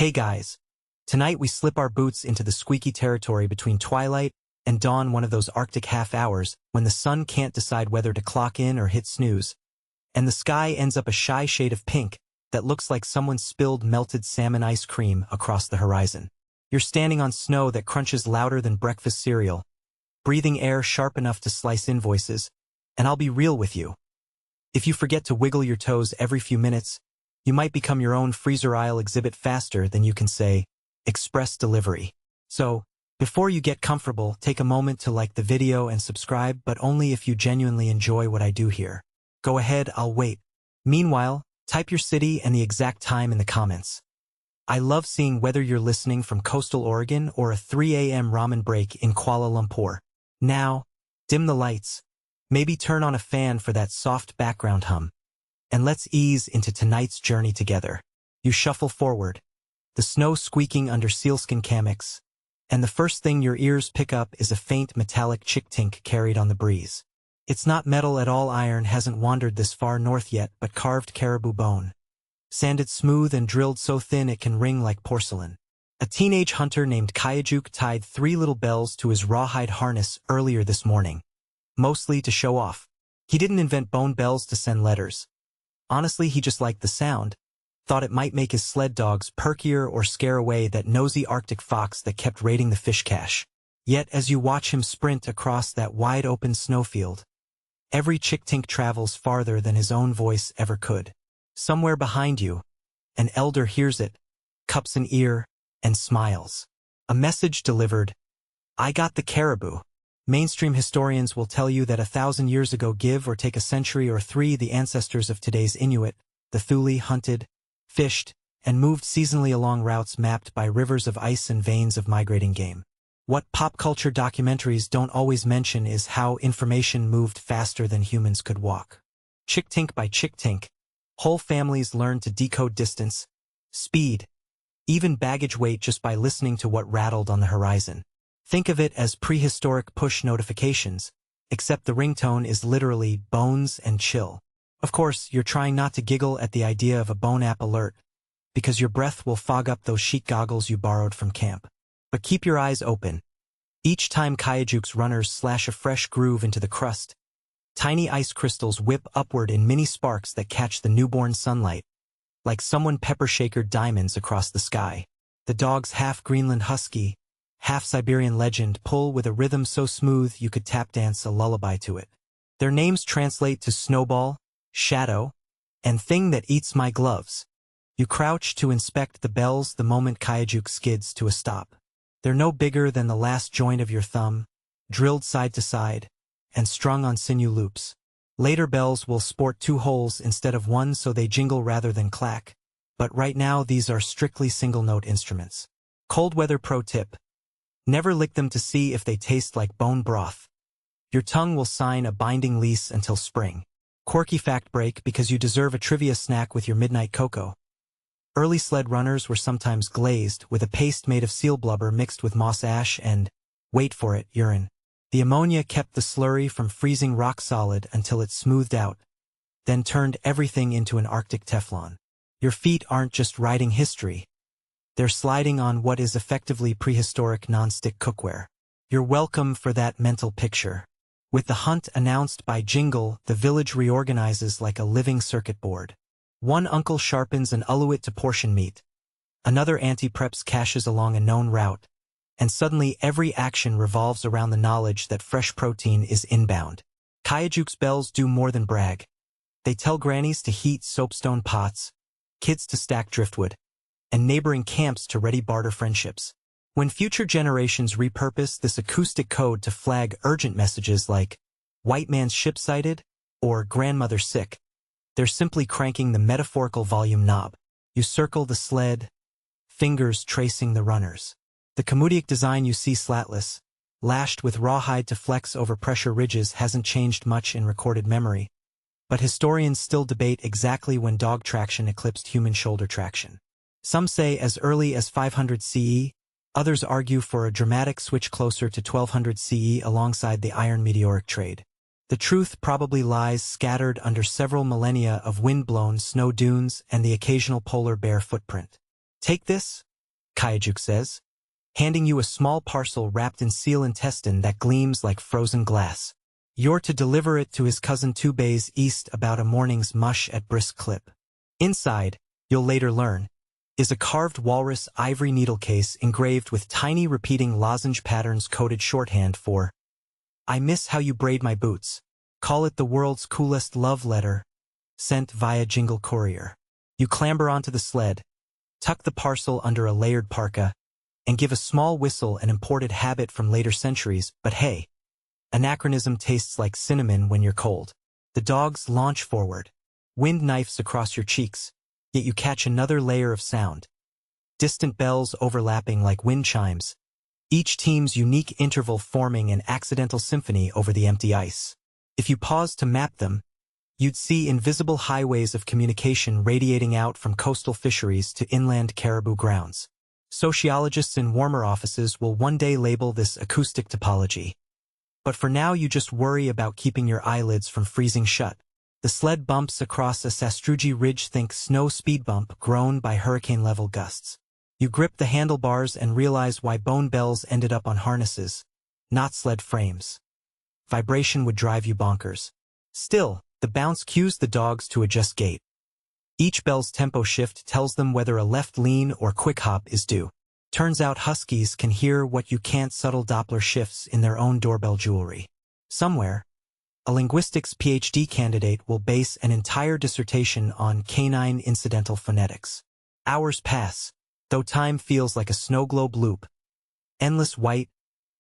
Hey guys! Tonight we slip our boots into the squeaky territory between twilight and dawn, one of those Arctic half hours when the sun can't decide whether to clock in or hit snooze, and the sky ends up a shy shade of pink that looks like someone spilled melted salmon ice cream across the horizon. You're standing on snow that crunches louder than breakfast cereal, breathing air sharp enough to slice invoices, and I'll be real with you. If you forget to wiggle your toes every few minutes, you might become your own freezer aisle exhibit faster than you can say, express delivery. So, before you get comfortable, take a moment to like the video and subscribe, but only if you genuinely enjoy what I do here. Go ahead, I'll wait. Meanwhile, type your city and the exact time in the comments. I love seeing whether you're listening from coastal Oregon or a 3 a.m. ramen break in Kuala Lumpur. Now, dim the lights. Maybe turn on a fan for that soft background hum. And let's ease into tonight's journey together. You shuffle forward, the snow squeaking under sealskin hammocks, and the first thing your ears pick up is a faint metallic chick-tink carried on the breeze. It's not metal at all. Iron hasn't wandered this far north yet, but carved caribou bone. Sanded smooth and drilled so thin it can ring like porcelain. A teenage hunter named Kayajuk tied 3 little bells to his rawhide harness earlier this morning, mostly to show off. He didn't invent bone bells to send letters. Honestly, he just liked the sound, thought it might make his sled dogs perkier or scare away that nosy Arctic fox that kept raiding the fish cache. Yet as you watch him sprint across that wide-open snowfield, every chick-tink travels farther than his own voice ever could. Somewhere behind you, an elder hears it, cups an ear, and smiles. A message delivered. I got the caribou. Mainstream historians will tell you that 1,000 years ago, give or take a century or 3, the ancestors of today's Inuit, the Thule, hunted, fished, and moved seasonally along routes mapped by rivers of ice and veins of migrating game. What pop culture documentaries don't always mention is how information moved faster than humans could walk. Chick-tink by chick-tink, whole families learned to decode distance, speed, even baggage weight just by listening to what rattled on the horizon. Think of it as prehistoric push notifications, except the ringtone is literally bones and chill. Of course, you're trying not to giggle at the idea of a bone app alert, because your breath will fog up those sheet goggles you borrowed from camp. But keep your eyes open. Each time Kayajuk's runners slash a fresh groove into the crust, tiny ice crystals whip upward in mini sparks that catch the newborn sunlight, like someone pepper-shakered diamonds across the sky. The dogs, half Greenland husky, half Siberian legend, pull with a rhythm so smooth you could tap dance a lullaby to it. Their names translate to Snowball, Shadow, and Thing That Eats My Gloves. You crouch to inspect the bells the moment Kayajuk skids to a stop. They're no bigger than the last joint of your thumb, drilled side to side, and strung on sinew loops. Later bells will sport 2 holes instead of 1 so they jingle rather than clack, but right now these are strictly single-note instruments. Cold weather pro tip. Never lick them to see if they taste like bone broth. Your tongue will sign a binding lease until spring. Quirky fact break, because you deserve a trivia snack with your midnight cocoa. Early sled runners were sometimes glazed with a paste made of seal blubber mixed with moss ash and, wait for it, urine. The ammonia kept the slurry from freezing rock solid until it smoothed out, then turned everything into an Arctic Teflon. Your feet aren't just riding history. They're sliding on what is effectively prehistoric non-stick cookware. You're welcome for that mental picture. With the hunt announced by Jingle, the village reorganizes like a living circuit board. One uncle sharpens an uluit to portion meat. Another auntie preps caches along a known route. And suddenly every action revolves around the knowledge that fresh protein is inbound. Kayajuk's bells do more than brag. They tell grannies to heat soapstone pots, kids to stack driftwood, and neighboring camps to ready barter friendships. When future generations repurpose this acoustic code to flag urgent messages like, white man's ship sighted, or grandmother sick, they're simply cranking the metaphorical volume knob. You circle the sled, fingers tracing the runners. The Kamudiak design you see slatless, lashed with rawhide to flex over pressure ridges hasn't changed much in recorded memory, but historians still debate exactly when dog traction eclipsed human shoulder traction. Some say as early as 500 CE, others argue for a dramatic switch closer to 1200 CE alongside the iron meteoric trade. The truth probably lies scattered under several millennia of wind-blown snow dunes and the occasional polar bear footprint. Take this, Kayajuk says, handing you a small parcel wrapped in seal intestine that gleams like frozen glass. You're to deliver it to his cousin 2 bays east about a morning's mush at brisk clip. Inside, you'll later learn, is a carved walrus ivory needle case engraved with tiny repeating lozenge patterns coded shorthand for, "I miss how you braid my boots. Call it the world's coolest love letter. Sent via jingle courier." You clamber onto the sled, tuck the parcel under a layered parka, and give a small whistle, an imported habit from later centuries, but hey, anachronism tastes like cinnamon when you're cold. The dogs launch forward, wind knifes across your cheeks, yet you catch another layer of sound. Distant bells overlapping like wind chimes, each team's unique interval forming an accidental symphony over the empty ice. If you paused to map them, you'd see invisible highways of communication radiating out from coastal fisheries to inland caribou grounds. Sociologists in warmer offices will one day label this acoustic topology. But for now you just worry about keeping your eyelids from freezing shut. The sled bumps across a sastrugi ridge, think snow speed bump grown by hurricane-level gusts. You grip the handlebars and realize why bone bells ended up on harnesses, not sled frames. Vibration would drive you bonkers. Still, the bounce cues the dogs to adjust gait. Each bell's tempo shift tells them whether a left lean or quick hop is due. Turns out huskies can hear what you can't, subtle Doppler shifts in their own doorbell jewelry. Somewhere, a linguistics PhD candidate will base an entire dissertation on canine incidental phonetics. Hours pass, though time feels like a snow globe loop. Endless white,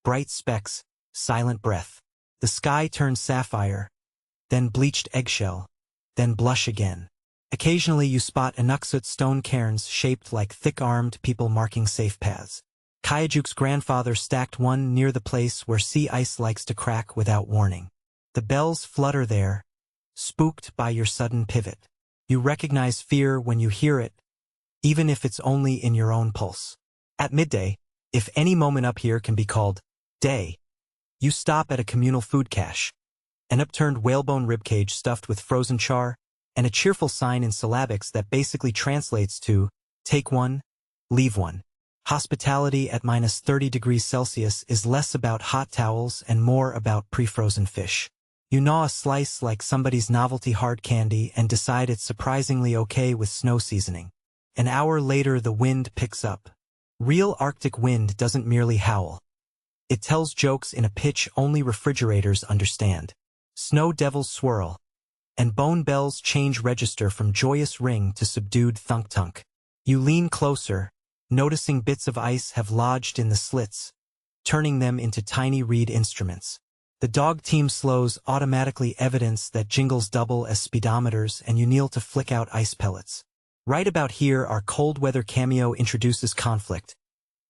bright specks, silent breath. The sky turns sapphire, then bleached eggshell, then blush again. Occasionally you spot Inuksut stone cairns shaped like thick-armed people marking safe paths. Kayajuk's grandfather stacked one near the place where sea ice likes to crack without warning. The bells flutter there, spooked by your sudden pivot. You recognize fear when you hear it, even if it's only in your own pulse. At midday, if any moment up here can be called day, you stop at a communal food cache. An upturned whalebone ribcage stuffed with frozen char, and a cheerful sign in syllabics that basically translates to, take one, leave one. Hospitality at -30 degrees Celsius is less about hot towels and more about pre-frozen fish. You gnaw a slice like somebody's novelty hard candy and decide it's surprisingly okay with snow seasoning. An hour later the wind picks up. Real Arctic wind doesn't merely howl. It tells jokes in a pitch only refrigerators understand. Snow devils swirl, and bone bells change register from joyous ring to subdued thunk-tunk. You lean closer, noticing bits of ice have lodged in the slits, turning them into tiny reed instruments. The dog team slows automatically evidence that jingles double as speedometers, and you kneel to flick out ice pellets. Right about here our cold weather cameo introduces conflict.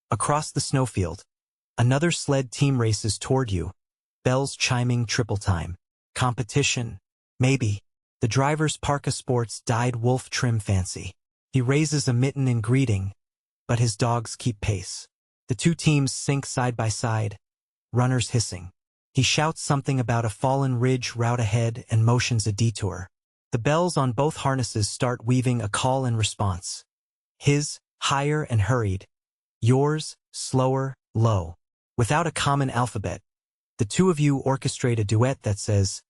Across the snowfield, another sled team races toward you, bells chiming triple time. Competition, maybe. The driver's parka sports dyed wolf trim fancy. He raises a mitten in greeting, but his dogs keep pace. The two teams sink side by side, runners hissing. He shouts something about a fallen ridge route ahead and motions a detour. The bells on both harnesses start weaving a call and response. His, higher and hurried. Yours, slower, low. Without a common alphabet, the two of you orchestrate a duet that says,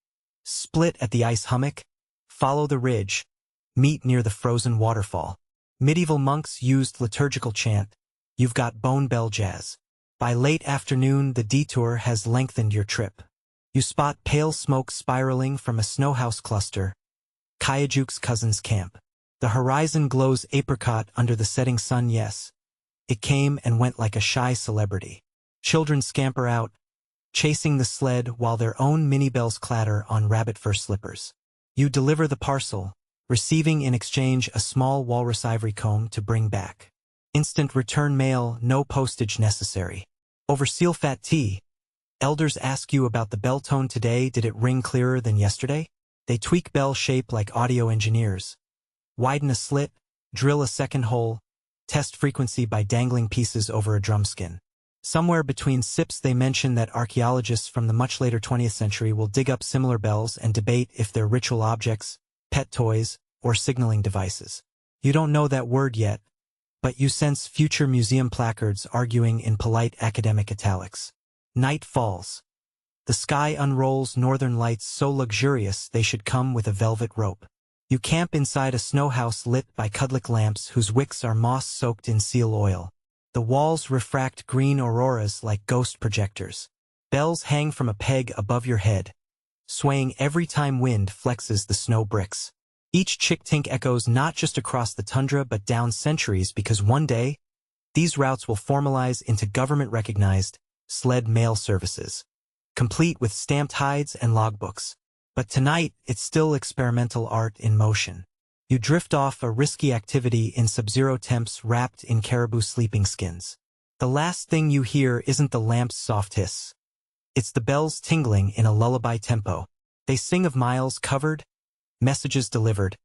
split at the ice hummock, follow the ridge, meet near the frozen waterfall. Medieval monks used liturgical chant, you've got bone bell jazz. By late afternoon the detour has lengthened your trip. You spot pale smoke spiraling from a snowhouse cluster, Kayajuk's cousin's camp. The horizon glows apricot under the setting sun. Yes, it came and went like a shy celebrity. Children scamper out, chasing the sled while their own mini bells clatter on rabbit fur slippers. You deliver the parcel, receiving in exchange a small walrus ivory comb to bring back. Instant return mail, no postage necessary. Over seal fat tea, elders ask you about the bell tone today. Did it ring clearer than yesterday? They tweak bell shape like audio engineers. Widen a slit, drill a second hole, test frequency by dangling pieces over a drumskin. Somewhere between sips they mention that archaeologists from the much later 20th century will dig up similar bells and debate if they're ritual objects, pet toys, or signaling devices. You don't know that word yet, but you sense future museum placards arguing in polite academic italics. Night falls. The sky unrolls northern lights so luxurious they should come with a velvet rope. You camp inside a snow house lit by cudlick lamps whose wicks are moss-soaked in seal oil. The walls refract green auroras like ghost projectors. Bells hang from a peg above your head, swaying every time wind flexes the snow bricks. Each chick-tink echoes not just across the tundra but down centuries, because one day, these routes will formalize into government-recognized sled mail services, complete with stamped hides and logbooks. But tonight, it's still experimental art in motion. You drift off a risky activity in sub-zero temps wrapped in caribou sleeping skins. The last thing you hear isn't the lamp's soft hiss. It's the bells tingling in a lullaby tempo. They sing of miles covered, messages delivered,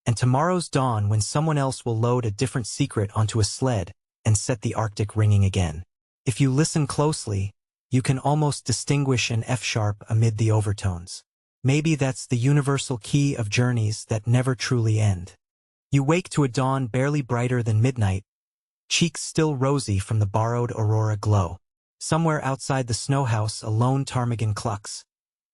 and tomorrow's dawn when someone else will load a different secret onto a sled and set the Arctic ringing again. If you listen closely, you can almost distinguish an F-sharp amid the overtones. Maybe that's the universal key of journeys that never truly end. You wake to a dawn barely brighter than midnight, cheeks still rosy from the borrowed aurora glow. Somewhere outside the snow house, a lone ptarmigan clucks,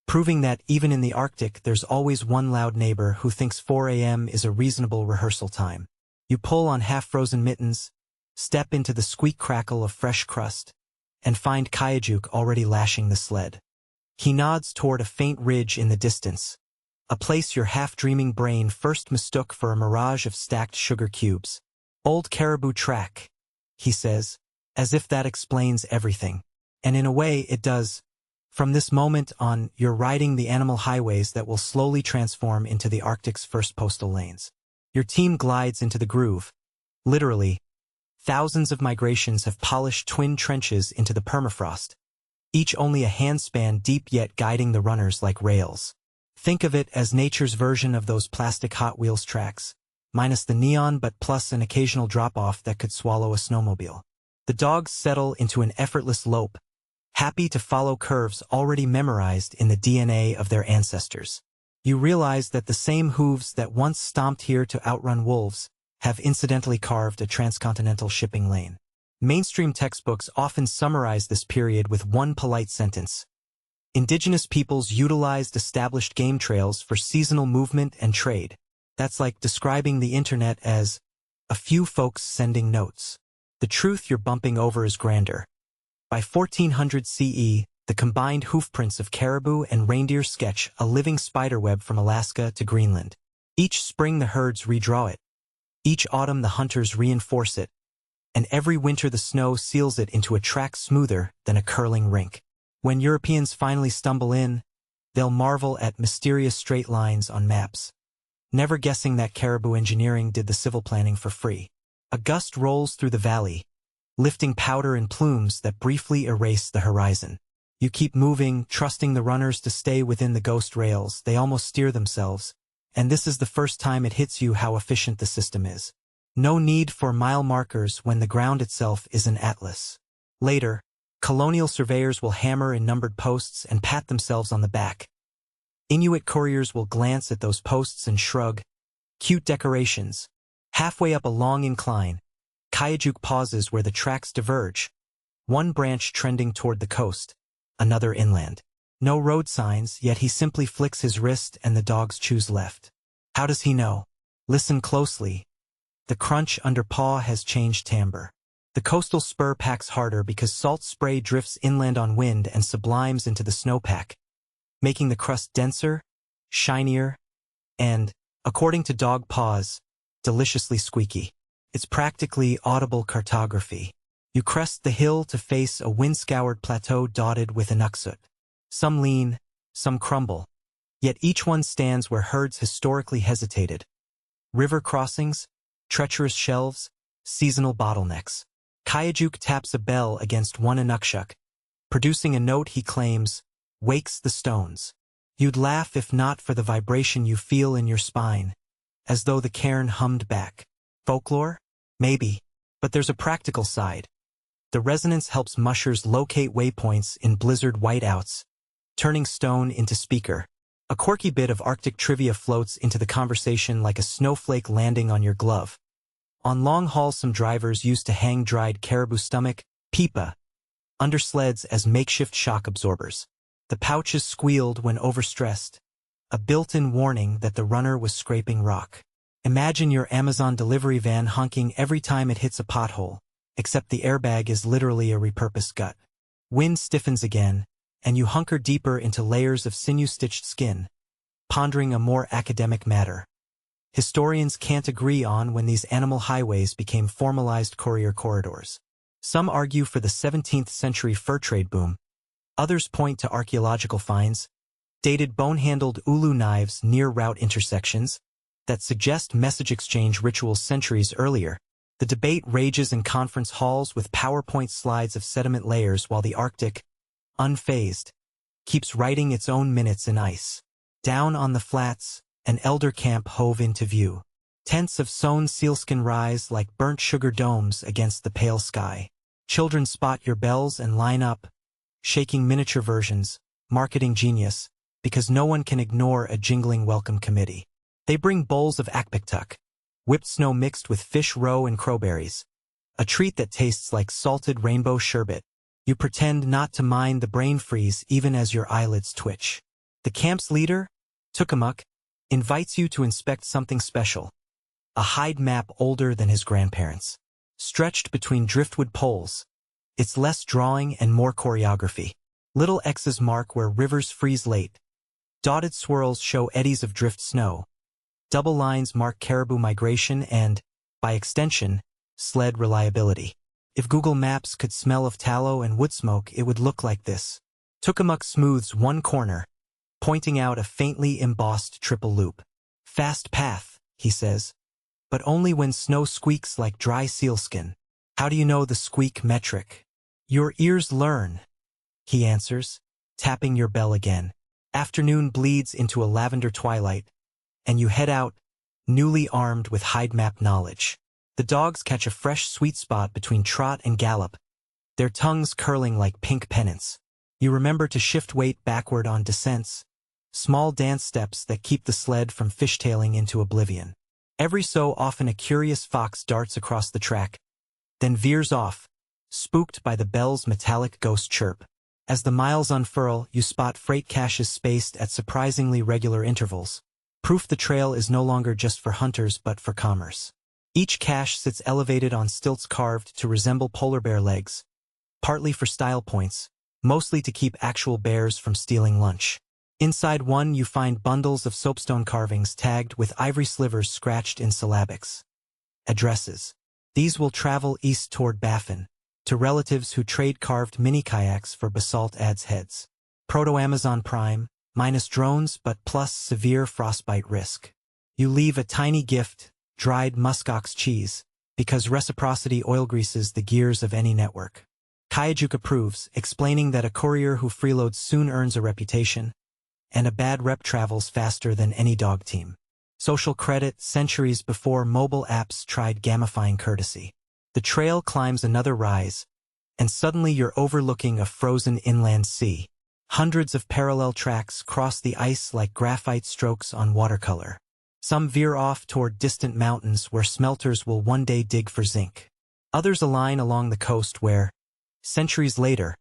proving that even in the Arctic there's always one loud neighbor who thinks 4 a.m. is a reasonable rehearsal time. You pull on half-frozen mittens, step into the squeak crackle of fresh crust, and find Kayajuk already lashing the sled. He nods toward a faint ridge in the distance, a place your half-dreaming brain first mistook for a mirage of stacked sugar cubes. Old caribou track, he says, as if that explains everything. And in a way, it does. From this moment on, you're riding the animal highways that will slowly transform into the Arctic's first postal lanes. Your team glides into the groove. Literally, thousands of migrations have polished twin trenches into the permafrost, each only a handspan deep yet guiding the runners like rails. Think of it as nature's version of those plastic Hot Wheels tracks, minus the neon but plus an occasional drop-off that could swallow a snowmobile. The dogs settle into an effortless lope, happy to follow curves already memorized in the DNA of their ancestors. You realize that the same hooves that once stomped here to outrun wolves have incidentally carved a transcontinental shipping lane. Mainstream textbooks often summarize this period with one polite sentence. Indigenous peoples utilized established game trails for seasonal movement and trade. That's like describing the internet as a few folks sending notes. The truth you're bumping over is grander. By 1400 CE, the combined hoofprints of caribou and reindeer sketch a living spiderweb from Alaska to Greenland. Each spring the herds redraw it. Each autumn the hunters reinforce it. And every winter the snow seals it into a track smoother than a curling rink. When Europeans finally stumble in, they'll marvel at mysterious straight lines on maps, never guessing that caribou engineering did the civil planning for free. A gust rolls through the valley, lifting powder and plumes that briefly erase the horizon. You keep moving, trusting the runners to stay within the ghost rails. They almost steer themselves, and this is the first time it hits you how efficient the system is. No need for mile markers when the ground itself is an atlas. Later, colonial surveyors will hammer in numbered posts and pat themselves on the back. Inuit couriers will glance at those posts and shrug. Cute decorations. Halfway up a long incline, Kayajuk pauses where the tracks diverge, one branch trending toward the coast, another inland. No road signs, yet he simply flicks his wrist and the dogs choose left. How does he know? Listen closely. The crunch under paw has changed timbre. The coastal spur packs harder because salt spray drifts inland on wind and sublimes into the snowpack, making the crust denser, shinier, and, according to dog paws, deliciously squeaky. It's practically audible cartography. You crest the hill to face a wind-scoured plateau dotted with inuksut. Some lean, some crumble, yet each one stands where herds historically hesitated. River crossings, treacherous shelves, seasonal bottlenecks. Kayajuk taps a bell against one inukshuk, producing a note he claims wakes the stones. You'd laugh if not for the vibration you feel in your spine, as though the cairn hummed back. Folklore? Maybe. But there's a practical side. The resonance helps mushers locate waypoints in blizzard whiteouts, turning stone into speaker. A quirky bit of Arctic trivia floats into the conversation like a snowflake landing on your glove. On long hauls some drivers used to hang dried caribou stomach, pipa, under sleds as makeshift shock absorbers. The pouches squealed when overstressed, a built-in warning that the runner was scraping rock. Imagine your Amazon delivery van honking every time it hits a pothole, except the airbag is literally a repurposed gut. Wind stiffens again, and you hunker deeper into layers of sinew-stitched skin, pondering a more academic matter. Historians can't agree on when these animal highways became formalized courier corridors. Some argue for the 17th century fur trade boom. Others point to archaeological finds, dated bone-handled ulu knives near route intersections, that suggest message exchange rituals centuries earlier. The debate rages in conference halls with PowerPoint slides of sediment layers while the Arctic, unfazed, keeps writing its own minutes in ice. Down on the flats, an elder camp hove into view. Tents of sewn sealskin rise like burnt sugar domes against the pale sky. Children spot your bells and line up, shaking miniature versions, marketing genius, because no one can ignore a jingling welcome committee. They bring bowls of akpiktuk, whipped snow mixed with fish roe and crowberries, a treat that tastes like salted rainbow sherbet. You pretend not to mind the brain freeze even as your eyelids twitch. The camp's leader, Tukamuk, invites you to inspect something special. A hide map older than his grandparents. Stretched between driftwood poles, it's less drawing and more choreography. Little X's mark where rivers freeze late. Dotted swirls show eddies of drift snow. Double lines mark caribou migration and, by extension, sled reliability. If Google Maps could smell of tallow and wood smoke, it would look like this. Tukamuk smooths one corner, pointing out a faintly embossed triple loop. Fast path, he says, but only when snow squeaks like dry sealskin. How do you know the squeak metric? Your ears learn, he answers, tapping your bell again. Afternoon bleeds into a lavender twilight, and you head out, newly armed with hide map knowledge. The dogs catch a fresh sweet spot between trot and gallop, their tongues curling like pink pennants. You remember to shift weight backward on descents, small dance steps that keep the sled from fishtailing into oblivion. Every so often a curious fox darts across the track, then veers off, spooked by the bell's metallic ghost chirp. As the miles unfurl, you spot freight caches spaced at surprisingly regular intervals. Proof the trail is no longer just for hunters but for commerce. Each cache sits elevated on stilts carved to resemble polar bear legs, partly for style points, mostly to keep actual bears from stealing lunch. Inside one you find bundles of soapstone carvings tagged with ivory slivers scratched in syllabics. Addresses. These will travel east toward Baffin, to relatives who trade carved mini-kayaks for basalt adze heads. Proto-Amazon Prime, minus drones but plus severe frostbite risk. You leave a tiny gift, dried muskox cheese, because reciprocity oil greases the gears of any network. Kayajuk approves, explaining that a courier who freeloads soon earns a reputation, and a bad rep travels faster than any dog team. Social credit centuries before mobile apps tried gamifying courtesy. The trail climbs another rise, and suddenly you're overlooking a frozen inland sea. Hundreds of parallel tracks cross the ice like graphite strokes on watercolor. Some veer off toward distant mountains where smelters will one day dig for zinc. Others align along the coast where, centuries later,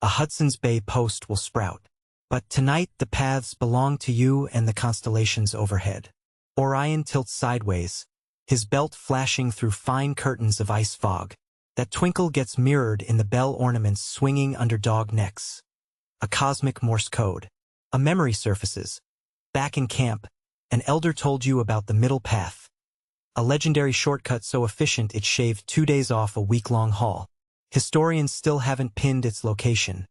a Hudson's Bay post will sprout. But tonight the paths belong to you and the constellations overhead. Orion tilts sideways, his belt flashing through fine curtains of ice fog. That twinkle gets mirrored in the bell ornaments swinging under dog necks. A cosmic Morse code. A memory surfaces. Back in camp, an elder told you about the middle path. A legendary shortcut so efficient it shaved 2 days off a week-long haul. Historians still haven't pinned its location.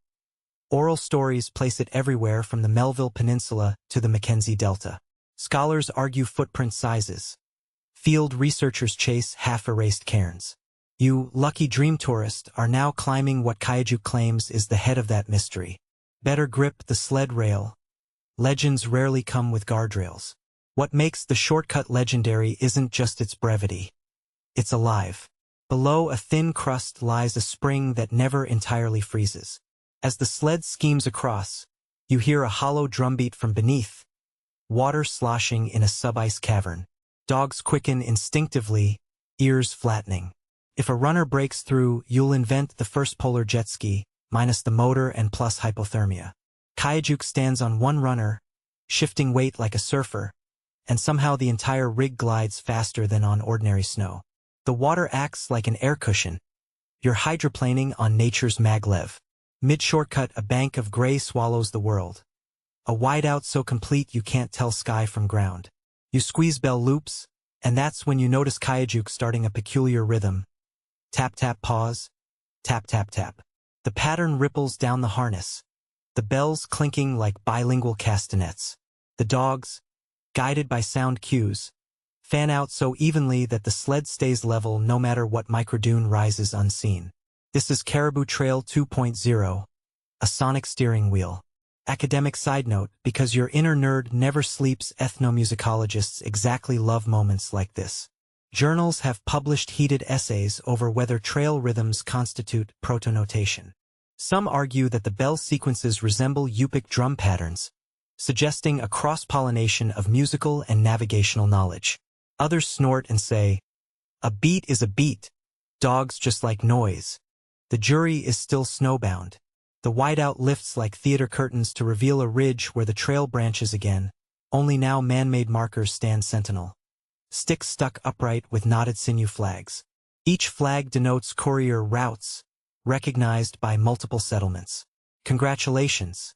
Oral stories place it everywhere from the Melville Peninsula to the Mackenzie Delta. Scholars argue footprint sizes. Field researchers chase half-erased cairns. You, lucky dream tourist, are now climbing what Kayajuk claims is the head of that mystery. Better grip the sled rail. Legends rarely come with guardrails. What makes the shortcut legendary isn't just its brevity. It's alive. Below a thin crust lies a spring that never entirely freezes. As the sled schemes across, you hear a hollow drumbeat from beneath, water sloshing in a sub-ice cavern. Dogs quicken instinctively, ears flattening. If a runner breaks through, you'll invent the first polar jet ski, minus the motor and plus hypothermia. Kayajuk stands on one runner, shifting weight like a surfer, and somehow the entire rig glides faster than on ordinary snow. The water acts like an air cushion. You're hydroplaning on nature's maglev. Mid-shortcut, a bank of gray swallows the world. A wideout so complete you can't tell sky from ground. You squeeze bell loops, and that's when you notice Kayajuk starting a peculiar rhythm. Tap tap pause, tap tap tap. The pattern ripples down the harness. The bells clinking like bilingual castanets. The dogs, guided by sound cues, fan out so evenly that the sled stays level no matter what microdune rises unseen. This is Caribou Trail 2.0, a sonic steering wheel. Academic side note, because your inner nerd never sleeps, ethnomusicologists exactly love moments like this. Journals have published heated essays over whether trail rhythms constitute proto-notation. Some argue that the bell sequences resemble Yupik drum patterns, suggesting a cross-pollination of musical and navigational knowledge. Others snort and say, a beat is a beat. Dogs just like noise. The jury is still snowbound. The whiteout lifts like theater curtains to reveal a ridge where the trail branches again, only now man-made markers stand sentinel. Sticks stuck upright with knotted sinew flags. Each flag denotes courier routes, recognized by multiple settlements. Congratulations!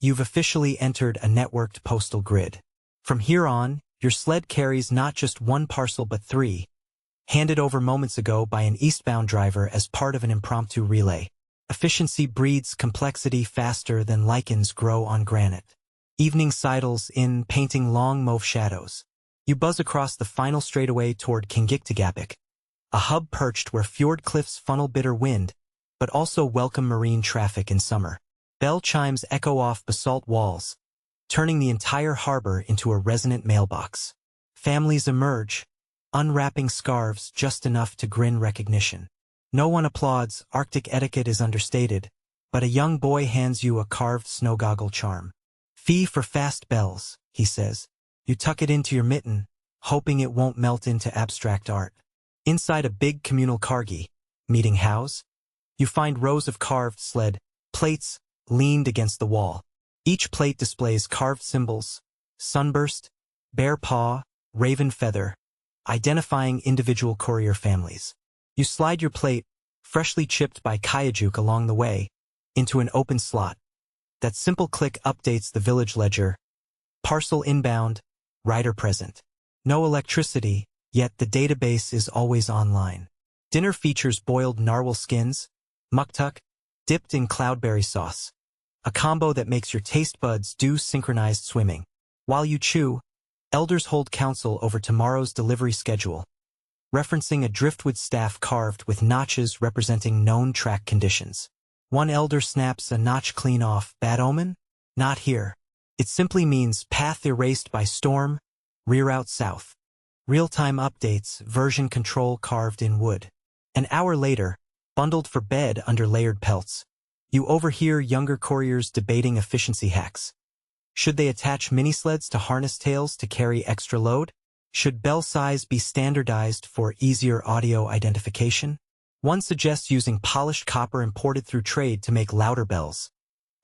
You've officially entered a networked postal grid. From here on, your sled carries not just one parcel but three, handed over moments ago by an eastbound driver as part of an impromptu relay. Efficiency breeds complexity faster than lichens grow on granite. Evening sidles in, painting long mauve shadows. You buzz across the final straightaway toward Kingiktagapik, a hub perched where fjord cliffs funnel bitter wind, but also welcome marine traffic in summer. Bell chimes echo off basalt walls, turning the entire harbor into a resonant mailbox. Families emerge, unwrapping scarves just enough to grin recognition. No one applauds, Arctic etiquette is understated, but a young boy hands you a carved snow goggle charm. Fee for fast bells, he says. You tuck it into your mitten, hoping it won't melt into abstract art. Inside a big communal kargi, meeting house, you find rows of carved sled plates leaned against the wall. Each plate displays carved symbols, sunburst, bear paw, raven feather, identifying individual courier families. You slide your plate, freshly chipped by Kayajuk along the way, into an open slot. That simple click updates the village ledger. Parcel inbound, rider present. No electricity, yet the database is always online. Dinner features boiled narwhal skins, muktuk, dipped in cloudberry sauce. A combo that makes your taste buds do synchronized swimming. While you chew, elders hold council over tomorrow's delivery schedule, referencing a driftwood staff carved with notches representing known track conditions. One elder snaps a notch clean off. Bad omen? Not here. It simply means path erased by storm, reroute south. Real-time updates, version control carved in wood. An hour later, bundled for bed under layered pelts, you overhear younger couriers debating efficiency hacks. Should they attach mini-sleds to harness tails to carry extra load? Should bell size be standardized for easier audio identification? One suggests using polished copper imported through trade to make louder bells.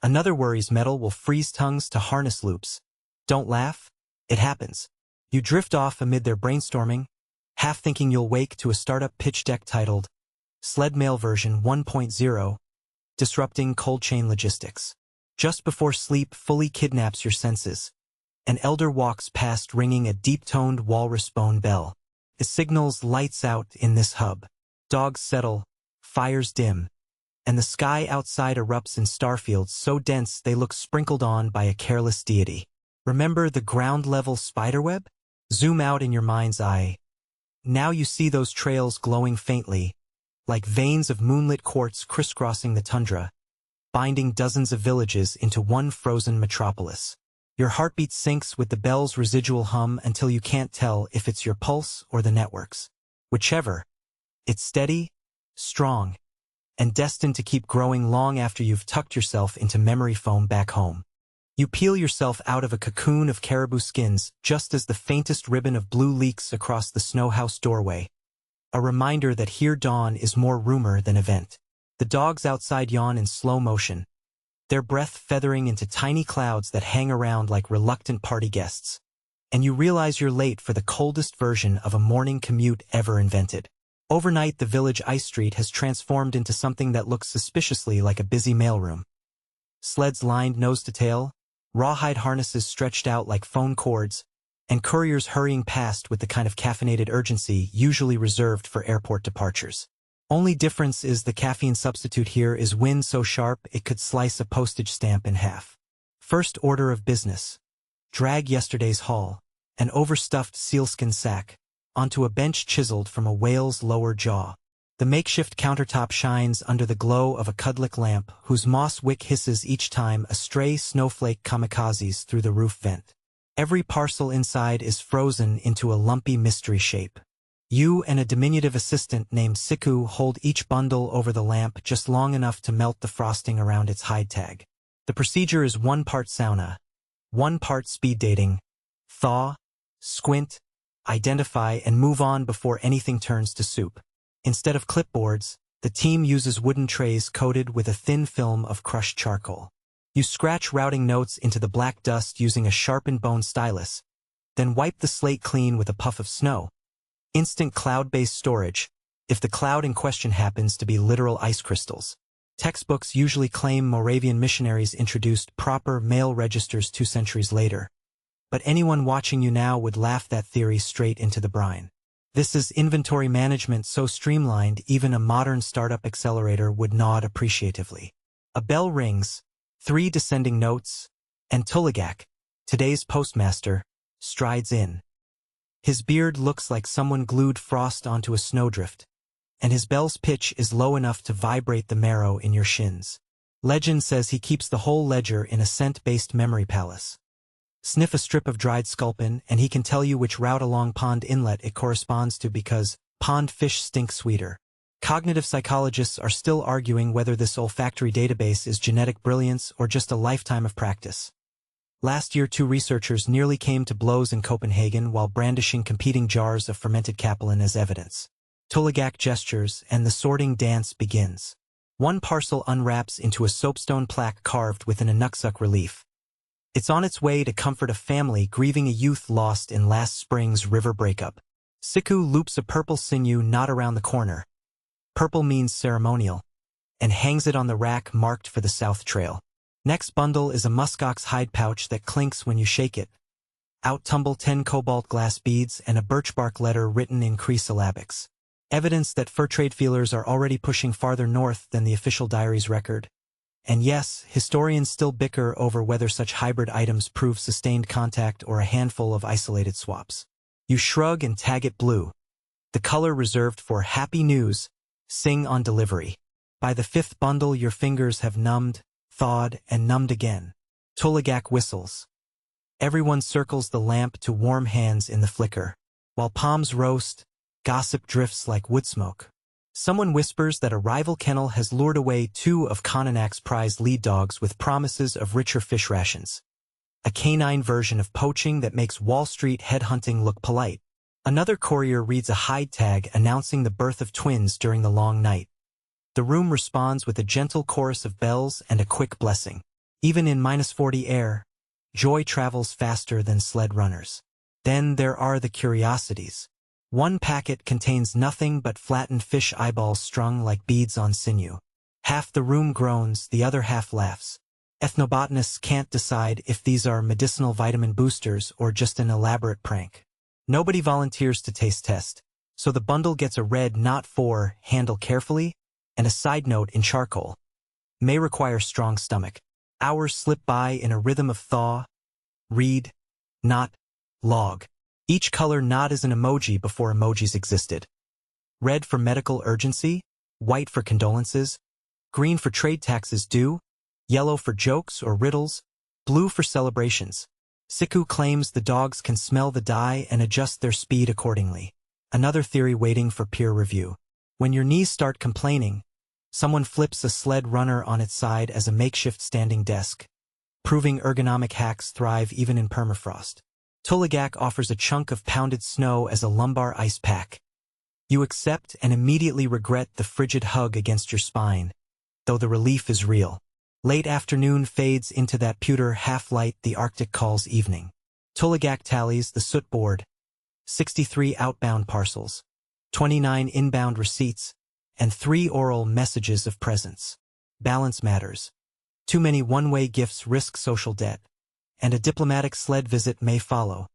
Another worries metal will freeze tongues to harness loops. Don't laugh. It happens. You drift off amid their brainstorming, half thinking you'll wake to a startup pitch deck titled Sled Mail version 1.0, Disrupting Cold Chain Logistics. Just before sleep fully kidnaps your senses, an elder walks past ringing a deep-toned walrus-bone bell. It signals lights out in this hub. Dogs settle, fires dim, and the sky outside erupts in starfields so dense they look sprinkled on by a careless deity. Remember the ground-level spiderweb? Zoom out in your mind's eye. Now you see those trails glowing faintly, like veins of moonlit quartz crisscrossing the tundra, binding dozens of villages into one frozen metropolis. Your heartbeat syncs with the bell's residual hum until you can't tell if it's your pulse or the network's. Whichever, it's steady, strong, and destined to keep growing long after you've tucked yourself into memory foam back home. You peel yourself out of a cocoon of caribou skins just as the faintest ribbon of blue leaks across the snow house doorway. a reminder that here dawn is more rumor than event. The dogs outside yawn in slow motion, their breath feathering into tiny clouds that hang around like reluctant party guests. And you realize you're late for the coldest version of a morning commute ever invented. Overnight, the village ice street has transformed into something that looks suspiciously like a busy mailroom. Sleds lined nose to tail, rawhide harnesses stretched out like phone cords, and couriers hurrying past with the kind of caffeinated urgency usually reserved for airport departures. Only difference is the caffeine substitute here is wind so sharp it could slice a postage stamp in half. First order of business. Drag yesterday's haul, an overstuffed sealskin sack, onto a bench chiseled from a whale's lower jaw. The makeshift countertop shines under the glow of a cudlick lamp whose moss wick hisses each time a stray snowflake kamikazes through the roof vent. Every parcel inside is frozen into a lumpy mystery shape. You and a diminutive assistant named Siku hold each bundle over the lamp just long enough to melt the frosting around its hide tag. The procedure is 1 part sauna, 1 part speed dating, thaw, squint, identify, and move on before anything turns to soup. Instead of clipboards, the team uses wooden trays coated with a thin film of crushed charcoal. You scratch routing notes into the black dust using a sharpened bone stylus, then wipe the slate clean with a puff of snow. Instant cloud-based storage, if the cloud in question happens to be literal ice crystals. Textbooks usually claim Moravian missionaries introduced proper mail registers 2 centuries later. But anyone watching you now would laugh that theory straight into the brine. This is inventory management so streamlined even a modern startup accelerator would nod appreciatively. A bell rings, 3 descending notes, and Tuligak, today's postmaster, strides in. His beard looks like someone glued frost onto a snowdrift, and his bell's pitch is low enough to vibrate the marrow in your shins. Legend says he keeps the whole ledger in a scent-based memory palace. Sniff a strip of dried sculpin, and he can tell you which route along pond inlet it corresponds to because pond fish stink sweeter. Cognitive psychologists are still arguing whether this olfactory database is genetic brilliance or just a lifetime of practice. Last year, 2 researchers nearly came to blows in Copenhagen while brandishing competing jars of fermented capelin as evidence. Tuligak gestures, and the sorting dance begins. 1 parcel unwraps into a soapstone plaque carved within a Nuksuk relief. It's on its way to comfort a family grieving a youth lost in last spring's river breakup. Siku loops a purple sinew knot around the corner. Purple means ceremonial, and hangs it on the rack marked for the South Trail. Next bundle is a muskox hide pouch that clinks when you shake it. Out tumble 10 cobalt glass beads and a birch bark letter written in Cree syllabics. Evidence that fur trade feelers are already pushing farther north than the official diary's record. And yes, historians still bicker over whether such hybrid items prove sustained contact or a handful of isolated swaps. You shrug and tag it blue, the color reserved for happy news, sing on delivery. By the 5th bundle your fingers have numbed, thawed, and numbed again. Tuligak whistles. Everyone circles the lamp to warm hands in the flicker. While palms roast, gossip drifts like wood smoke. Someone whispers that a rival kennel has lured away 2 of Kononak's prized lead dogs with promises of richer fish rations. A canine version of poaching that makes Wall Street headhunting look polite. Another courier reads a hide tag announcing the birth of twins during the long night. The room responds with a gentle chorus of bells and a quick blessing. Even in -40 air, joy travels faster than sled runners. Then there are the curiosities. 1 packet contains nothing but flattened fish eyeballs strung like beads on sinew. Half the room groans, the other half laughs. Ethnobotanists can't decide if these are medicinal vitamin boosters or just an elaborate prank. Nobody volunteers to taste test, so the bundle gets a red "not for" handle carefully, and a side note in charcoal. May require strong stomach. Hours slip by in a rhythm of thaw, read, not, log. Each color not is an emoji before emojis existed. Red for medical urgency, white for condolences, green for trade taxes due, yellow for jokes or riddles, blue for celebrations. Siku claims the dogs can smell the dye and adjust their speed accordingly. Another theory waiting for peer review. When your knees start complaining, someone flips a sled runner on its side as a makeshift standing desk, proving ergonomic hacks thrive even in permafrost. Tuligak offers a chunk of pounded snow as a lumbar ice pack. You accept and immediately regret the frigid hug against your spine, though the relief is real. Late afternoon fades into that pewter half-light the Arctic calls evening. Tullagak tallies the soot board, 63 outbound parcels, 29 inbound receipts, and 3 oral messages of presence. Balance matters. Too many one-way gifts risk social debt, and a diplomatic sled visit may follow.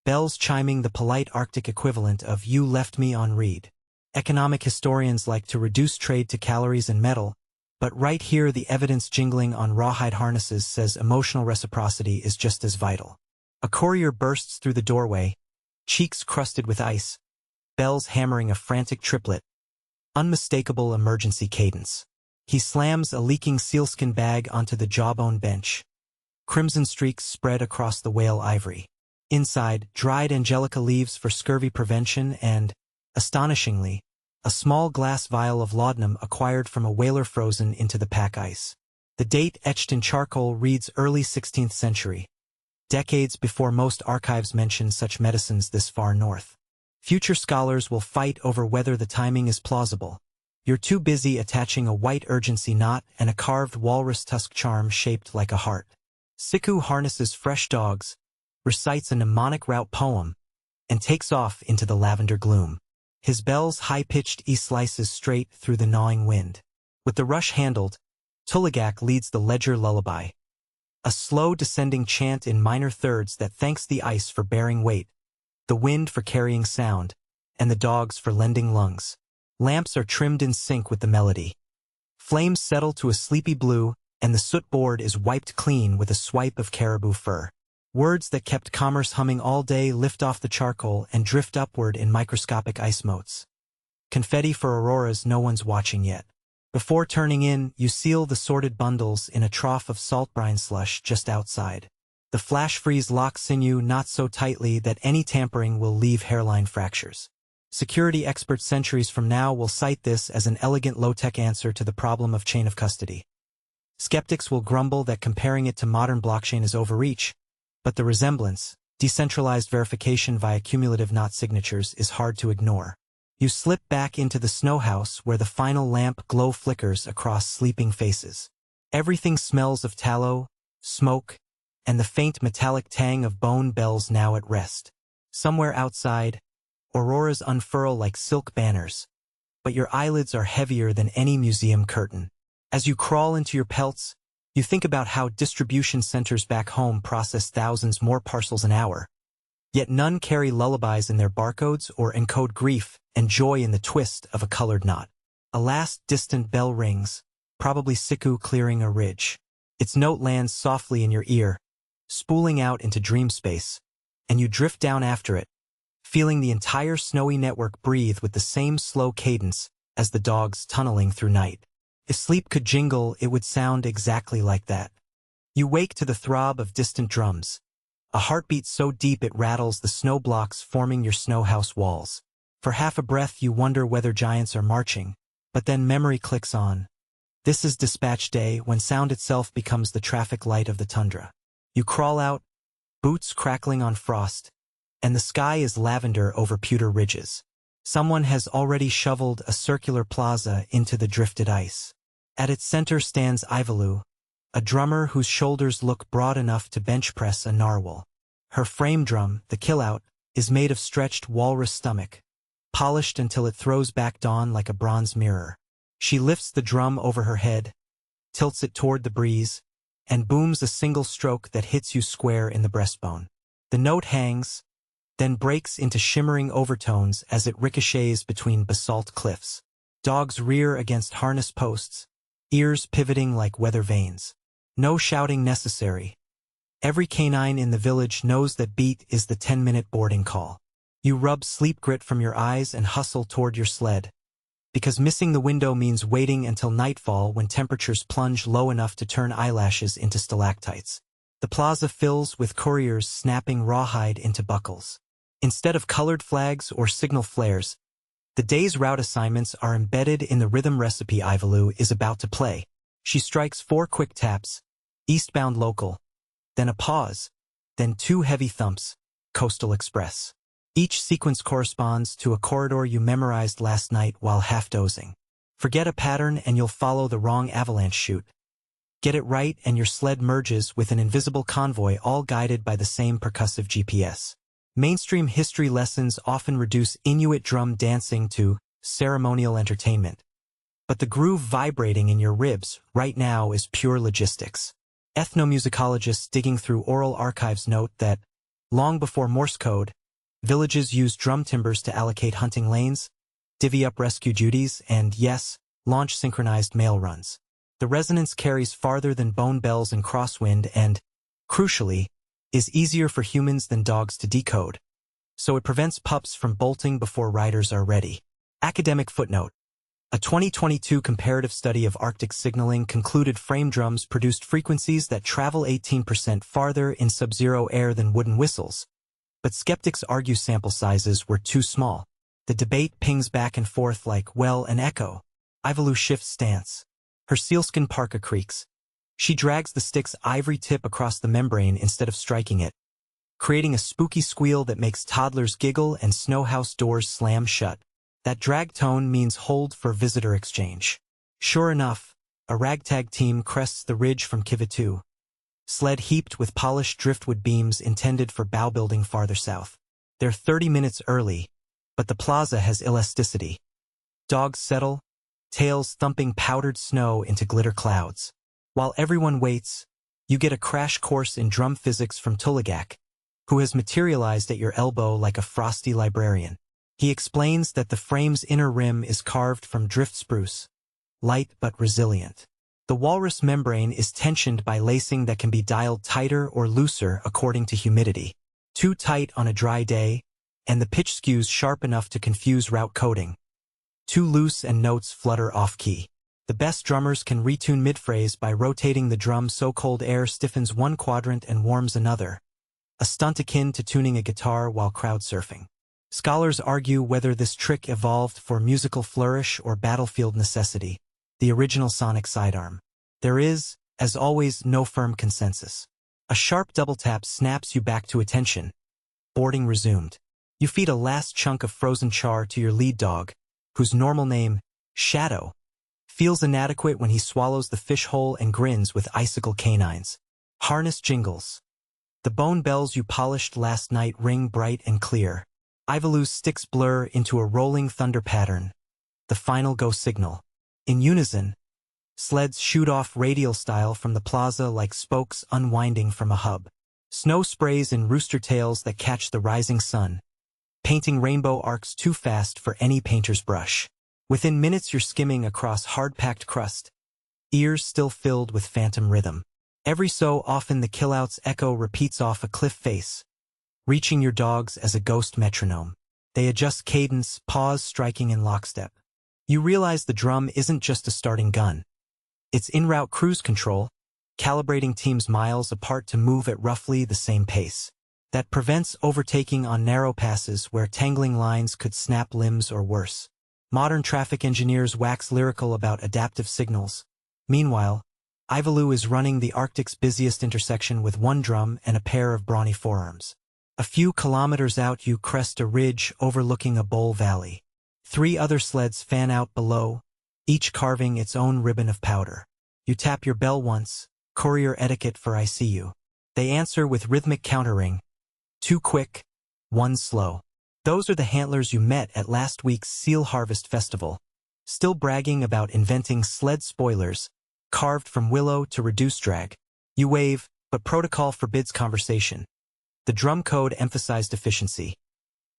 Bells chiming the polite Arctic equivalent of "you left me on read." Economic historians like to reduce trade to calories and metal, but right here the evidence jingling on rawhide harnesses says emotional reciprocity is just as vital. A courier bursts through the doorway, cheeks crusted with ice, bells hammering a frantic triplet, unmistakable emergency cadence. He slams a leaking sealskin bag onto the jawbone bench. Crimson streaks spread across the whale ivory. Inside, dried angelica leaves for scurvy prevention and, astonishingly, a small glass vial of laudanum acquired from a whaler frozen into the pack ice. The date etched in charcoal reads early 16th century, decades before most archives mention such medicines this far north. Future scholars will fight over whether the timing is plausible. You're too busy attaching a white urgency knot and a carved walrus tusk charm shaped like a heart. Siku harnesses fresh dogs, recites a mnemonic route poem, and takes off into the lavender gloom. His bell's high-pitched E slices straight through the gnawing wind. With the rush handled, Tullagak leads the ledger lullaby. A slow descending chant in minor thirds that thanks the ice for bearing weight, the wind for carrying sound, and the dogs for lending lungs. Lamps are trimmed in sync with the melody. Flames settle to a sleepy blue, and the soot board is wiped clean with a swipe of caribou fur. Words that kept commerce humming all day lift off the charcoal and drift upward in microscopic ice motes. Confetti for auroras no one's watching yet. Before turning in, you seal the sorted bundles in a trough of salt brine slush just outside. The flash freeze locks sinew not so tightly that any tampering will leave hairline fractures. Security experts centuries from now will cite this as an elegant low-tech answer to the problem of chain of custody. Skeptics will grumble that comparing it to modern blockchain is overreach, but the resemblance, decentralized verification via cumulative knot signatures, is hard to ignore. You slip back into the snow house where the final lamp glow flickers across sleeping faces. Everything smells of tallow, smoke, and the faint metallic tang of bone bells now at rest. Somewhere outside, auroras unfurl like silk banners, but your eyelids are heavier than any museum curtain. As you crawl into your pelts, you think about how distribution centers back home process thousands more parcels an hour. Yet none carry lullabies in their barcodes or encode grief and joy in the twist of a colored knot. A last distant bell rings, probably Siku clearing a ridge. Its note lands softly in your ear, spooling out into dream space, and you drift down after it, feeling the entire snowy network breathe with the same slow cadence as the dogs tunneling through night. If sleep could jingle, it would sound exactly like that. You wake to the throb of distant drums, a heartbeat so deep it rattles the snow blocks forming your snow house walls. For half a breath you wonder whether giants are marching, but then memory clicks on. This is dispatch day, when sound itself becomes the traffic light of the tundra. You crawl out, boots crackling on frost, and the sky is lavender over pewter ridges. Someone has already shoveled a circular plaza into the drifted ice. At its center stands Ivalu, a drummer whose shoulders look broad enough to bench press a narwhal. Her frame drum, the killout, is made of stretched walrus stomach, polished until it throws back dawn like a bronze mirror. She lifts the drum over her head, tilts it toward the breeze, and booms a single stroke that hits you square in the breastbone. The note hangs, then breaks into shimmering overtones as it ricochets between basalt cliffs. Dogs rear against harness posts, ears pivoting like weather vanes. No shouting necessary. Every canine in the village knows that beat is the 10-minute boarding call. You rub sleep grit from your eyes and hustle toward your sled, because missing the window means waiting until nightfall when temperatures plunge low enough to turn eyelashes into stalactites. The plaza fills with couriers snapping rawhide into buckles. Instead of colored flags or signal flares, the day's route assignments are embedded in the rhythm recipe Ivalu is about to play. She strikes 4 quick taps, eastbound local, then a pause, then 2 heavy thumps, coastal express. Each sequence corresponds to a corridor you memorized last night while half-dozing. Forget a pattern and you'll follow the wrong avalanche chute. Get it right and your sled merges with an invisible convoy, all guided by the same percussive GPS. Mainstream history lessons often reduce Inuit drum dancing to ceremonial entertainment. But the groove vibrating in your ribs right now is pure logistics. Ethnomusicologists digging through oral archives note that, long before Morse code, villages used drum timbers to allocate hunting lanes, divvy up rescue duties, and, yes, launch synchronized mail runs. The resonance carries farther than bone bells and crosswind and, crucially, is easier for humans than dogs to decode. So it prevents pups from bolting before riders are ready. Academic footnote. A 2022 comparative study of Arctic signaling concluded frame drums produced frequencies that travel 18% farther in sub-zero air than wooden whistles. But skeptics argue sample sizes were too small. The debate pings back and forth like, well, an echo. Ivalou shifts stance. Her sealskin parka creaks. She drags the stick's ivory tip across the membrane instead of striking it, creating a spooky squeal that makes toddlers giggle and snow house doors slam shut. That drag tone means hold for visitor exchange. Sure enough, a ragtag team crests the ridge from Kivitu, sled heaped with polished driftwood beams intended for bow building farther south. They're 30 minutes early, but the plaza has elasticity. Dogs settle, tails thumping powdered snow into glitter clouds. While everyone waits, you get a crash course in drum physics from Tuligak, who has materialized at your elbow like a frosty librarian. He explains that the frame's inner rim is carved from drift spruce, light but resilient. The walrus membrane is tensioned by lacing that can be dialed tighter or looser according to humidity. Too tight on a dry day, and the pitch skews sharp enough to confuse route coding. Too loose and notes flutter off-key. The best drummers can retune mid-phrase by rotating the drum so cold air stiffens one quadrant and warms another, a stunt akin to tuning a guitar while crowd surfing. Scholars argue whether this trick evolved for musical flourish or battlefield necessity, the original sonic sidearm. There is, as always, no firm consensus. A sharp double tap snaps you back to attention. Boarding resumed. You feed a last chunk of frozen char to your lead dog, whose normal name, Shadow, feels inadequate when he swallows the fish hole and grins with icicle canines. Harness jingles. The bone bells you polished last night ring bright and clear. Ivalou's sticks blur into a rolling thunder pattern, the final go signal. In unison, sleds shoot off radial style from the plaza like spokes unwinding from a hub. Snow sprays in rooster tails that catch the rising sun, painting rainbow arcs too fast for any painter's brush. Within minutes you're skimming across hard-packed crust, ears still filled with phantom rhythm. Every so often the killout's echo repeats off a cliff face, reaching your dogs as a ghost metronome. They adjust cadence, pause striking in lockstep. You realize the drum isn't just a starting gun. It's en route cruise control, calibrating teams miles apart to move at roughly the same pace. That prevents overtaking on narrow passes where tangling lines could snap limbs or worse. Modern traffic engineers wax lyrical about adaptive signals. Meanwhile, Ivalou is running the Arctic's busiest intersection with one drum and a pair of brawny forearms. A few kilometers out you crest a ridge overlooking a bowl valley. 3 other sleds fan out below, each carving its own ribbon of powder. You tap your bell once, courier etiquette for I see you. They answer with rhythmic countering. 2 quick, 1 slow. Those are the handlers you met at last week's Seal Harvest Festival, still bragging about inventing sled spoilers, carved from willow to reduce drag. You wave, but protocol forbids conversation. The drum code emphasized efficiency.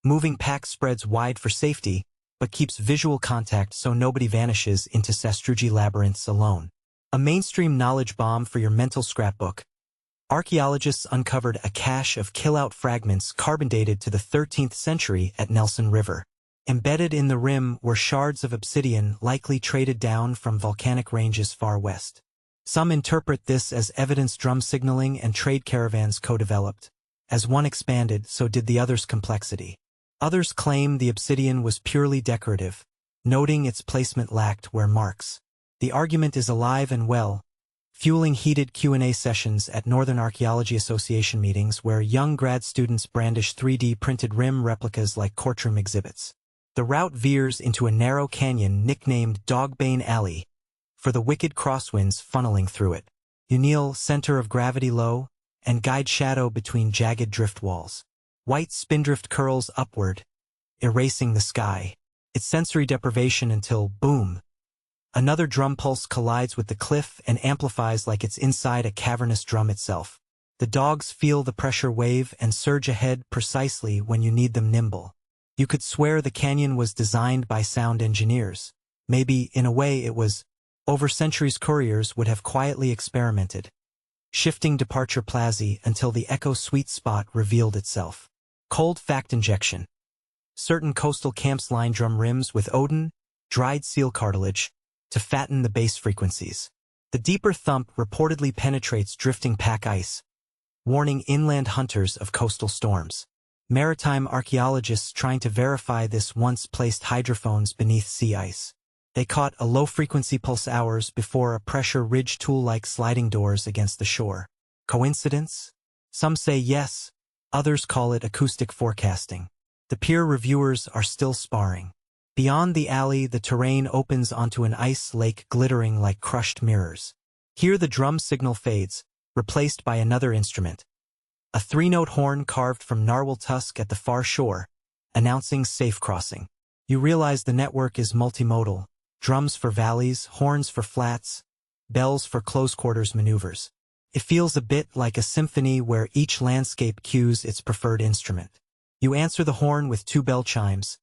Moving pack spreads wide for safety, but keeps visual contact so nobody vanishes into sastrugi labyrinths alone. A mainstream knowledge bomb for your mental scrapbook. Archaeologists uncovered a cache of kill-out fragments carbon-dated to the 13th century at Nelson River. Embedded in the rim were shards of obsidian likely traded down from volcanic ranges far west. Some interpret this as evidence drum signaling and trade caravans co-developed. As one expanded, so did the other's complexity. Others claim the obsidian was purely decorative, noting its placement lacked wear marks. The argument is alive and well, fueling heated Q&A sessions at Northern Archaeology Association meetings where young grad students brandish 3D printed rim replicas like courtroom exhibits. The route veers into a narrow canyon nicknamed Dogbane Alley, for the wicked crosswinds funneling through it. You kneel, center of gravity low, and guide shadow between jagged drift walls. White spindrift curls upward, erasing the sky. It's sensory deprivation until, boom, another drum pulse collides with the cliff and amplifies like it's inside a cavernous drum itself. The dogs feel the pressure wave and surge ahead precisely when you need them nimble. You could swear the canyon was designed by sound engineers. Maybe, in a way, it was. Over centuries, couriers would have quietly experimented, shifting departure plaza until the echo sweet spot revealed itself. Cold fact injection. Certain coastal camps line drum rims with odin, dried seal cartilage, to fatten the bass frequencies. The deeper thump reportedly penetrates drifting pack ice, warning inland hunters of coastal storms. Maritime archaeologists trying to verify this once placed hydrophones beneath sea ice. They caught a low-frequency pulse hours before a pressure ridge tool-like sliding doors against the shore. Coincidence? Some say yes, others call it acoustic forecasting. The peer reviewers are still sparring. Beyond the alley, the terrain opens onto an ice lake glittering like crushed mirrors. Here the drum signal fades, replaced by another instrument. A three-note horn carved from narwhal tusk at the far shore, announcing safe crossing. You realize the network is multimodal. Drums for valleys, horns for flats, bells for close-quarters maneuvers. It feels a bit like a symphony where each landscape cues its preferred instrument. You answer the horn with 2 bell chimes,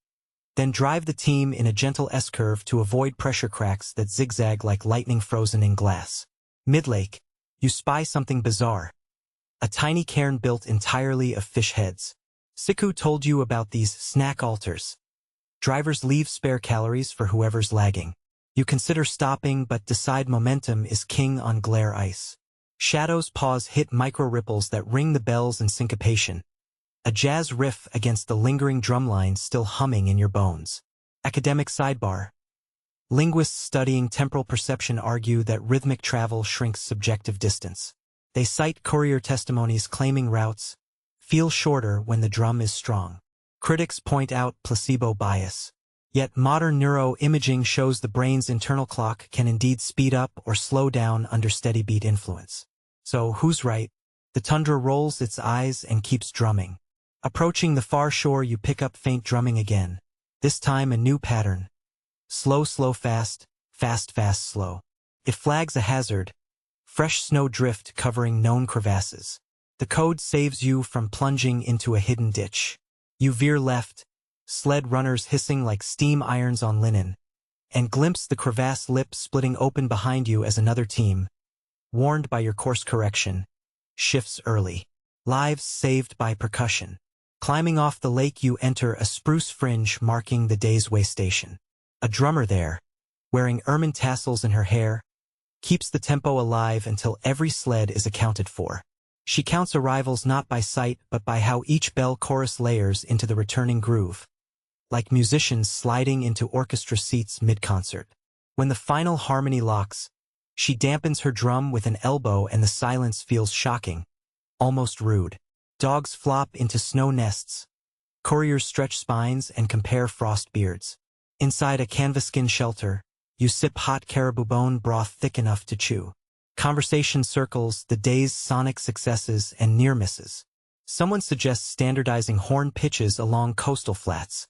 then drive the team in a gentle S-curve to avoid pressure cracks that zigzag like lightning frozen in glass. Mid-lake, you spy something bizarre. A tiny cairn built entirely of fish heads. Siku told you about these snack altars. Drivers leave spare calories for whoever's lagging. You consider stopping but decide momentum is king on glare ice. Shadow's paws hit micro-ripples that ring the bells in syncopation. A jazz riff against the lingering drumline still humming in your bones. Academic sidebar. Linguists studying temporal perception argue that rhythmic travel shrinks subjective distance. They cite courier testimonies claiming routes feel shorter when the drum is strong. Critics point out placebo bias. Yet modern neuroimaging shows the brain's internal clock can indeed speed up or slow down under steady beat influence. So who's right? The tundra rolls its eyes and keeps drumming. Approaching the far shore, you pick up faint drumming again. This time a new pattern. Slow, slow, fast, fast, fast, slow. It flags a hazard. Fresh snow drift covering known crevasses. The code saves you from plunging into a hidden ditch. You veer left, sled runners hissing like steam irons on linen, and glimpse the crevasse lip splitting open behind you as another team, warned by your course correction, shifts early. Lives saved by percussion. Climbing off the lake, you enter a spruce fringe marking the day's way station. A drummer there, wearing ermine tassels in her hair, keeps the tempo alive until every sled is accounted for. She counts arrivals not by sight but by how each bell chorus layers into the returning groove, like musicians sliding into orchestra seats mid-concert. When the final harmony locks, she dampens her drum with an elbow and the silence feels shocking, almost rude. Dogs flop into snow nests. Couriers stretch spines and compare frost beards. Inside a canvas-skin shelter, you sip hot caribou-bone broth thick enough to chew. Conversation circles the day's sonic successes and near misses. Someone suggests standardizing horn pitches along coastal flats.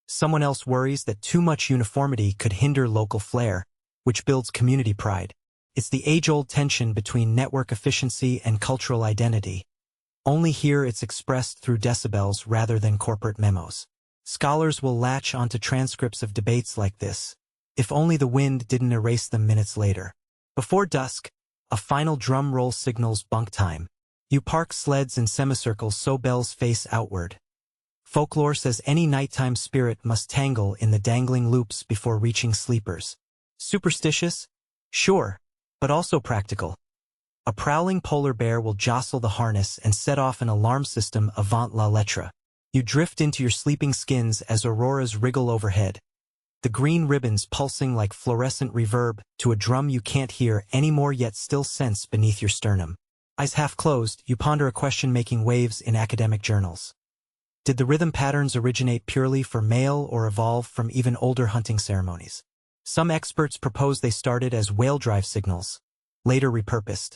Someone else worries that too much uniformity could hinder local flair, which builds community pride. It's the age-old tension between network efficiency and cultural identity. Only here it's expressed through decibels rather than corporate memos. Scholars will latch onto transcripts of debates like this, if only the wind didn't erase them minutes later. Before dusk, a final drum roll signals bunk time. You park sleds in semicircles so bells face outward. Folklore says any nighttime spirit must tangle in the dangling loops before reaching sleepers. Superstitious? Sure, but also practical. A prowling polar bear will jostle the harness and set off an alarm system avant la lettre. You drift into your sleeping skins as auroras wriggle overhead. the green ribbons pulsing like fluorescent reverb to a drum you can't hear anymore yet still sense beneath your sternum. Eyes half closed, you ponder a question making waves in academic journals. Did the rhythm patterns originate purely for male or evolve from even older hunting ceremonies? Some experts propose they started as whale drive signals, later repurposed.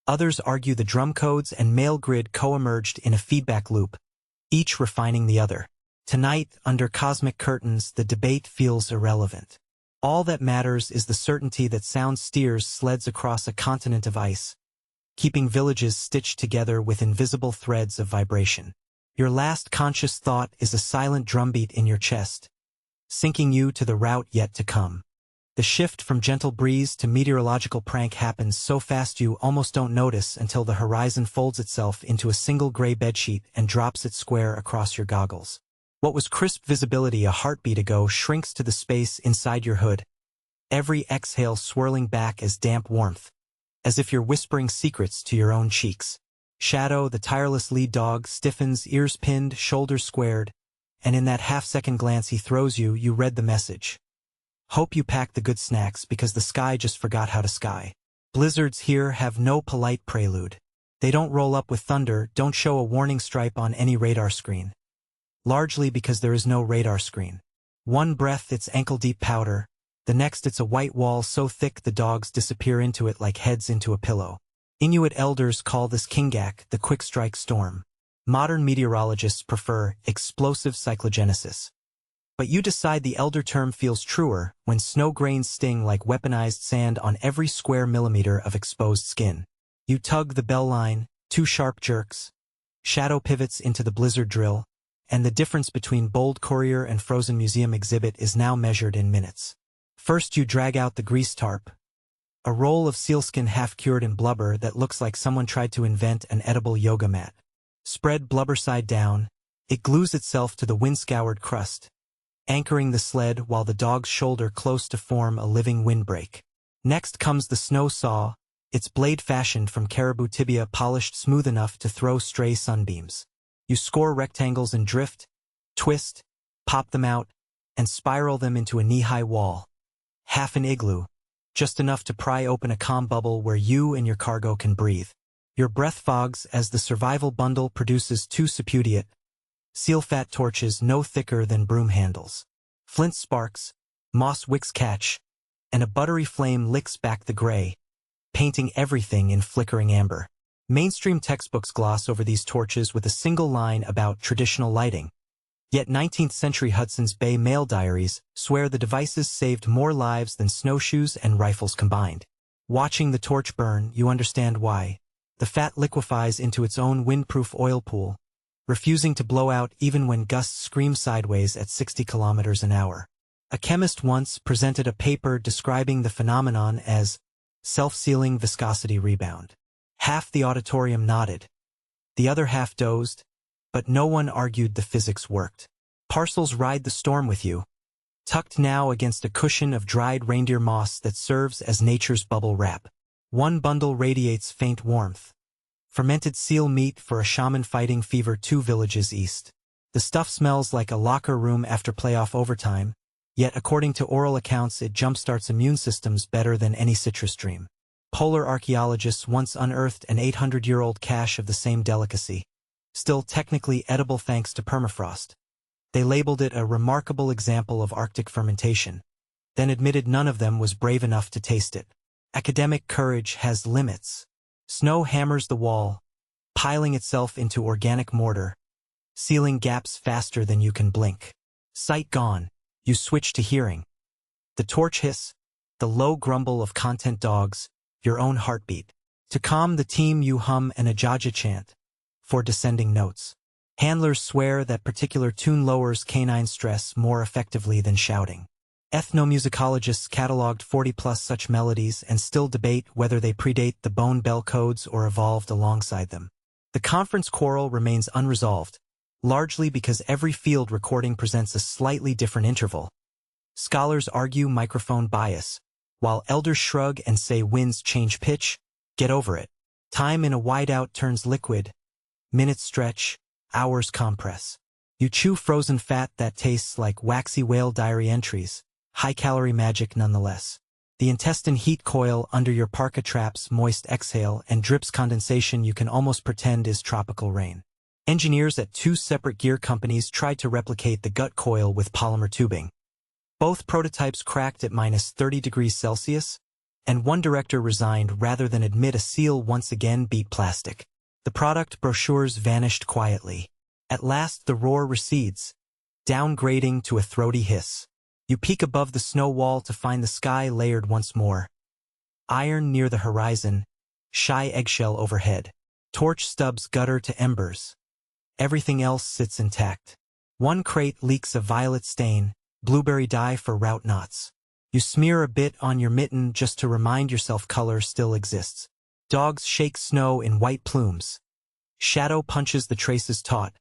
Others argue the drum codes and male grid co-emerged in a feedback loop, each refining the other. Tonight, under cosmic curtains, the debate feels irrelevant. All that matters is the certainty that sound steers sleds across a continent of ice, keeping villages stitched together with invisible threads of vibration. Your last conscious thought is a silent drumbeat in your chest, sinking you to the route yet to come. The shift from gentle breeze to meteorological prank happens so fast you almost don't notice until the horizon folds itself into a single gray bedsheet and drops it square across your goggles. What was crisp visibility a heartbeat ago shrinks to the space inside your hood, every exhale swirling back as damp warmth, as if you're whispering secrets to your own cheeks. Shadow, the tireless lead dog, stiffens, ears pinned, shoulders squared, and in that half-second glance he throws you, you read the message. Hope you packed the good snacks because the sky just forgot how to sky. Blizzards here have no polite prelude. They don't roll up with thunder, don't show a warning stripe on any radar screen. Largely because there is no radar screen. One breath it's ankle-deep powder, the next it's a white wall so thick the dogs disappear into it like heads into a pillow. Inuit elders call this kingak, the quick-strike storm. Modern meteorologists prefer explosive cyclogenesis. But you decide the elder term feels truer when snow grains sting like weaponized sand on every square millimeter of exposed skin. You tug the bell line, 2 sharp jerks, shadow pivots into the blizzard drill, and the difference between bold courier and frozen museum exhibit is now measured in minutes. First you drag out the grease tarp, a roll of sealskin half-cured in blubber that looks like someone tried to invent an edible yoga mat. Spread blubber side down, it glues itself to the wind-scoured crust, anchoring the sled while the dog's shoulder close to form a living windbreak. Next comes the snow saw, its blade fashioned from caribou tibia polished smooth enough to throw stray sunbeams. You score rectangles and drift, twist, pop them out, and spiral them into a knee-high wall. Half an igloo, just enough to pry open a calm bubble where you and your cargo can breathe. Your breath fogs as the survival bundle produces 2 sapudiate, seal-fat torches no thicker than broom handles. Flint sparks, moss wicks catch, and a buttery flame licks back the gray, painting everything in flickering amber. Mainstream textbooks gloss over these torches with a single line about traditional lighting. Yet 19th century Hudson's Bay mail diaries swear the devices saved more lives than snowshoes and rifles combined. Watching the torch burn, you understand why. The fat liquefies into its own windproof oil pool, refusing to blow out even when gusts scream sideways at 60 kilometers an hour. A chemist once presented a paper describing the phenomenon as self-sealing viscosity rebound. Half the auditorium nodded. The other half dozed, but no one argued the physics worked. Parcels ride the storm with you, tucked now against a cushion of dried reindeer moss that serves as nature's bubble wrap. One bundle radiates faint warmth. Fermented seal meat for a shaman fighting fever 2 villages east. The stuff smells like a locker room after playoff overtime, yet according to oral accounts it jumpstarts immune systems better than any citrus dream. Polar archaeologists once unearthed an 800-year-old cache of the same delicacy, still technically edible thanks to permafrost. They labeled it a remarkable example of Arctic fermentation, then admitted none of them was brave enough to taste it. Academic courage has limits. Snow hammers the wall, piling itself into organic mortar, sealing gaps faster than you can blink. Sight gone, you switch to hearing. The torch hiss, the low grumble of content dogs, your own heartbeat. To calm the team you hum an ajaja chant for descending notes. Handlers swear that particular tune lowers canine stress more effectively than shouting. Ethnomusicologists cataloged 40-plus such melodies and still debate whether they predate the bone bell codes or evolved alongside them. The conference quarrel remains unresolved, largely because every field recording presents a slightly different interval. Scholars argue microphone bias, while elders shrug and say winds change pitch. Get over it. Time in a whiteout turns liquid. Minutes stretch, hours compress. You chew frozen fat that tastes like waxy whale diary entries, high-calorie magic nonetheless. The intestine heat coil under your parka traps moist exhale and drips condensation you can almost pretend is tropical rain. Engineers at 2 separate gear companies tried to replicate the gut coil with polymer tubing. Both prototypes cracked at -30°C, and one director resigned rather than admit a seal once again beat plastic. The product brochures vanished quietly. At last the roar recedes, downgrading to a throaty hiss. You peek above the snow wall to find the sky layered once more. Iron near the horizon, shy eggshell overhead. Torch stubs gutter to embers. Everything else sits intact. One crate leaks a violet stain, blueberry dye for route knots. You smear a bit on your mitten just to remind yourself color still exists. Dogs shake snow in white plumes. Shadow punches the traces taut,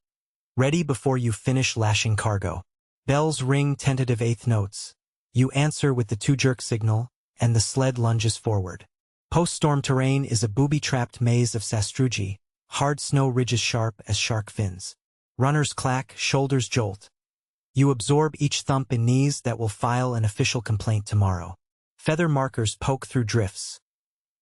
ready before you finish lashing cargo. Bells ring tentative eighth notes. You answer with the 2-jerk signal, and the sled lunges forward. Post-storm terrain is a booby-trapped maze of sastrugi, hard snow ridges sharp as shark fins. Runners clack, shoulders jolt. You absorb each thump in knees that will file an official complaint tomorrow. Feather markers poke through drifts.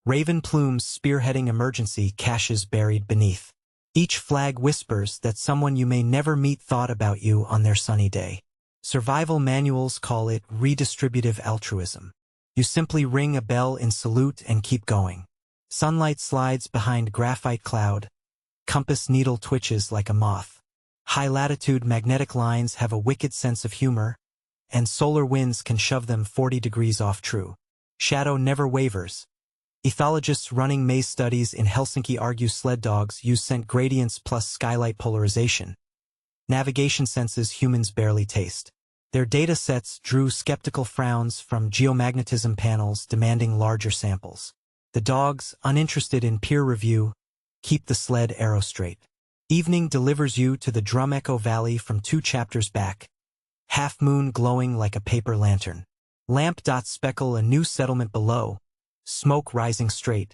Raven plumes spearheading emergency caches buried beneath. Each flag whispers that someone you may never meet thought about you on their sunny day. Survival manuals call it redistributive altruism. You simply ring a bell in salute and keep going. Sunlight slides behind graphite cloud. Compass needle twitches like a moth. High-latitude magnetic lines have a wicked sense of humor, and solar winds can shove them 40 degrees off true. Shadow never wavers. Ethologists running maze studies in Helsinki argue sled dogs use scent gradients plus skylight polarization. Navigation senses humans barely taste. Their data sets drew skeptical frowns from geomagnetism panels demanding larger samples. The dogs, uninterested in peer review, keep the sled arrow straight. Evening delivers you to the Drum Echo Valley from 2 chapters back. Half moon glowing like a paper lantern. Lamp dots speckle a new settlement below. Smoke rising straight.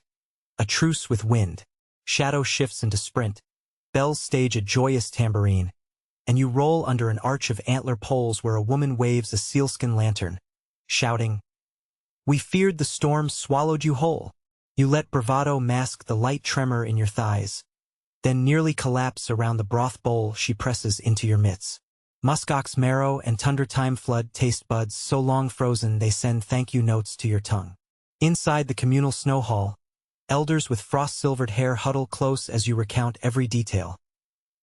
A truce with wind. Shadow shifts into sprint. Bells stage a joyous tambourine. And you roll under an arch of antler poles where a woman waves a sealskin lantern, shouting, "We feared the storm swallowed you whole." You let bravado mask the light tremor in your thighs, then nearly collapse around the broth bowl she presses into your mitts. Muskox marrow and tundra time flood taste buds so long frozen they send thank you notes to your tongue. Inside the communal snow hall, elders with frost-silvered hair huddle close as you recount every detail.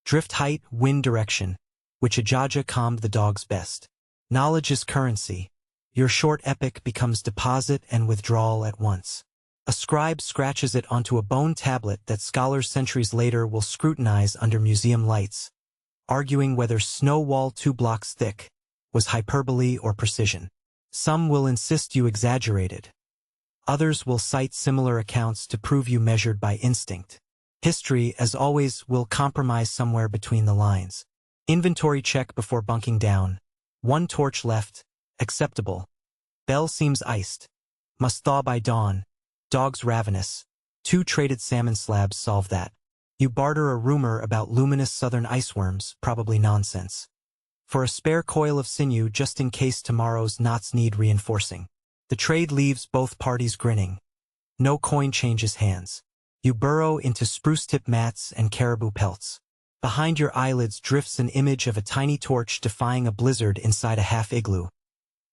Drift height, wind direction, which Ajaja calmed the dogs best. Knowledge is currency. Your short epic becomes deposit and withdrawal at once. A scribe scratches it onto a bone tablet that scholars centuries later will scrutinize under museum lights, arguing whether snow wall 2 blocks thick was hyperbole or precision. Some will insist you exaggerated. Others will cite similar accounts to prove you measured by instinct. History, as always, will compromise somewhere between the lines. Inventory check before bunking down. 1 torch left. Acceptable. Bell seems iced. Must thaw by dawn. Dogs ravenous. 2 traded salmon slabs solve that. You barter a rumor about luminous southern iceworms, probably nonsense, for a spare coil of sinew just in case tomorrow's knots need reinforcing. The trade leaves both parties grinning. No coin changes hands. You burrow into spruce-tip mats and caribou pelts. Behind your eyelids drifts an image of a tiny torch defying a blizzard inside a half-igloo.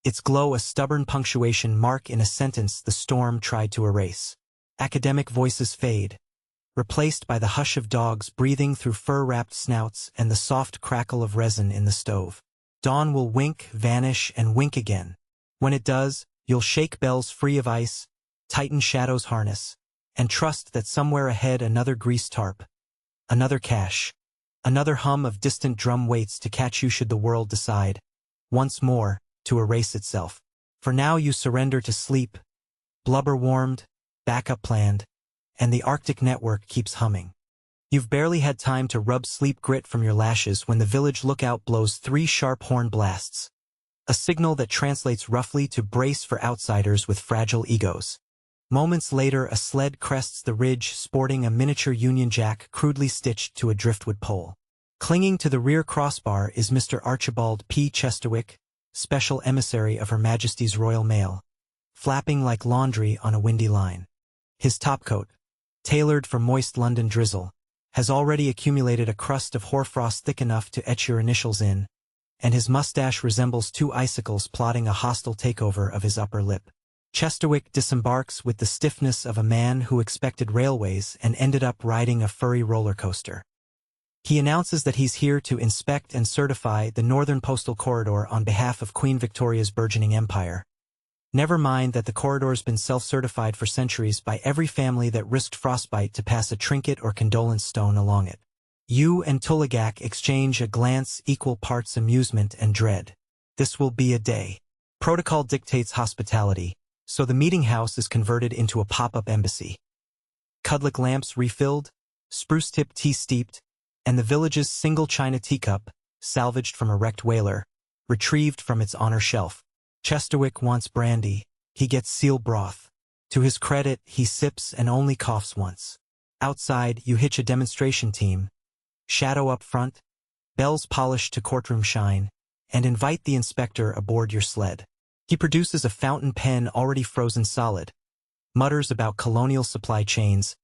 Its glow a stubborn punctuation mark in a sentence the storm tried to erase. Academic voices fade, replaced by the hush of dogs breathing through fur-wrapped snouts and the soft crackle of resin in the stove. Dawn will wink, vanish, and wink again. When it does, you'll shake bells free of ice, tighten Shadow's harness, and trust that somewhere ahead another grease tarp, another cache, another hum of distant drum waits to catch you should the world decide, once more, to erase itself. For now you surrender to sleep, blubber warmed, backup planned, and the Arctic network keeps humming. You've barely had time to rub sleep grit from your lashes when the village lookout blows 3 sharp horn blasts, a signal that translates roughly to brace for outsiders with fragile egos. Moments later a sled crests the ridge sporting a miniature Union Jack crudely stitched to a driftwood pole. Clinging to the rear crossbar is Mr. Archibald P. Chesterwick, special emissary of Her Majesty's Royal Mail, flapping like laundry on a windy line. His topcoat, tailored for moist London drizzle, has already accumulated a crust of hoarfrost thick enough to etch your initials in, and his mustache resembles two icicles plotting a hostile takeover of his upper lip. Chesterwick disembarks with the stiffness of a man who expected railways and ended up riding a furry roller coaster. He announces that he's here to inspect and certify the Northern Postal Corridor on behalf of Queen Victoria's burgeoning empire. Never mind that the corridor's been self-certified for centuries by every family that risked frostbite to pass a trinket or condolence stone along it. You and Tuligak exchange a glance equal parts amusement and dread. This will be a day. Protocol dictates hospitality, so the meeting house is converted into a pop-up embassy. Cudlick lamps refilled, spruce-tip tea steeped, and the village's single china teacup, salvaged from a wrecked whaler, retrieved from its honor shelf. Chesterwick wants brandy, he gets seal broth. To his credit, he sips and only coughs once. Outside, you hitch a demonstration team, shadow up front, bells polished to courtroom shine, and invite the inspector aboard your sled. He produces a fountain pen already frozen solid, mutters about colonial supply chains,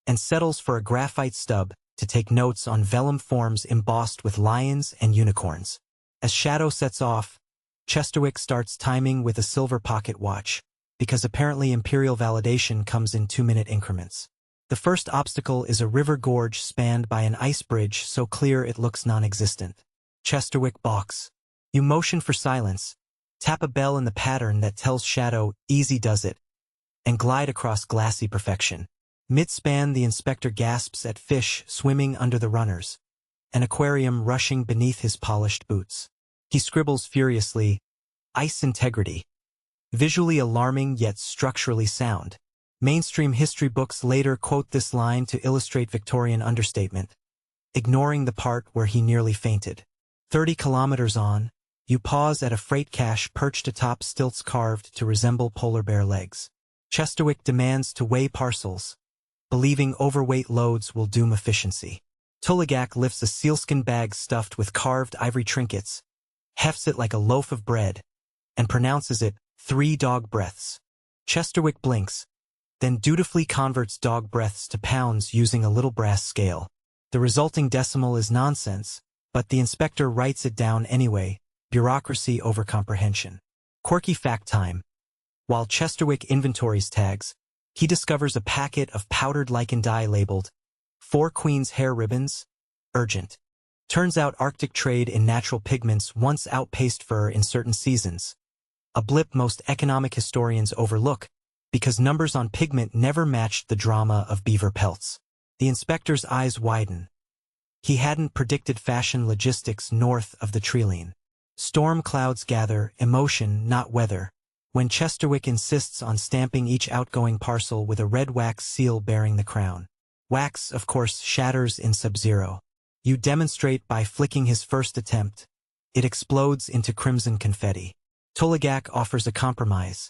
and settles for a graphite stub to take notes on vellum forms embossed with lions and unicorns. As Shadow sets off, Chesterwick starts timing with a silver pocket watch, because apparently imperial validation comes in 2-minute increments. The first obstacle is a river gorge spanned by an ice bridge so clear it looks non-existent. Chesterwick balks. You motion for silence, tap a bell in the pattern that tells Shadow, easy does it, and glide across glassy perfection. Mid-span, the inspector gasps at fish swimming under the runners, an aquarium rushing beneath his polished boots. He scribbles furiously, ice integrity. Visually alarming yet structurally sound. Mainstream history books later quote this line to illustrate Victorian understatement, ignoring the part where he nearly fainted. 30 kilometers on, you pause at a freight cache perched atop stilts carved to resemble polar bear legs. Chesterwick demands to weigh parcels, believing overweight loads will doom efficiency. Tuligak lifts a sealskin bag stuffed with carved ivory trinkets, hefts it like a loaf of bread, and pronounces it 3 dog breaths. Chesterwick blinks, then dutifully converts dog breaths to pounds using a little brass scale. The resulting decimal is nonsense, but the inspector writes it down anyway, bureaucracy over comprehension. Quirky fact time. While Chesterwick inventories tags, he discovers a packet of powdered lichen dye labeled 4 Queen's hair ribbons, urgent. Turns out Arctic trade in natural pigments once outpaced fur in certain seasons, a blip most economic historians overlook, because numbers on pigment never matched the drama of beaver pelts. The inspector's eyes widen. He hadn't predicted fashion logistics north of the Treeline. Storm clouds gather, emotion, not weather, when Chesterwick insists on stamping each outgoing parcel with a red wax seal bearing the crown. Wax, of course, shatters in sub-zero. You demonstrate by flicking his first attempt. It explodes into crimson confetti. Tuligak offers a compromise.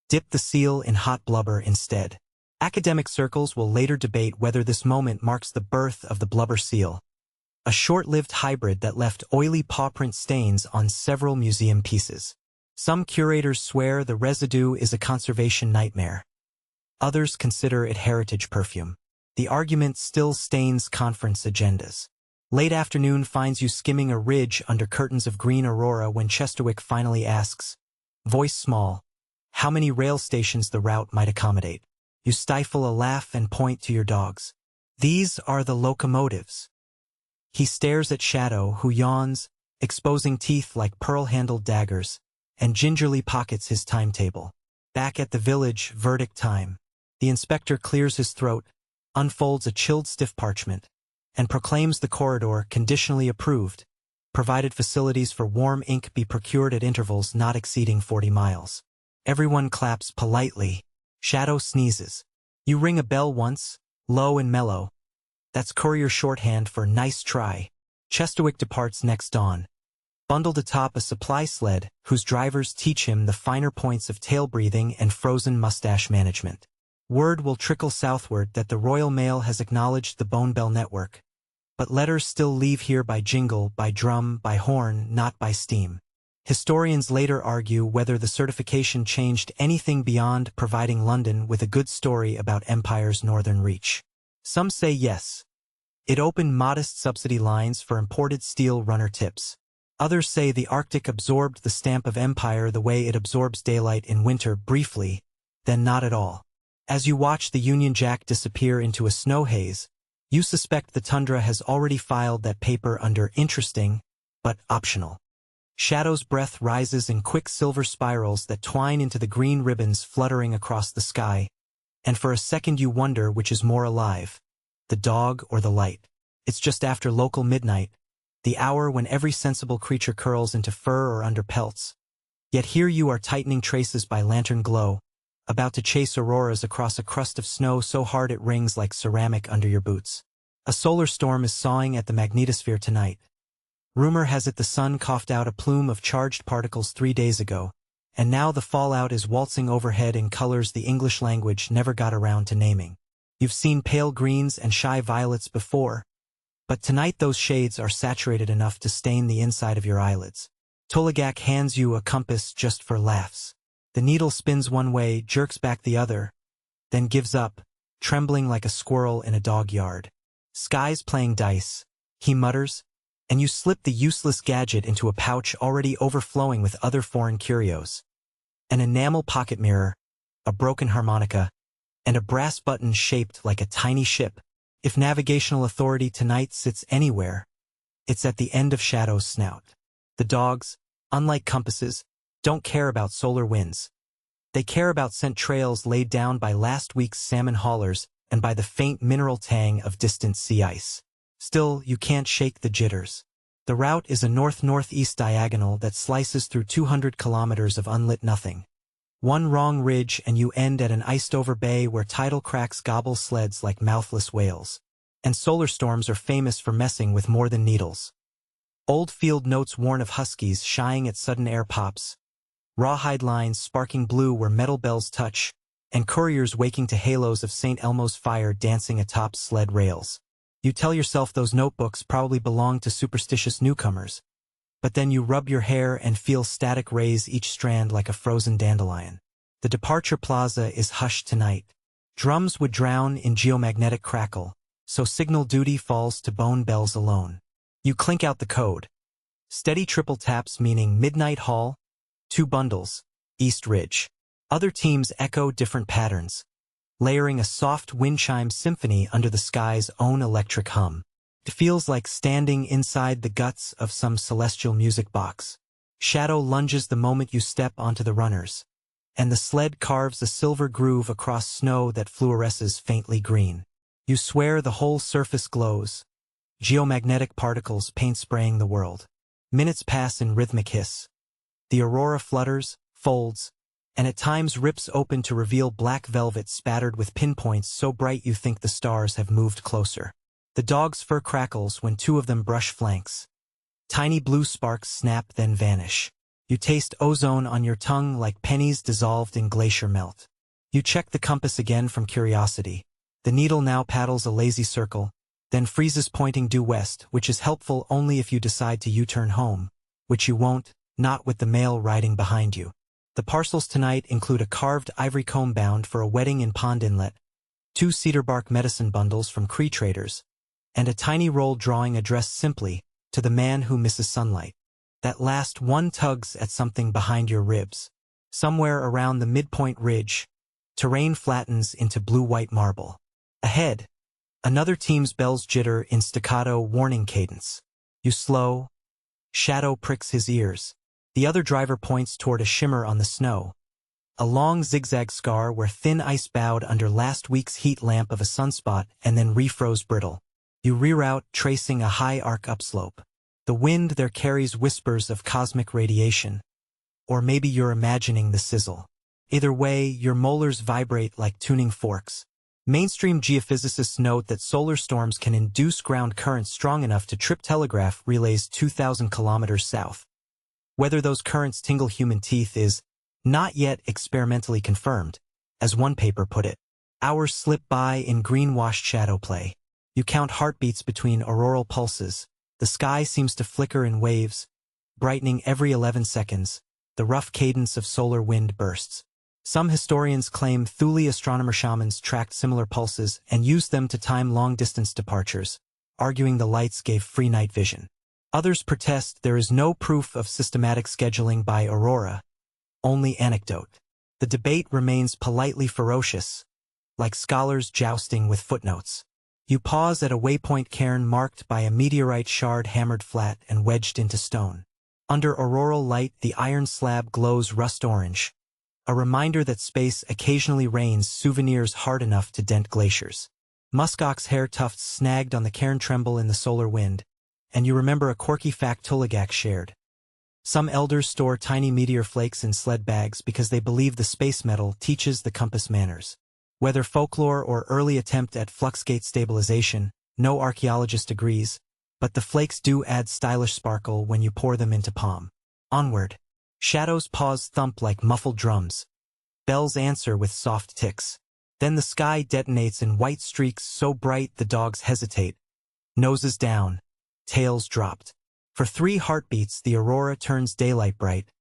Dip the seal in hot blubber instead. Academic circles will later debate whether this moment marks the birth of the blubber seal, a short-lived hybrid that left oily pawprint stains on several museum pieces. Some curators swear the residue is a conservation nightmare. Others consider it heritage perfume. The argument still stains conference agendas. Late afternoon finds you skimming a ridge under curtains of green aurora when Chesterwick finally asks, voice small, how many rail stations the route might accommodate. You stifle a laugh and point to your dogs. These are the locomotives. He stares at Shadow, who yawns, exposing teeth like pearl-handled daggers, and gingerly pockets his timetable. Back at the village, verdict time. The inspector clears his throat, unfolds a chilled stiff parchment, and proclaims the corridor conditionally approved, provided facilities for warm ink be procured at intervals not exceeding 40 miles. Everyone claps politely. Shadow sneezes. You ring a bell once, low and mellow. That's courier shorthand for nice try. Chesterwick departs next dawn, bundled atop a supply sled whose drivers teach him the finer points of tail breathing and frozen mustache management. Word will trickle southward that the Royal Mail has acknowledged the Bone Bell network, but letters still leave here by jingle, by drum, by horn, not by steam. Historians later argue whether the certification changed anything beyond providing London with a good story about Empire's northern reach. Some say yes. It opened modest subsidy lines for imported steel runner tips. Others say the Arctic absorbed the stamp of Empire the way it absorbs daylight in winter briefly, then not at all. As you watch the Union Jack disappear into a snow haze, you suspect the tundra has already filed that paper under interesting, but optional. Shadow's breath rises in quick silver spirals that twine into the green ribbons fluttering across the sky, and for a second you wonder which is more alive, the dog or the light. It's just after local midnight, the hour when every sensible creature curls into fur or under pelts. Yet here you are tightening traces by lantern glow, about to chase auroras across a crust of snow so hard it rings like ceramic under your boots. A solar storm is sawing at the magnetosphere tonight. Rumor has it the sun coughed out a plume of charged particles 3 days ago, and now the fallout is waltzing overhead in colors the English language never got around to naming. You've seen pale greens and shy violets before, but tonight those shades are saturated enough to stain the inside of your eyelids. Toligak hands you a compass just for laughs. The needle spins one way, jerks back the other, then gives up, trembling like a squirrel in a dog yard. Sky's playing dice, he mutters, and you slip the useless gadget into a pouch already overflowing with other foreign curios. An enamel pocket mirror, a broken harmonica, and a brass button shaped like a tiny ship. If navigational authority tonight sits anywhere, it's at the end of Shadow's snout. The dogs, unlike compasses, don't care about solar winds. They care about scent trails laid down by last week's salmon haulers and by the faint mineral tang of distant sea ice. Still, you can't shake the jitters. The route is a north-northeast diagonal that slices through 200 kilometers of unlit nothing. One wrong ridge and you end at an iced-over bay where tidal cracks gobble sleds like mouthless whales. And solar storms are famous for messing with more than needles. Old field notes warn of huskies shying at sudden air pops, rawhide lines sparking blue where metal bells touch, and couriers waking to halos of St. Elmo's fire dancing atop sled rails. You tell yourself those notebooks probably belong to superstitious newcomers, but then you rub your hair and feel static raise each strand like a frozen dandelion. The departure plaza is hushed tonight. Drums would drown in geomagnetic crackle, so signal duty falls to bone bells alone. You clink out the code. Steady triple taps meaning Midnight Hall, 2 bundles, East Ridge. Other teams echo different patterns, layering a soft wind chime symphony under the sky's own electric hum. It feels like standing inside the guts of some celestial music box. Shadow lunges the moment you step onto the runners, and the sled carves a silver groove across snow that fluoresces faintly green. You swear the whole surface glows, geomagnetic particles paint-spraying the world. Minutes pass in rhythmic hiss. The aurora flutters, folds, and at times rips open to reveal black velvet spattered with pinpoints so bright you think the stars have moved closer. The dog's fur crackles when 2 of them brush flanks. Tiny blue sparks snap then vanish. You taste ozone on your tongue like pennies dissolved in glacier melt. You check the compass again from curiosity. The needle now paddles a lazy circle, then freezes pointing due west, which is helpful only if you decide to U-turn home, which you won't, not with the mail riding behind you. The parcels tonight include a carved ivory comb bound for a wedding in Pond Inlet, 2 cedar bark medicine bundles from Cree traders, and a tiny roll drawing addressed simply, to the man who misses sunlight. That last one tugs at something behind your ribs. Somewhere around the midpoint ridge, terrain flattens into blue-white marble. Ahead, another team's bells jitter in staccato warning cadence. You slow. Shadow pricks his ears. The other driver points toward a shimmer on the snow, a long zigzag scar where thin ice bowed under last week's heat lamp of a sunspot and then refroze brittle. You reroute, tracing a high arc upslope. The wind there carries whispers of cosmic radiation. Or maybe you're imagining the sizzle. Either way, your molars vibrate like tuning forks. Mainstream geophysicists note that solar storms can induce ground currents strong enough to trip telegraph relays 2,000 kilometers south. Whether those currents tingle human teeth is not yet experimentally confirmed, as one paper put it. Hours slip by in green-washed shadow play. You count heartbeats between auroral pulses. The sky seems to flicker in waves, brightening every 11 seconds, the rough cadence of solar wind bursts. Some historians claim Thule astronomer shamans tracked similar pulses and used them to time long-distance departures, arguing the lights gave free night vision. Others protest there is no proof of systematic scheduling by aurora, only anecdote. The debate remains politely ferocious, like scholars jousting with footnotes. You pause at a waypoint cairn marked by a meteorite shard hammered flat and wedged into stone. Under auroral light, the iron slab glows rust orange, a reminder that space occasionally rains souvenirs hard enough to dent glaciers. Muskox hair tufts snagged on the cairn tremble in the solar wind, and you remember a quirky fact Tuligak shared. Some elders store tiny meteor flakes in sled bags because they believe the space metal teaches the compass manners. Whether folklore or early attempt at fluxgate stabilization, no archaeologist agrees, but the flakes do add stylish sparkle when you pour them into palm. Onward. Shadows' paws thump like muffled drums. Bells answer with soft ticks. Then the sky detonates in white streaks so bright the dogs hesitate. Noses down, tails dropped. For 3 heartbeats the aurora turns daylight bright,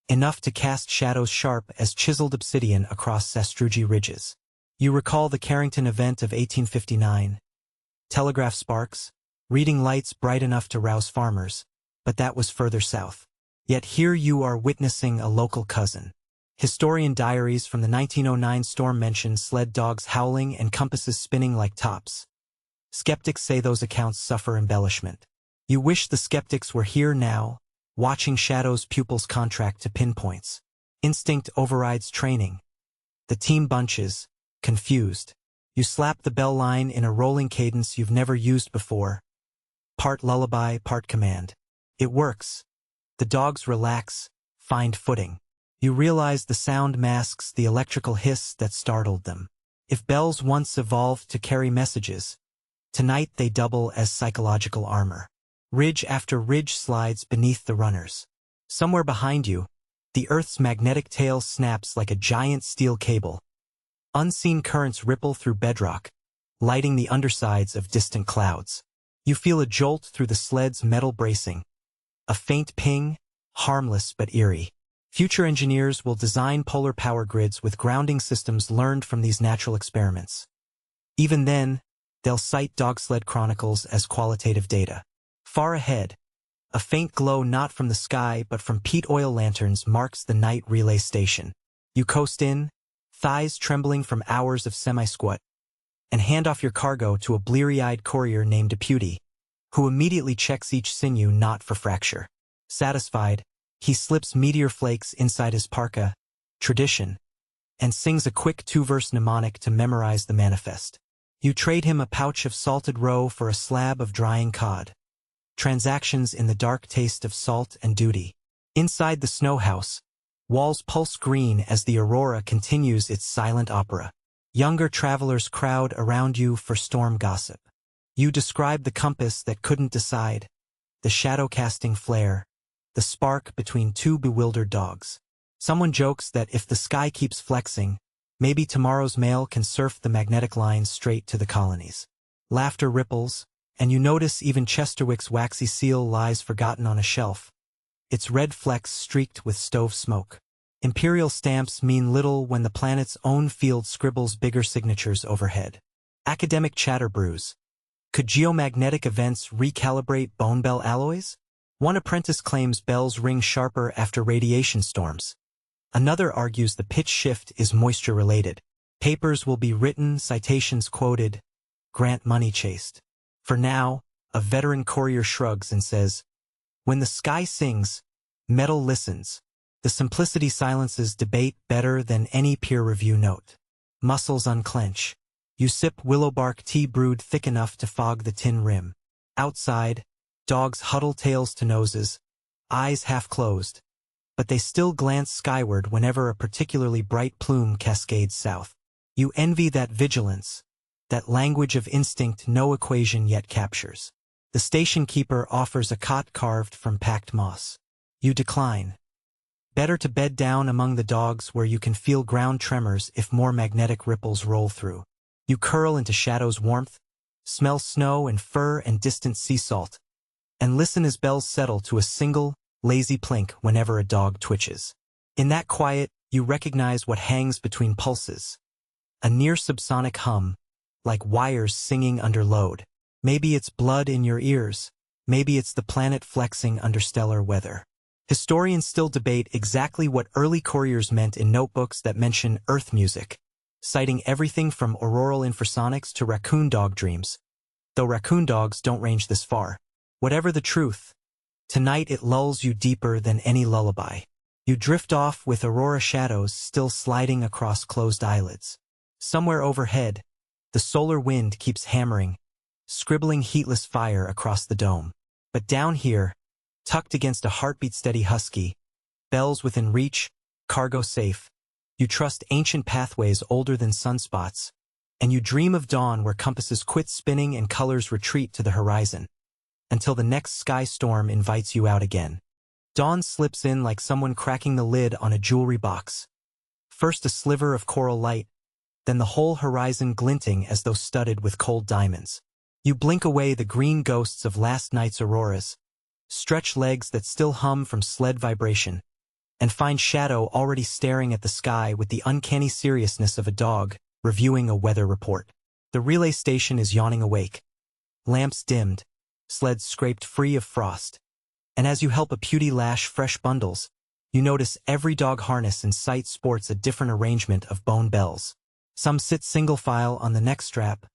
enough to cast shadows sharp as chiseled obsidian across sastrugi ridges. You recall the Carrington event of 1859. Telegraph sparks, reading lights bright enough to rouse farmers, but that was further south. Yet here you are witnessing a local cousin. Historian diaries from the 1909 storm mention sled dogs howling and compasses spinning like tops. Skeptics say those accounts suffer embellishment. You wish the skeptics were here now, watching Shadow's pupils contract to pinpoints. Instinct overrides training. The team bunches, confused. You slap the bell line in a rolling cadence you've never used before. Part lullaby, part command. It works. The dogs relax, find footing. You realize the sound masks the electrical hiss that startled them. If bells once evolved to carry messages, tonight they double as psychological armor. Ridge after ridge slides beneath the runners. Somewhere behind you, the Earth's magnetic tail snaps like a giant steel cable. Unseen currents ripple through bedrock, lighting the undersides of distant clouds. You feel a jolt through the sled's metal bracing. A faint ping, harmless but eerie. Future engineers will design polar power grids with grounding systems learned from these natural experiments. Even then, they'll cite dog-sled chronicles as qualitative data. Far ahead, a faint glow not from the sky but from peat oil lanterns marks the night relay station. You coast in, thighs trembling from hours of semi-squat, and hand off your cargo to a bleary-eyed courier named Deputy, who immediately checks each sinew not for fracture. Satisfied, he slips meteor flakes inside his parka, tradition, and sings a quick 2-verse mnemonic to memorize the manifest. You trade him a pouch of salted roe for a slab of drying cod. Transactions in the dark taste of salt and duty. Inside the snow house, walls pulse green as the aurora continues its silent opera. Younger travelers crowd around you for storm gossip. You describe the compass that couldn't decide, the shadow-casting flare, the spark between 2 bewildered dogs. Someone jokes that if the sky keeps flexing, maybe tomorrow's mail can surf the magnetic lines straight to the colonies. Laughter ripples, and you notice even Chesterwick's waxy seal lies forgotten on a shelf, its red flecks streaked with stove smoke. Imperial stamps mean little when the planet's own field scribbles bigger signatures overhead. Academic chatter brews. Could geomagnetic events recalibrate bone bell alloys? One apprentice claims bells ring sharper after radiation storms. Another argues the pitch shift is moisture-related. Papers will be written, citations quoted, grant money chased. For now, a veteran courier shrugs and says, when the sky sings, metal listens. The simplicity silences debate better than any peer review note. Muscles unclench. You sip willowbark tea brewed thick enough to fog the tin rim. Outside, dogs huddle tails to noses, eyes half closed, but they still glance skyward whenever a particularly bright plume cascades south. You envy that vigilance, that language of instinct no equation yet captures. The station keeper offers a cot carved from packed moss. You decline. Better to bed down among the dogs where you can feel ground tremors if more magnetic ripples roll through. You curl into Shadow's warmth, smell snow and fur and distant sea salt, and listen as bells settle to a single, lazy plink whenever a dog twitches. In that quiet, you recognize what hangs between pulses. A near subsonic hum, like wires singing under load. Maybe it's blood in your ears. Maybe it's the planet flexing under stellar weather. Historians still debate exactly what early couriers meant in notebooks that mention Earth music, citing everything from auroral infrasonics to raccoon dog dreams, though raccoon dogs don't range this far. Whatever the truth, tonight it lulls you deeper than any lullaby. You drift off with aurora shadows still sliding across closed eyelids. Somewhere overhead, the solar wind keeps hammering, scribbling heatless fire across the dome. But down here, tucked against a heartbeat-steady husky, bells within reach, cargo safe, you trust ancient pathways older than sunspots, and you dream of dawn where compasses quit spinning and colors retreat to the horizon, until the next sky storm invites you out again. Dawn slips in like someone cracking the lid on a jewelry box. First a sliver of coral light, then the whole horizon glinting as though studded with cold diamonds. You blink away the green ghosts of last night's auroras, stretch legs that still hum from sled vibration, and find shadow already staring at the sky with the uncanny seriousness of a dog reviewing a weather report. The relay station is yawning awake. Lamps dimmed, sleds scraped free of frost, and as you help a puty lash fresh bundles, you notice every dog harness in sight sports a different arrangement of bone bells. Some sit single file on the neck strap,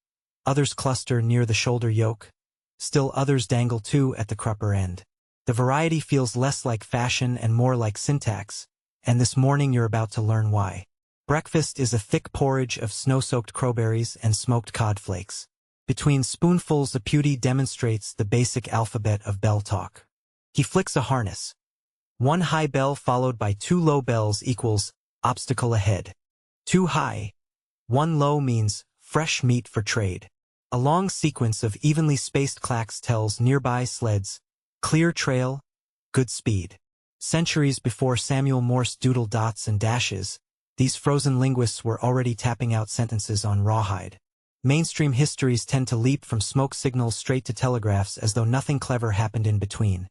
others cluster near the shoulder yoke, still others dangle too at the crupper end. The variety feels less like fashion and more like syntax, and this morning you're about to learn why. Breakfast is a thick porridge of snow-soaked crowberries and smoked cod flakes. Between spoonfuls a puty demonstrates the basic alphabet of bell talk. He flicks a harness. One high bell followed by two low bells equals obstacle ahead. Two high, one low means fresh meat for trade. A long sequence of evenly spaced clacks tells nearby sleds, clear trail, good speed. Centuries before Samuel Morse doodled dots and dashes, these frozen linguists were already tapping out sentences on rawhide. Mainstream histories tend to leap from smoke signals straight to telegraphs as though nothing clever happened in between.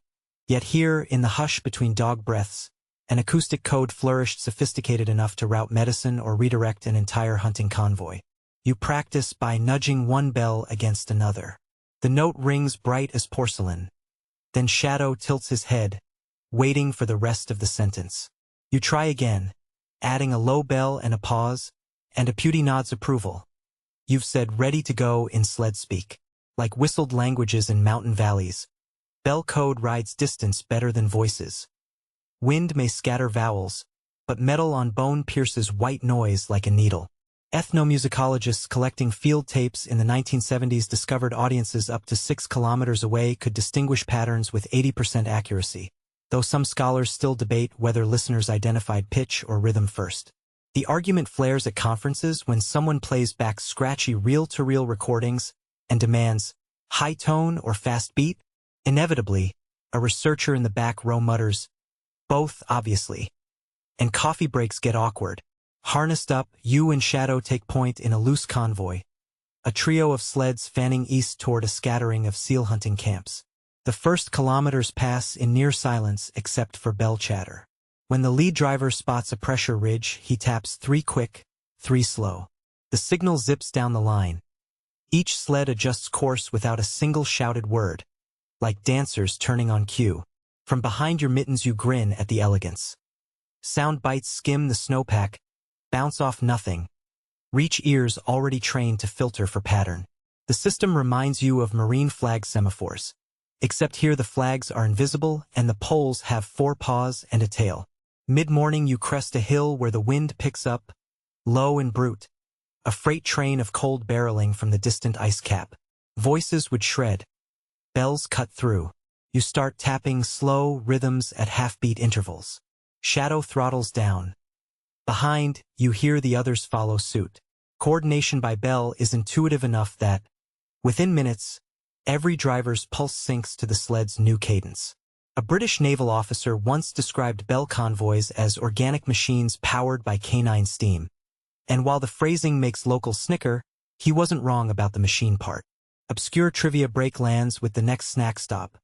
Yet here, in the hush between dog breaths, an acoustic code flourished sophisticated enough to route medicine or redirect an entire hunting convoy. You practice by nudging one bell against another. The note rings bright as porcelain. Then Shadow tilts his head, waiting for the rest of the sentence. You try again, adding a low bell and a pause, and a puty nods approval. You've said ready to go in sled speak. Like whistled languages in mountain valleys, bell code rides distance better than voices. Wind may scatter vowels, but metal on bone pierces white noise like a needle. Ethnomusicologists collecting field tapes in the 1970s discovered audiences up to 6 kilometers away could distinguish patterns with 80% accuracy, though some scholars still debate whether listeners identified pitch or rhythm first. The argument flares at conferences when someone plays back scratchy reel-to-reel recordings and demands high tone or fast beat. Inevitably, a researcher in the back row mutters, both, obviously. And coffee breaks get awkward. Harnessed up, you and Shadow take point in a loose convoy, a trio of sleds fanning east toward a scattering of seal hunting camps. The first kilometers pass in near silence except for bell chatter. When the lead driver spots a pressure ridge, he taps 3 quick, 3 slow. The signal zips down the line. Each sled adjusts course without a single shouted word, like dancers turning on cue. From behind your mittens you grin at the elegance. Sound bites skim the snowpack, bounce off nothing. Reach ears already trained to filter for pattern. The system reminds you of marine flag semaphores. Except here the flags are invisible and the poles have 4 paws and a tail. Mid-morning you crest a hill where the wind picks up, low and brute. A freight train of cold barreling from the distant ice cap. Voices would shred. Bells cut through. You start tapping slow rhythms at half-beat intervals. Shadow throttles down. Behind, you hear the others follow suit. Coordination by bell is intuitive enough that, within minutes, every driver's pulse syncs to the sled's new cadence. A British naval officer once described bell convoys as organic machines powered by canine steam. And while the phrasing makes locals snicker, he wasn't wrong about the machine part. Obscure trivia break lands with the next snack stop.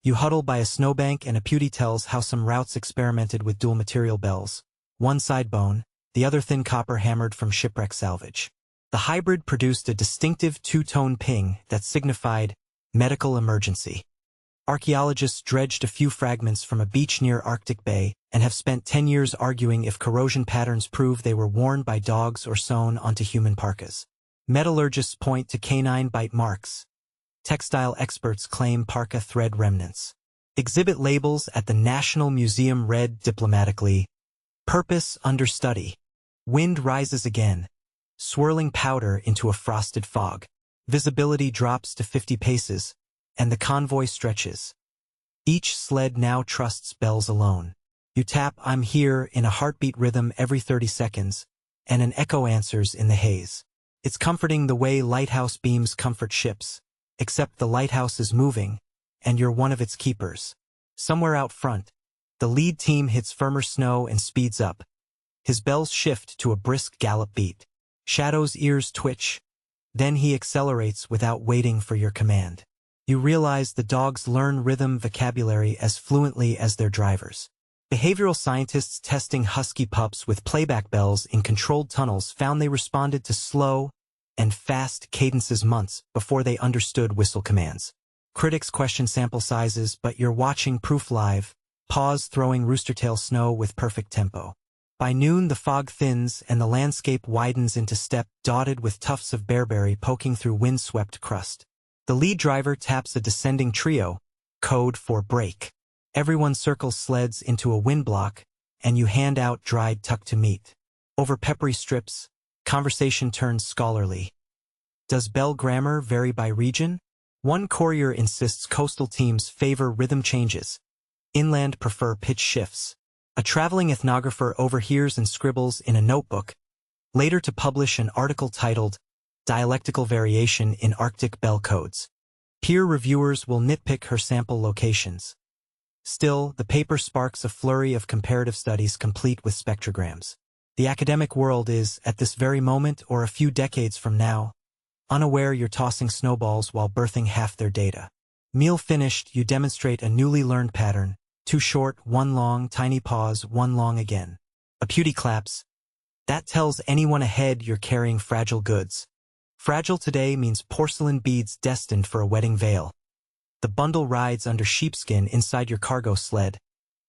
You huddle by a snowbank and a pewty tells how some routes experimented with dual material bells. One side bone, the other thin copper hammered from shipwreck salvage. The hybrid produced a distinctive two-tone ping that signified medical emergency. Archaeologists dredged a few fragments from a beach near Arctic Bay and have spent 10 years arguing if corrosion patterns prove they were worn by dogs or sewn onto human parkas. Metallurgists point to canine bite marks. Textile experts claim parka thread remnants. Exhibit labels at the National Museum read diplomatically, "Purpose under study." Wind rises again, swirling powder into a frosted fog. Visibility drops to 50 paces, and the convoy stretches. Each sled now trusts bells alone. You tap "I'm here" in a heartbeat rhythm every 30 seconds, and an echo answers in the haze. It's comforting the way lighthouse beams comfort ships, except the lighthouse is moving, and you're one of its keepers. Somewhere out front, the lead team hits firmer snow and speeds up. His bells shift to a brisk gallop beat. Shadow's ears twitch. Then he accelerates without waiting for your command. You realize the dogs learn rhythm vocabulary as fluently as their drivers. Behavioral scientists testing husky pups with playback bells in controlled tunnels found they responded to slow and fast cadences months before they understood whistle commands. Critics question sample sizes, but you're watching proof live. Paws throwing roostertail snow with perfect tempo. By noon, the fog thins and the landscape widens into steppe dotted with tufts of bearberry poking through wind-swept crust. The lead driver taps a descending trio, code for break. Everyone circles sleds into a wind block, and you hand out dried tuck to meat. Over peppery strips, conversation turns scholarly. Does bell grammar vary by region? One courier insists coastal teams favor rhythm changes. Inland prefer pitch shifts. A traveling ethnographer overhears and scribbles in a notebook, later to publish an article titled "Dialectical Variation in Arctic Bell Codes." Peer reviewers will nitpick her sample locations. Still, the paper sparks a flurry of comparative studies complete with spectrograms. The academic world is, at this very moment or a few decades from now, unaware you're tossing snowballs while birthing half their data. Meal finished, you demonstrate a newly learned pattern. 2 short, 1 long, tiny pause, 1 long again. A pewty claps. That tells anyone ahead you're carrying fragile goods. Fragile today means porcelain beads destined for a wedding veil. The bundle rides under sheepskin inside your cargo sled,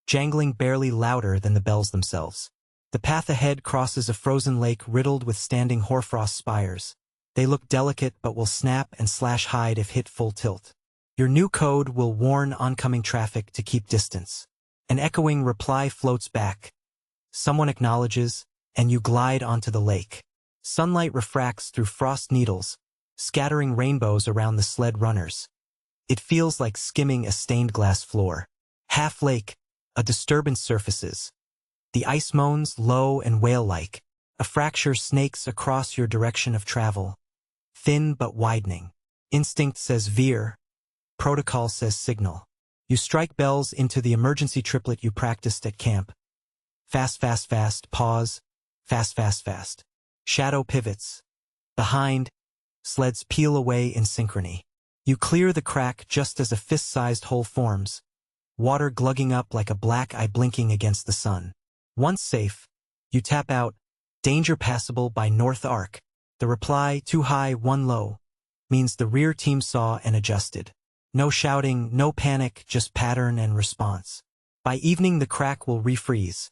jangling barely louder than the bells themselves. The path ahead crosses a frozen lake riddled with standing hoarfrost spires. They look delicate but will snap and slash hide if hit full tilt. Your new code will warn oncoming traffic to keep distance. An echoing reply floats back. Someone acknowledges, and you glide onto the lake. Sunlight refracts through frost needles, scattering rainbows around the sled runners. It feels like skimming a stained glass floor. Half lake, a disturbance surfaces. The ice moans low and whale-like. A fracture snakes across your direction of travel. Thin but widening. Instinct says veer. Protocol says signal. You strike bells into the emergency triplet you practiced at camp. Fast, fast, fast, pause. Fast, fast, fast. Shadow pivots. Behind, sleds peel away in synchrony. You clear the crack just as a fist-sized hole forms, water glugging up like a black eye blinking against the sun. Once safe, you tap out, danger passable by North Arc. The reply, 2 high, 1 low, means the rear team saw and adjusted. No shouting, no panic, just pattern and response. By evening the crack will refreeze.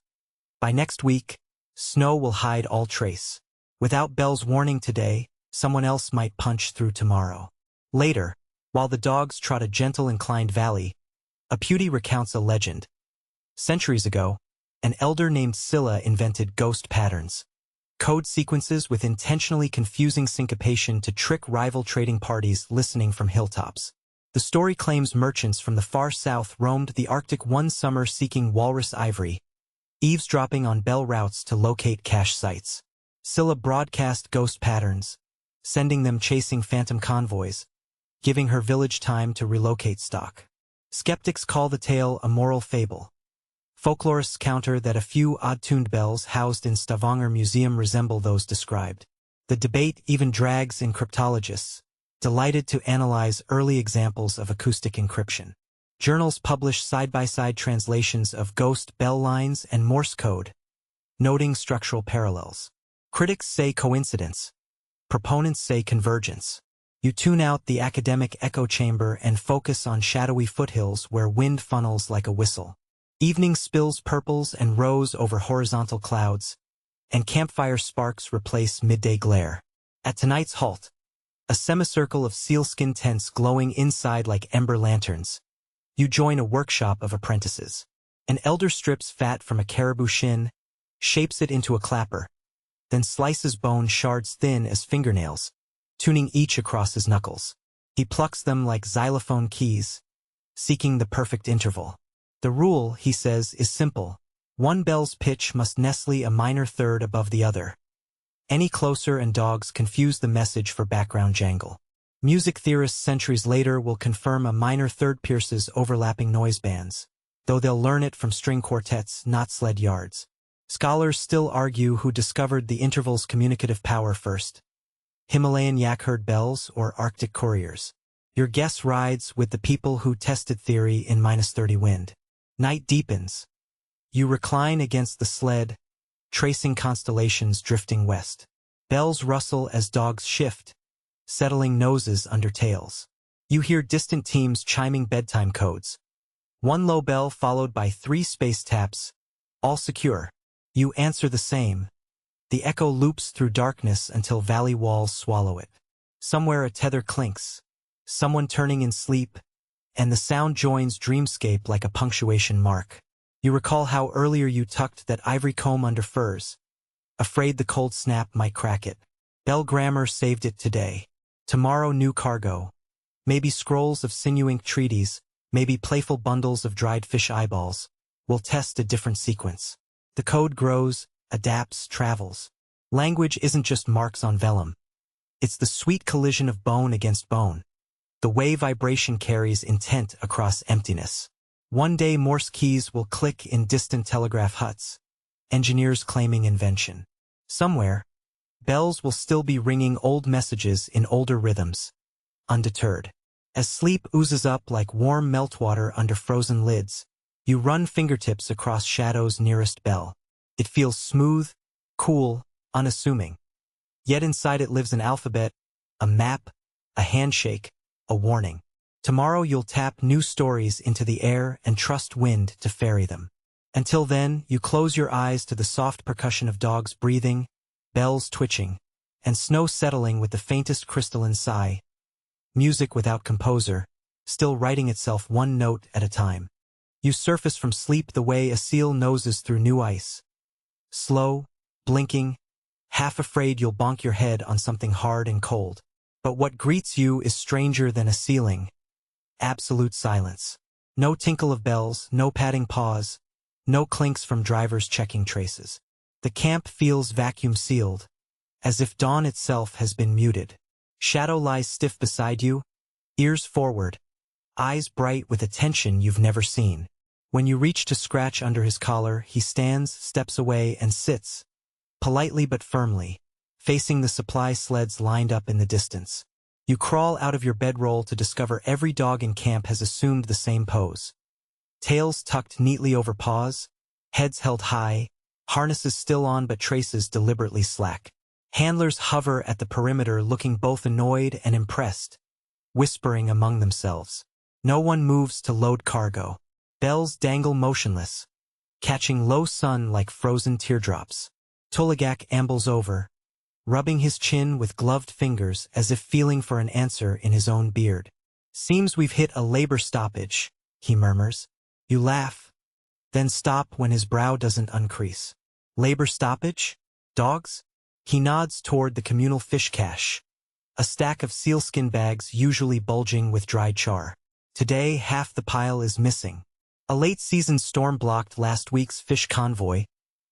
By next week, snow will hide all trace. Without Bell's warning today, someone else might punch through tomorrow. Later, while the dogs trot a gentle inclined valley, a pewty recounts a legend. Centuries ago, an elder named Scylla invented ghost patterns. Code sequences with intentionally confusing syncopation to trick rival trading parties listening from hilltops. The story claims merchants from the far south roamed the Arctic one summer seeking walrus ivory, eavesdropping on bell routes to locate cache sites. Scylla broadcast ghost patterns, sending them chasing phantom convoys, giving her village time to relocate stock. Skeptics call the tale a moral fable. Folklorists counter that a few odd-tuned bells housed in Stavanger Museum resemble those described. The debate even drags in cryptologists, delighted to analyze early examples of acoustic encryption. Journals publish side-by-side translations of ghost bell lines and Morse code, noting structural parallels. Critics say coincidence. Proponents say convergence. You tune out the academic echo chamber and focus on shadowy foothills where wind funnels like a whistle. Evening spills purples and rose over horizontal clouds, and campfire sparks replace midday glare. At tonight's halt, a semicircle of sealskin tents glowing inside like ember lanterns. You join a workshop of apprentices. An elder strips fat from a caribou shin, shapes it into a clapper, then slices bone shards thin as fingernails, tuning each across his knuckles. He plucks them like xylophone keys, seeking the perfect interval. The rule, he says, is simple. One bell's pitch must nestle a minor third above the other. Any closer and dogs confuse the message for background jangle. Music theorists centuries later will confirm a minor third pierces overlapping noise bands, though they'll learn it from string quartets, not sled yards. Scholars still argue who discovered the interval's communicative power first. Himalayan yak-herd bells or Arctic couriers. Your guess rides with the people who tested theory in -30 wind. Night deepens. You recline against the sled, tracing constellations drifting west. Bells rustle as dogs shift, settling noses under tails. You hear distant teams chiming bedtime codes. One low bell followed by 3 space taps, all secure. You answer the same. The echo loops through darkness until valley walls swallow it. Somewhere a tether clinks, someone turning in sleep, and the sound joins dreamscape like a punctuation mark. You recall how earlier you tucked that ivory comb under furs, afraid the cold snap might crack it. Bell grammar saved it today. Tomorrow new cargo. Maybe scrolls of sinew-inked treaties, maybe playful bundles of dried fish eyeballs. We'll test a different sequence. The code grows, adapts, travels. Language isn't just marks on vellum. It's the sweet collision of bone against bone. The way vibration carries intent across emptiness. One day Morse keys will click in distant telegraph huts, engineers claiming invention. Somewhere, bells will still be ringing old messages in older rhythms, undeterred. As sleep oozes up like warm meltwater under frozen lids, you run fingertips across shadow's nearest bell. It feels smooth, cool, unassuming. Yet inside it lives an alphabet, a map, a handshake, a warning. Tomorrow you'll tap new stories into the air and trust wind to ferry them. Until then, you close your eyes to the soft percussion of dogs breathing, bells twitching, and snow settling with the faintest crystalline sigh. Music without composer, still writing itself one note at a time. You surface from sleep the way a seal noses through new ice. Slow, blinking, half afraid you'll bonk your head on something hard and cold. But what greets you is stranger than a ceiling. Absolute silence. No tinkle of bells, no padding paws, no clinks from drivers checking traces. The camp feels vacuum-sealed, as if dawn itself has been muted. Shadow lies stiff beside you, ears forward, eyes bright with attention you've never seen. When you reach to scratch under his collar, he stands, steps away, and sits, politely but firmly, facing the supply sleds lined up in the distance. You crawl out of your bedroll to discover every dog in camp has assumed the same pose. Tails tucked neatly over paws, heads held high, harnesses still on but traces deliberately slack. Handlers hover at the perimeter looking both annoyed and impressed, whispering among themselves. No one moves to load cargo. Bells dangle motionless, catching low sun like frozen teardrops. Tulagak ambles over, rubbing his chin with gloved fingers as if feeling for an answer in his own beard. Seems we've hit a labor stoppage, he murmurs. You laugh, then stop when his brow doesn't uncrease. Labor stoppage? Dogs? He nods toward the communal fish cache, a stack of sealskin bags usually bulging with dried char. Today, half the pile is missing. A late-season storm blocked last week's fish convoy,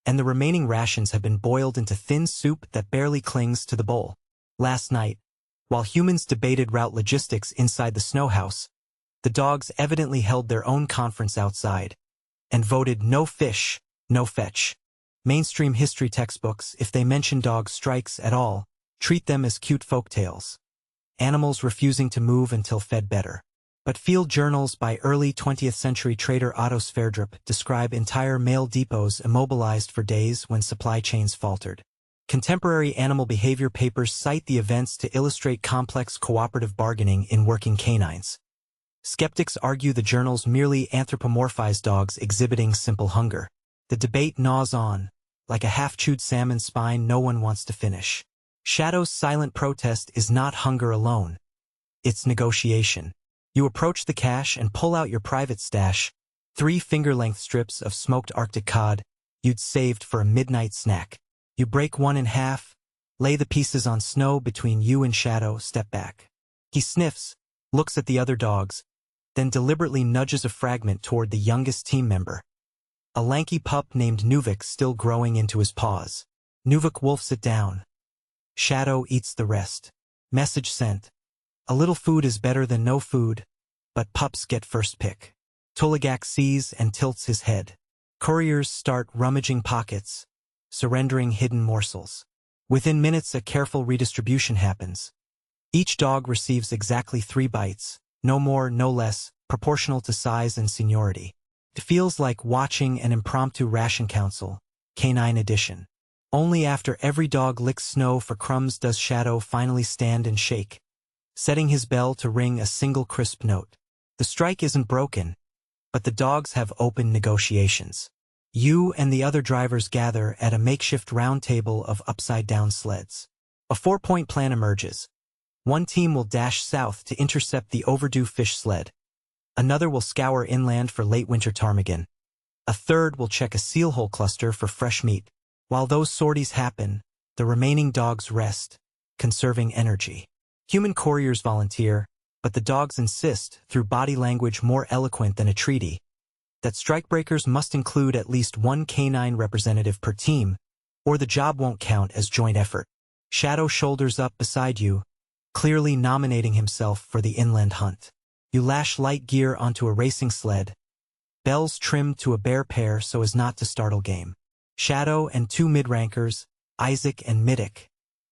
and the remaining rations have been boiled into thin soup that barely clings to the bowl. Last night, while humans debated route logistics inside the snow house, the dogs evidently held their own conference outside, and voted no fish, no fetch. Mainstream history textbooks, if they mention dog strikes at all, treat them as cute folktales. Animals refusing to move until fed better. But field journals by early 20th century trader Otto Sverdrup describe entire mail depots immobilized for days when supply chains faltered. Contemporary animal behavior papers cite the events to illustrate complex cooperative bargaining in working canines. Skeptics argue the journals merely anthropomorphize dogs exhibiting simple hunger. The debate gnaws on, like a half-chewed salmon spine no one wants to finish. Shadow's silent protest is not hunger alone. It's negotiation. You approach the cache and pull out your private stash, 3 finger-length strips of smoked Arctic cod you'd saved for a midnight snack. You break one in half, lay the pieces on snow between you and Shadow, step back. He sniffs, looks at the other dogs, then deliberately nudges a fragment toward the youngest team member. A lanky pup named Nuvik still growing into his paws. Nuvik wolfs it down. Shadow eats the rest. Message sent. A little food is better than no food, but pups get first pick. Tuligak sees and tilts his head. Couriers start rummaging pockets, surrendering hidden morsels. Within minutes a careful redistribution happens. Each dog receives exactly 3 bites, no more, no less, proportional to size and seniority. It feels like watching an impromptu ration council, canine edition. Only after every dog licks snow for crumbs does Shadow finally stand and shake, setting his bell to ring a single crisp note. The strike isn't broken, but the dogs have open negotiations. You and the other drivers gather at a makeshift round table of upside-down sleds. A 4-point plan emerges. One team will dash south to intercept the overdue fish sled. Another will scour inland for late winter ptarmigan. A third will check a seal hole cluster for fresh meat. While those sorties happen, the remaining dogs rest, conserving energy. Human couriers volunteer, but the dogs insist, through body language more eloquent than a treaty, that strikebreakers must include at least 1 canine representative per team, or the job won't count as joint effort. Shadow shoulders up beside you, clearly nominating himself for the inland hunt. You lash light gear onto a racing sled, bells trimmed to a bear pair so as not to startle game. Shadow and 2 mid-rankers, Isaac and Middick,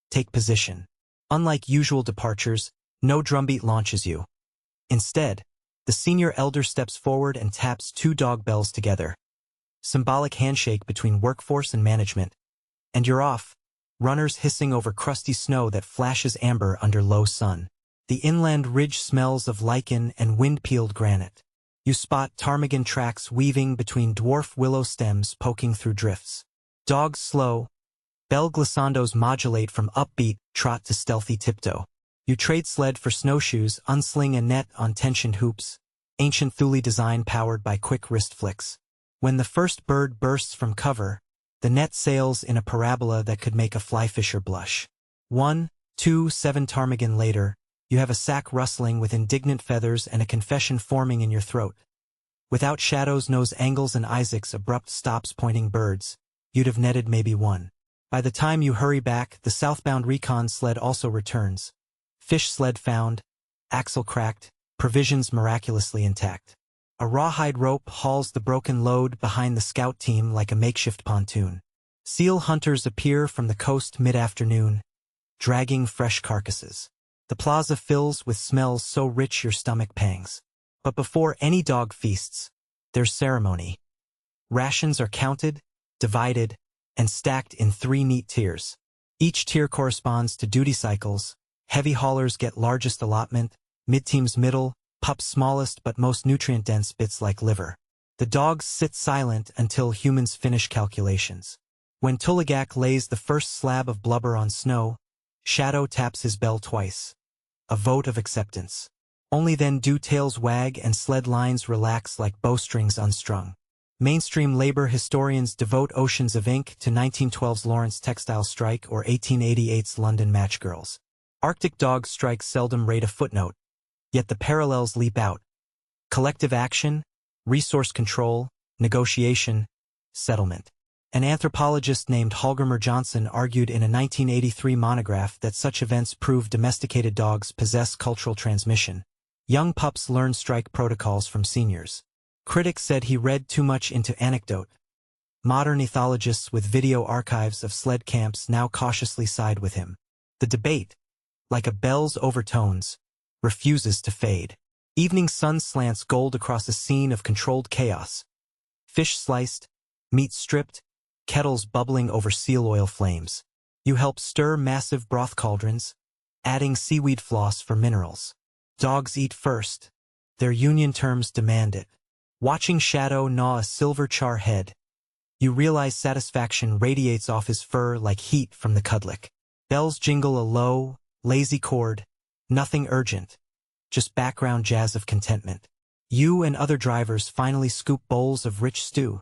take position. Unlike usual departures, no drumbeat launches you. Instead, the senior elder steps forward and taps 2 dog bells together. Symbolic handshake between workforce and management. And you're off, runners hissing over crusty snow that flashes amber under low sun. The inland ridge smells of lichen and wind-peeled granite. You spot ptarmigan tracks weaving between dwarf willow stems poking through drifts. Dogs slow. Bell glissandos modulate from upbeat trot to stealthy tiptoe. You trade sled for snowshoes, unsling a net on tensioned hoops, ancient Thule design powered by quick wrist flicks. When the first bird bursts from cover, the net sails in a parabola that could make a fly fisher blush. 1, 2, 7 ptarmigan later, you have a sack rustling with indignant feathers and a confession forming in your throat. Without Shadow's nose angles and Isaac's abrupt stops pointing birds, you'd have netted maybe 1. By the time you hurry back, the southbound recon sled also returns. Fish sled found, axle cracked, provisions miraculously intact. A rawhide rope hauls the broken load behind the scout team like a makeshift pontoon. Seal hunters appear from the coast mid-afternoon, dragging fresh carcasses. The plaza fills with smells so rich your stomach pangs. But before any dog feasts, there's ceremony. Rations are counted, divided, and stacked in 3 neat tiers. Each tier corresponds to duty cycles. Heavy haulers get largest allotment, mid-teams middle, pups smallest but most nutrient-dense bits like liver. The dogs sit silent until humans finish calculations. When Tuligak lays the first slab of blubber on snow, Shadow taps his bell twice. A vote of acceptance. Only then do tails wag and sled lines relax like bowstrings unstrung. Mainstream labor historians devote oceans of ink to 1912's Lawrence textile strike or 1888's London match girls. Arctic dog strikes seldom rate a footnote, yet the parallels leap out. Collective action, resource control, negotiation, settlement. An anthropologist named Hallgrimr Johnson argued in a 1983 monograph that such events prove domesticated dogs possess cultural transmission. Young pups learn strike protocols from seniors. Critics said he read too much into anecdote. Modern ethologists with video archives of sled camps now cautiously side with him. The debate, like a bell's overtones, refuses to fade. Evening sun slants gold across a scene of controlled chaos. Fish sliced, meat stripped, kettles bubbling over seal oil flames. You help stir massive broth cauldrons, adding seaweed floss for minerals. Dogs eat first. Their union terms demand it. Watching Shadow gnaw a silver char head, you realize satisfaction radiates off his fur like heat from the cudlick. Bells jingle a low, lazy chord, nothing urgent, just background jazz of contentment. You and other drivers finally scoop bowls of rich stew,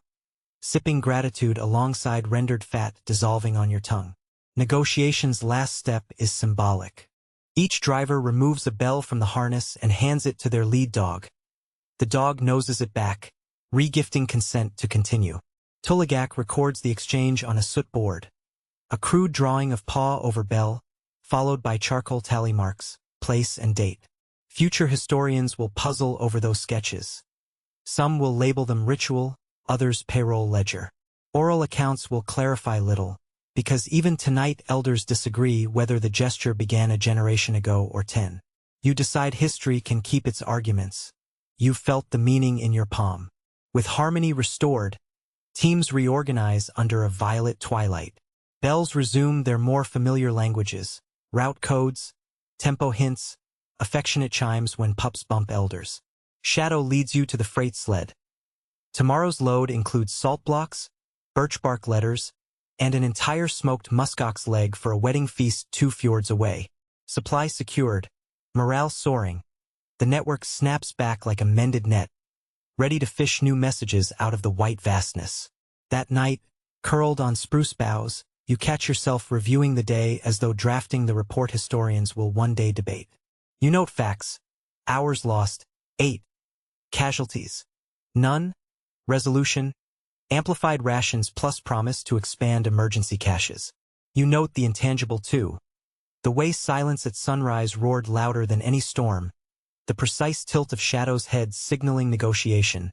sipping gratitude alongside rendered fat dissolving on your tongue. Negotiation's last step is symbolic. Each driver removes a bell from the harness and hands it to their lead dog. The dog noses it back, re-gifting consent to continue. Tuligak records the exchange on a soot board. A crude drawing of paw over bell, followed by charcoal tally marks, place and date. Future historians will puzzle over those sketches. Some will label them ritual, others payroll ledger. Oral accounts will clarify little, because even tonight elders disagree whether the gesture began a generation ago or 10. You decide history can keep its arguments. You felt the meaning in your palm. With harmony restored, teams reorganize under a violet twilight. Bells resume their more familiar languages, route codes, tempo hints, affectionate chimes when pups bump elders. Shadow leads you to the freight sled. Tomorrow's load includes salt blocks, birch bark letters, and an entire smoked muskox leg for a wedding feast 2 fjords away. Supply secured, morale soaring. The network snaps back like a mended net, ready to fish new messages out of the white vastness. That night, curled on spruce boughs, you catch yourself reviewing the day as though drafting the report historians will one day debate. You note facts: hours lost, 8. Casualties, none. Resolution, amplified rations plus promise to expand emergency caches. You note the intangible too. The way silence at sunrise roared louder than any storm, the precise tilt of Shadow's head signaling negotiation,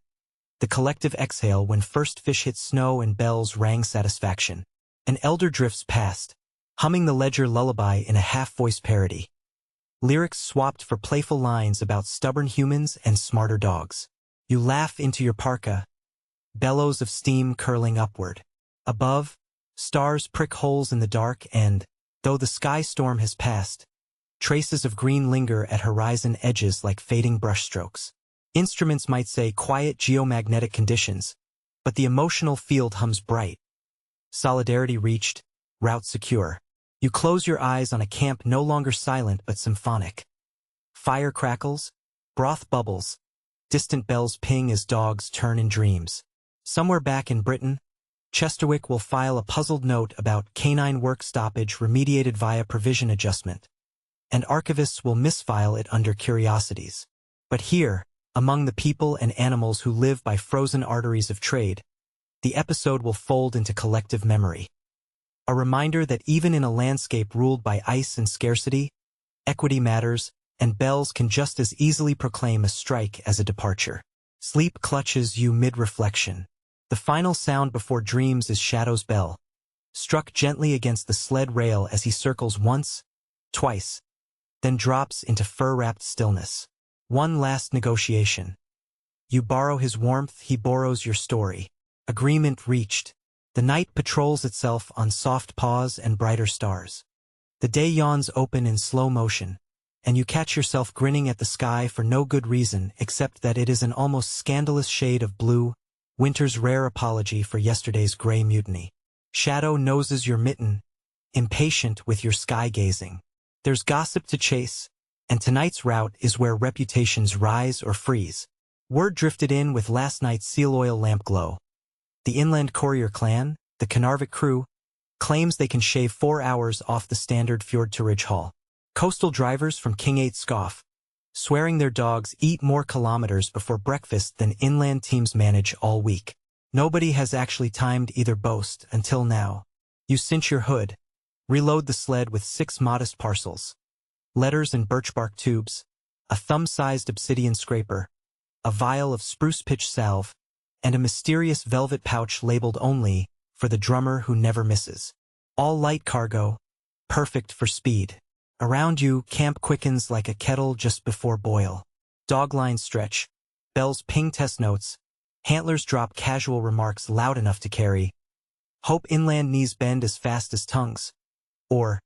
the collective exhale when first fish hit snow and bells rang satisfaction. An elder drifts past, humming the ledger lullaby in a half-voice parody. Lyrics swapped for playful lines about stubborn humans and smarter dogs. You laugh into your parka, bellows of steam curling upward. Above, stars prick holes in the dark and, though the sky storm has passed, traces of green linger at horizon edges like fading brushstrokes. Instruments might say quiet geomagnetic conditions, but the emotional field hums bright. Solidarity reached, route secure. You close your eyes on a camp no longer silent but symphonic. Fire crackles, broth bubbles, distant bells ping as dogs turn in dreams. Somewhere back in Britain, Chesterwick will file a puzzled note about canine work stoppage remediated via provision adjustment, and archivists will misfile it under curiosities. But here, among the people and animals who live by frozen arteries of trade, the episode will fold into collective memory. A reminder that even in a landscape ruled by ice and scarcity, equity matters, and bells can just as easily proclaim a strike as a departure. Sleep clutches you mid-reflection. The final sound before dreams is Shadow's bell, struck gently against the sled rail as he circles once, twice, then drops into fur-wrapped stillness. One last negotiation. You borrow his warmth, he borrows your story. Agreement reached. The night patrols itself on soft paws and brighter stars. The day yawns open in slow motion, and you catch yourself grinning at the sky for no good reason except that it is an almost scandalous shade of blue, winter's rare apology for yesterday's gray mutiny. Shadow noses your mitten, impatient with your sky-gazing. There's gossip to chase, and tonight's route is where reputations rise or freeze. Word drifted in with last night's seal oil lamp glow. The Inland Courier clan, the Carnarvon crew, claims they can shave 4 hours off the standard fjord to Ridge Hall. Coastal drivers from King 8 scoff, swearing their dogs eat more kilometers before breakfast than inland teams manage all week. Nobody has actually timed either boast until now. You cinch your hood, reload the sled with 6 modest parcels. Letters in birch bark tubes, a thumb-sized obsidian scraper, a vial of spruce pitch salve, and a mysterious velvet pouch labeled only for the drummer who never misses. All light cargo, perfect for speed. Around you, camp quickens like a kettle just before boil. Dog lines stretch. Bells ping test notes. Handlers drop casual remarks loud enough to carry. Hope inland knees bend as fast as tongues. Or,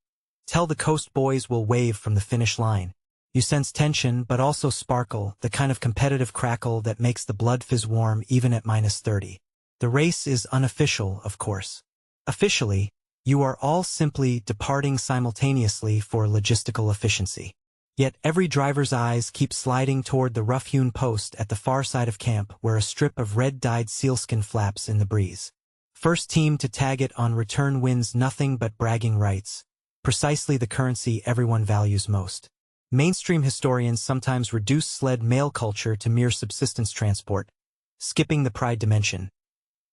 tell the coast boys we'll wave from the finish line. You sense tension, but also sparkle, the kind of competitive crackle that makes the blood fizz warm even at -30. The race is unofficial, of course. Officially, you are all simply departing simultaneously for logistical efficiency. Yet every driver's eyes keep sliding toward the rough-hewn post at the far side of camp where a strip of red-dyed sealskin flaps in the breeze. First team to tag it on return wins nothing but bragging rights, precisely the currency everyone values most. Mainstream historians sometimes reduce sled mail culture to mere subsistence transport, skipping the pride dimension.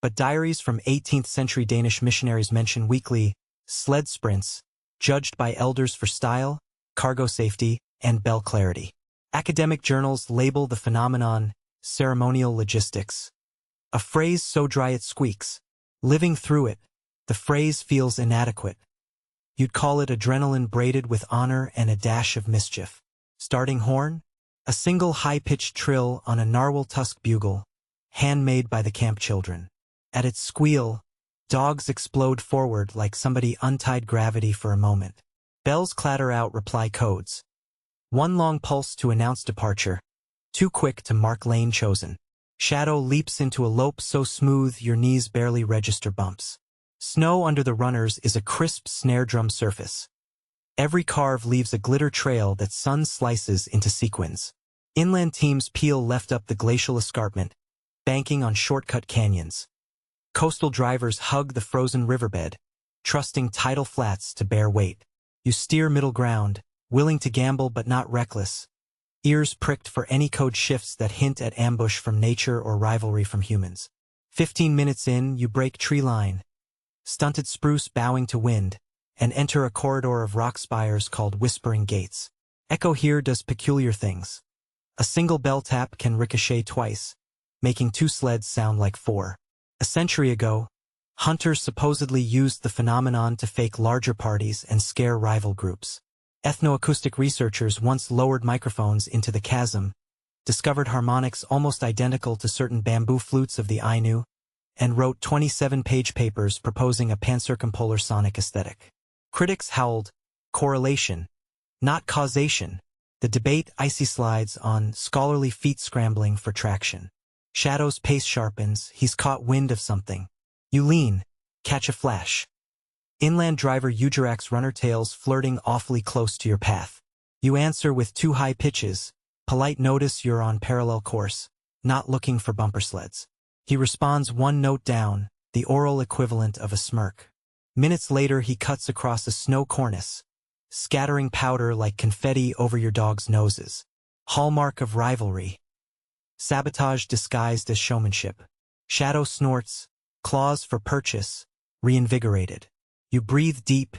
But diaries from 18th century Danish missionaries mention weekly sled sprints, judged by elders for style, cargo safety, and bell clarity. Academic journals label the phenomenon ceremonial logistics. A phrase so dry it squeaks. Living through it, the phrase feels inadequate. You'd call it adrenaline braided with honor and a dash of mischief. Starting horn? A single high-pitched trill on a narwhal tusk bugle, handmade by the camp children. At its squeal, dogs explode forward like somebody untied gravity for a moment. Bells clatter out reply codes. One long pulse to announce departure, too quick to mark lane chosen. Shadow leaps into a lope so smooth your knees barely register bumps. Snow under the runners is a crisp snare drum surface. Every carve leaves a glitter trail that sun slices into sequins. Inland teams peel left up the glacial escarpment, banking on shortcut canyons. Coastal drivers hug the frozen riverbed, trusting tidal flats to bear weight. You steer middle ground, willing to gamble but not reckless, ears pricked for any code shifts that hint at ambush from nature or rivalry from humans. 15 minutes in, you break tree line, stunted spruce bowing to wind, and enter a corridor of rock spires called Whispering Gates. Echo here does peculiar things. A single bell tap can ricochet twice, making two sleds sound like four. A century ago, hunters supposedly used the phenomenon to fake larger parties and scare rival groups. Ethnoacoustic researchers once lowered microphones into the chasm, discovered harmonics almost identical to certain bamboo flutes of the Ainu, and wrote 27-page papers proposing a pancircumpolar sonic aesthetic. Critics howled, correlation, not causation. The debate icy slides on scholarly feet scrambling for traction. Shadow's pace sharpens, he's caught wind of something. You lean, catch a flash. Inland driver Ujarak's runner tails flirting awfully close to your path. You answer with two high pitches, polite notice you're on parallel course, not looking for bumper sleds. He responds one note down, the oral equivalent of a smirk. Minutes later he cuts across a snow cornice, scattering powder like confetti over your dog's noses. Hallmark of rivalry. Sabotage disguised as showmanship. Shadow snorts, claws for purchase, reinvigorated. You breathe deep,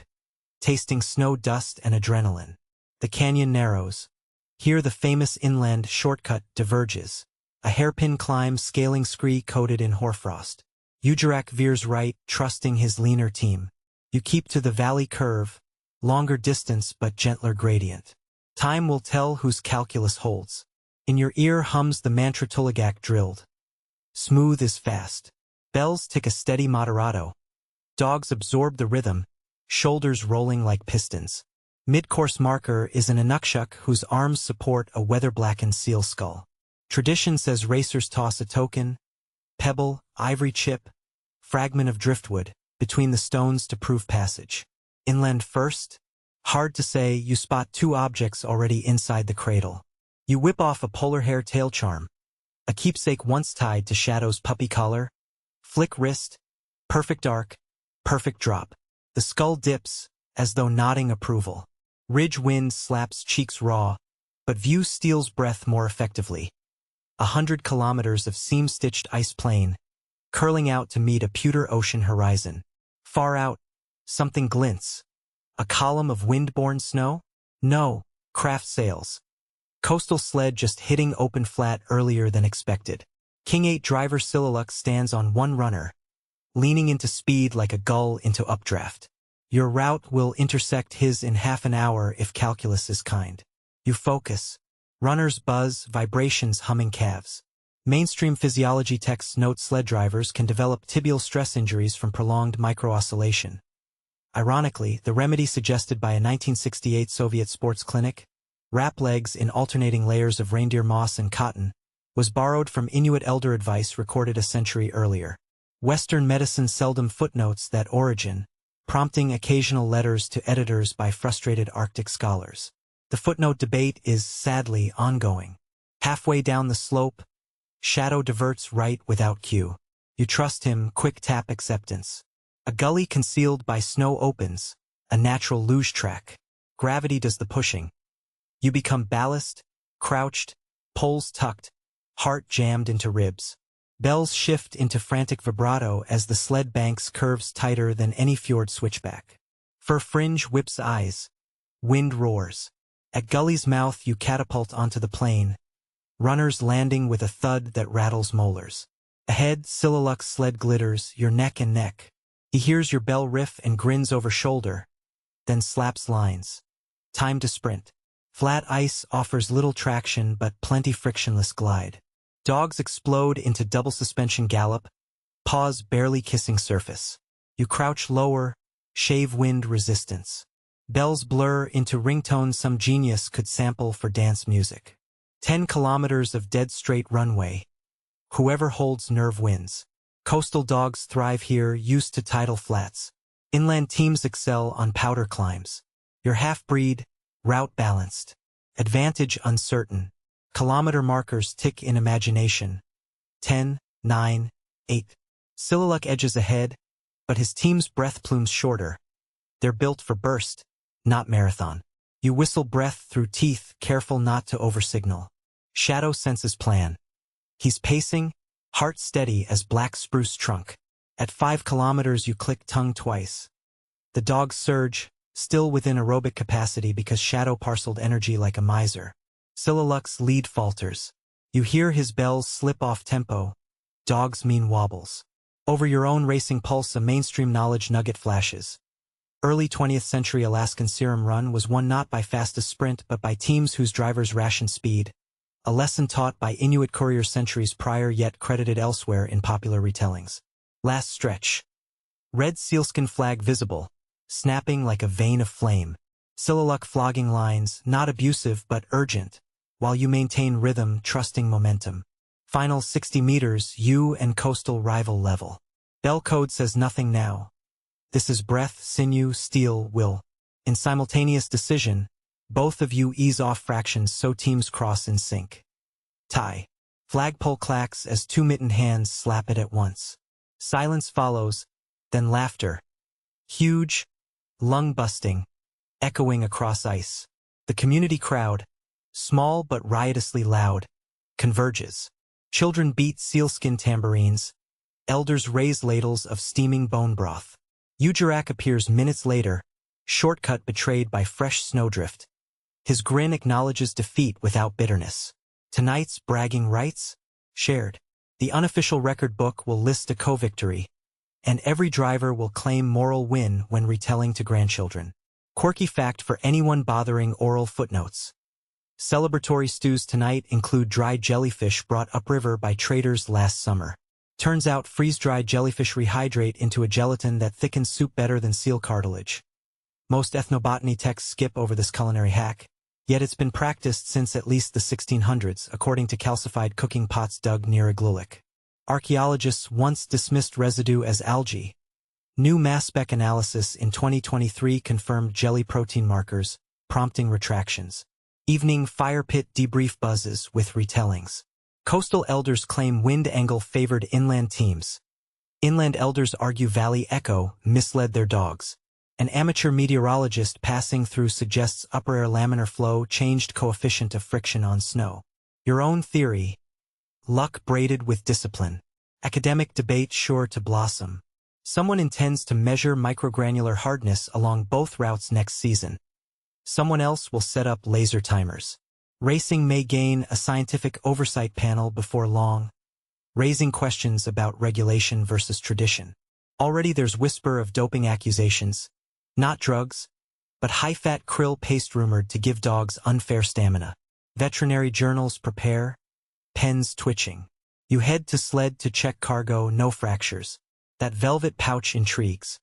tasting snow dust and adrenaline. The canyon narrows. Here the famous inland shortcut diverges. A hairpin climb scaling scree coated in hoarfrost. Ujarak veers right, trusting his leaner team. You keep to the valley curve, longer distance but gentler gradient. Time will tell whose calculus holds. In your ear hums the mantra Tulagak drilled. Smooth is fast. Bells tick a steady moderato. Dogs absorb the rhythm, shoulders rolling like pistons. Mid-course marker is an Inukshuk whose arms support a weather-blackened seal skull. Tradition says racers toss a token, pebble, ivory chip, fragment of driftwood, between the stones to prove passage. Inland first? Hard to say, you spot two objects already inside the cradle. You whip off a polar hair tail charm, a keepsake once tied to Shadow's puppy collar. Flick wrist, perfect arc, perfect drop. The skull dips, as though nodding approval. Ridge wind slaps cheeks raw, but view steals breath more effectively. 100 kilometers of seam-stitched ice plain, curling out to meet a pewter ocean horizon. Far out, something glints. A column of wind-borne snow? No, craft sails. Coastal sled just hitting open flat earlier than expected. King 8 driver Sililuk stands on one runner, leaning into speed like a gull into updraft. Your route will intersect his in half an hour if calculus is kind. You focus, Runners buzz, vibrations humming calves. Mainstream physiology texts note sled drivers can develop tibial stress injuries from prolonged micro-oscillation. Ironically, the remedy suggested by a 1968 Soviet sports clinic, wrap legs in alternating layers of reindeer moss and cotton, was borrowed from Inuit elder advice recorded a century earlier. Western medicine seldom footnotes that origin, prompting occasional letters to editors by frustrated Arctic scholars. The footnote debate is, sadly, ongoing. Halfway down the slope, shadow diverts right without cue. You trust him, quick tap acceptance. A gully concealed by snow opens, a natural luge track. Gravity does the pushing. You become ballast, crouched, poles tucked, heart jammed into ribs. Bells shift into frantic vibrato as the sled banks curves tighter than any fjord switchback. Fur fringe whips eyes. Wind roars. At gully's mouth you catapult onto the plain, runners landing with a thud that rattles molars. Ahead, Sillaluk's sled glitters, your neck and neck. He hears your bell riff and grins over shoulder, then slaps lines. Time to sprint. Flat ice offers little traction but plenty frictionless glide. Dogs explode into double suspension gallop, paws barely kissing surface. You crouch lower, shave wind resistance. Bells blur into ringtones some genius could sample for dance music. 10 kilometers of dead straight runway. Whoever holds nerve wins. Coastal dogs thrive here, used to tidal flats. Inland teams excel on powder climbs. Your half-breed, route balanced. Advantage uncertain. Kilometer markers tick in imagination. 10, 9, 8. Sillaluk edges ahead, but his team's breath plumes shorter. They're built for burst, not marathon. You whistle breath through teeth, careful not to oversignal. Shadow senses plan. He's pacing, heart steady as black spruce trunk. At 5 kilometers you click tongue twice. The dogs surge, still within aerobic capacity because Shadow parceled energy like a miser. Sillaluk's lead falters. You hear his bells slip off tempo. Dogs mean wobbles. Over your own racing pulse a mainstream knowledge nugget flashes. Early 20th century Alaskan Serum Run was won not by fastest sprint but by teams whose drivers ration speed. A lesson taught by Inuit couriers centuries prior yet credited elsewhere in popular retellings. Last stretch. Red sealskin flag visible, snapping like a vein of flame. Sillaluk flogging lines, not abusive but urgent, while you maintain rhythm, trusting momentum. Final 60 meters, you and coastal rival level. Bell code says nothing now. This is breath, sinew, steel, will. In simultaneous decision, both of you ease off fractions so teams cross in sync. Tie. Flagpole clacks as two mittened hands slap it at once. Silence follows, then laughter. Huge, lung-busting, echoing across ice. The community crowd, small but riotously loud, converges. Children beat sealskin tambourines. Elders raise ladles of steaming bone broth. Ujarak appears minutes later, shortcut betrayed by fresh snowdrift. His grin acknowledges defeat without bitterness. Tonight's bragging rights? Shared. The unofficial record book will list a co-victory, and every driver will claim moral win when retelling to grandchildren. Quirky fact for anyone bothering oral footnotes. Celebratory stews tonight include dried jellyfish brought upriver by traders last summer. Turns out freeze-dried jellyfish rehydrate into a gelatin that thickens soup better than seal cartilage. Most ethnobotany texts skip over this culinary hack, yet it's been practiced since at least the 1600s, according to calcified cooking pots dug near Igloolik. Archaeologists once dismissed residue as algae. New mass spec analysis in 2023 confirmed jelly protein markers, prompting retractions. Evening fire pit debrief buzzes with retellings. Coastal elders claim wind angle favored inland teams. Inland elders argue valley echo misled their dogs. An amateur meteorologist passing through suggests upper air laminar flow changed coefficient of friction on snow. Your own theory. Luck braided with discipline. Academic debate sure to blossom. Someone intends to measure microgranular hardness along both routes next season. Someone else will set up laser timers. Racing may gain a scientific oversight panel before long, raising questions about regulation versus tradition. Already there's whisper of doping accusations, not drugs, but high-fat krill paste rumored to give dogs unfair stamina. Veterinary journals prepare, pens twitching. You head to sled to check cargo, no fractures. That velvet pouch intrigues.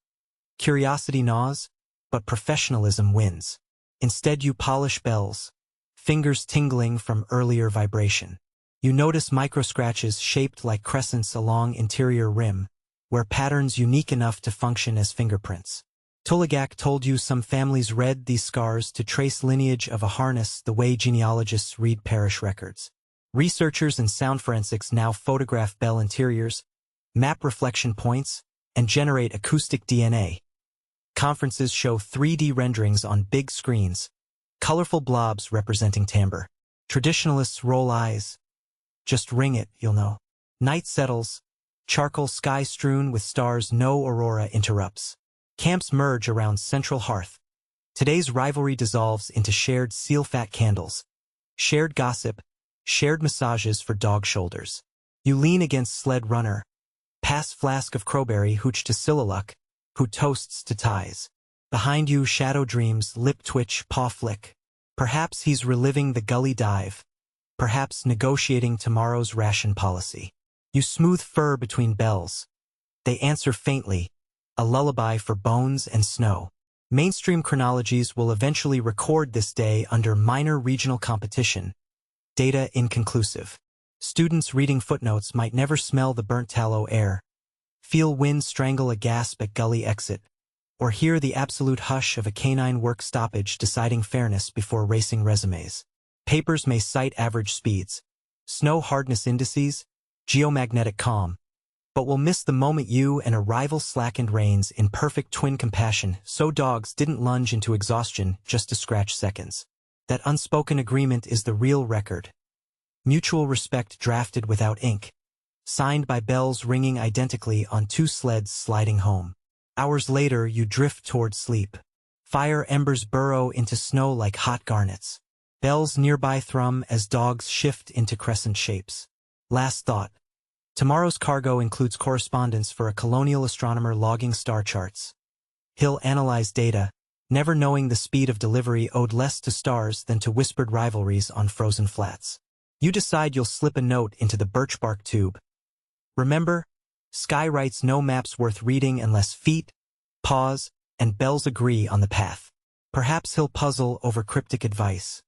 Curiosity gnaws, but professionalism wins. Instead you polish bells, fingers tingling from earlier vibration. You notice micro-scratches shaped like crescents along interior rim, where patterns unique enough to function as fingerprints. Tuligak told you some families read these scars to trace lineage of a harness the way genealogists read parish records. Researchers in sound forensics now photograph bell interiors, map reflection points, and generate acoustic DNA. Conferences show 3D renderings on big screens, colorful blobs representing timbre. Traditionalists roll eyes. Just ring it, you'll know. Night settles, charcoal sky strewn with stars no aurora interrupts. Camps merge around central hearth. Today's rivalry dissolves into shared seal-fat candles, shared gossip, shared massages for dog shoulders. You lean against sled runner, pass flask of crowberry hooch to Sillaluk, who toasts to ties. Behind you shadow dreams, lip twitch, paw flick. Perhaps he's reliving the gully dive. Perhaps negotiating tomorrow's ration policy. You smooth fur between bells. They answer faintly, a lullaby for bones and snow. Mainstream chronologies will eventually record this day under minor regional competition. Data inconclusive. Students reading footnotes might never smell the burnt tallow air, feel wind strangle a gasp at gully exit, or hear the absolute hush of a canine work stoppage deciding fairness before racing resumes. Papers may cite average speeds, snow hardness indices, geomagnetic calm, but will miss the moment you and a rival slackened reins in perfect twin compassion so dogs didn't lunge into exhaustion just to scratch seconds. That unspoken agreement is the real record. Mutual respect drafted without ink, signed by bells ringing identically on two sleds sliding home. Hours later you drift toward sleep. Fire embers burrow into snow like hot garnets. Bells nearby thrum as dogs shift into crescent shapes. Last thought. Tomorrow's cargo includes correspondence for a colonial astronomer logging star charts. He'll analyze data, never knowing the speed of delivery owed less to stars than to whispered rivalries on frozen flats. You decide you'll slip a note into the birch bark tube. Remember, Sky writes no map's worth reading unless feet, paws, and bells agree on the path. Perhaps he'll puzzle over cryptic advice.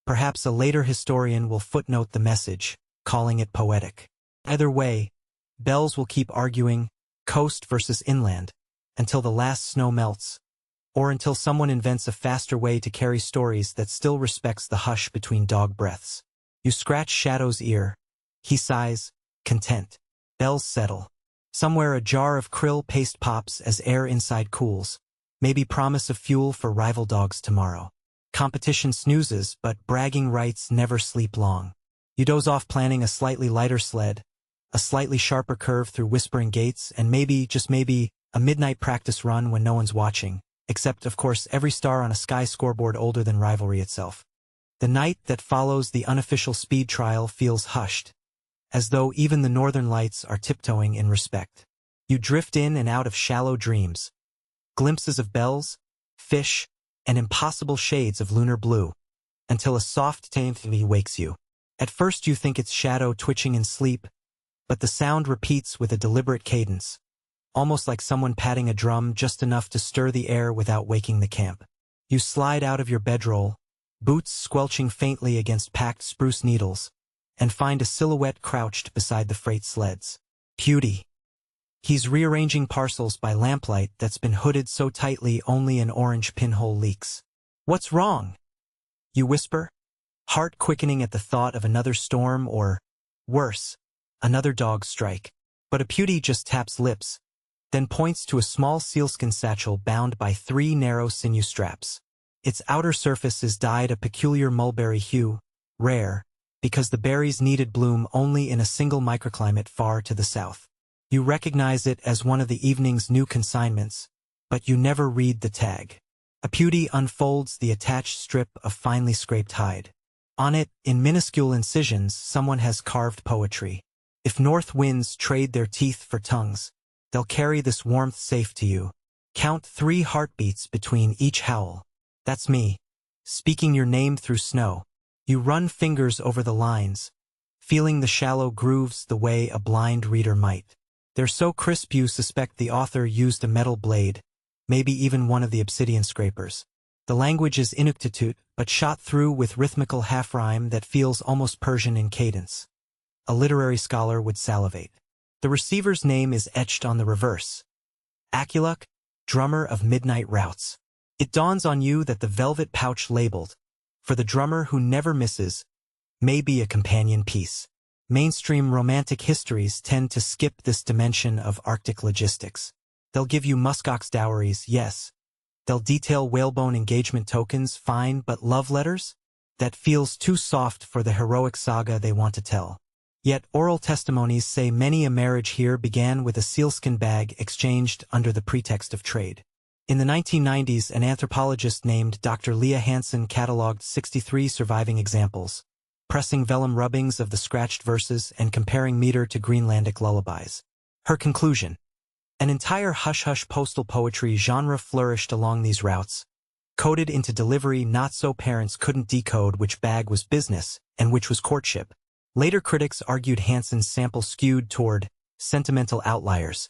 Perhaps a later historian will footnote the message, calling it poetic. Either way, bells will keep arguing, coast versus inland, until the last snow melts, or until someone invents a faster way to carry stories that still respects the hush between dog breaths. You scratch Shadow's ear. He sighs, content. Bells settle. Somewhere a jar of krill paste pops as air inside cools. Maybe promise of fuel for rival dogs tomorrow. Competition snoozes, but bragging rights never sleep long. You doze off planning a slightly lighter sled, a slightly sharper curve through whispering gates, and maybe, just maybe, a midnight practice run when no one's watching, except, of course, every star on a sky scoreboard older than rivalry itself. The night that follows the unofficial speed trial feels hushed, as though even the northern lights are tiptoeing in respect. You drift in and out of shallow dreams, glimpses of bells, fish, and impossible shades of lunar blue, until a soft taintly wakes you. At first you think it's Shadow twitching in sleep, but the sound repeats with a deliberate cadence, almost like someone patting a drum just enough to stir the air without waking the camp. You slide out of your bedroll, boots squelching faintly against packed spruce needles, and find a silhouette crouched beside the freight sleds. Pewdie. He's rearranging parcels by lamplight that's been hooded so tightly only an orange pinhole leaks. What's wrong? You whisper, heart quickening at the thought of another storm or, worse, another dog strike. But a Pewdie just taps lips, then points to a small sealskin satchel bound by 3 narrow sinew straps. Its outer surface is dyed a peculiar mulberry hue, rare, because the berries needed bloom only in a single microclimate far to the south. You recognize it as one of the evening's new consignments, but you never read the tag. A Pewdie unfolds the attached strip of finely scraped hide. On it, in minuscule incisions, someone has carved poetry. If north winds trade their teeth for tongues, they'll carry this warmth safe to you. Count 3 heartbeats between each howl. That's me, speaking your name through snow. You run fingers over the lines, feeling the shallow grooves the way a blind reader might. They're so crisp you suspect the author used a metal blade, maybe even one of the obsidian scrapers. The language is Inuktitut, but shot through with rhythmical half-rhyme that feels almost Persian in cadence. A literary scholar would salivate. The receiver's name is etched on the reverse. Akuluk, drummer of midnight routes. It dawns on you that the velvet pouch labeled, "For the drummer who never misses," may be a companion piece. Mainstream romantic histories tend to skip this dimension of Arctic logistics. They'll give you muskox dowries, yes. They'll detail whalebone engagement tokens, fine, but love letters? That feels too soft for the heroic saga they want to tell. Yet oral testimonies say many a marriage here began with a sealskin bag exchanged under the pretext of trade. In the 1990s, an anthropologist named Dr. Leah Hansen cataloged 63 surviving examples, pressing vellum rubbings of the scratched verses and comparing meter to Greenlandic lullabies. Her conclusion: an entire hush-hush postal poetry genre flourished along these routes, coded into delivery not so parents couldn't decode which bag was business and which was courtship. Later critics argued Hansen's sample skewed toward sentimental outliers,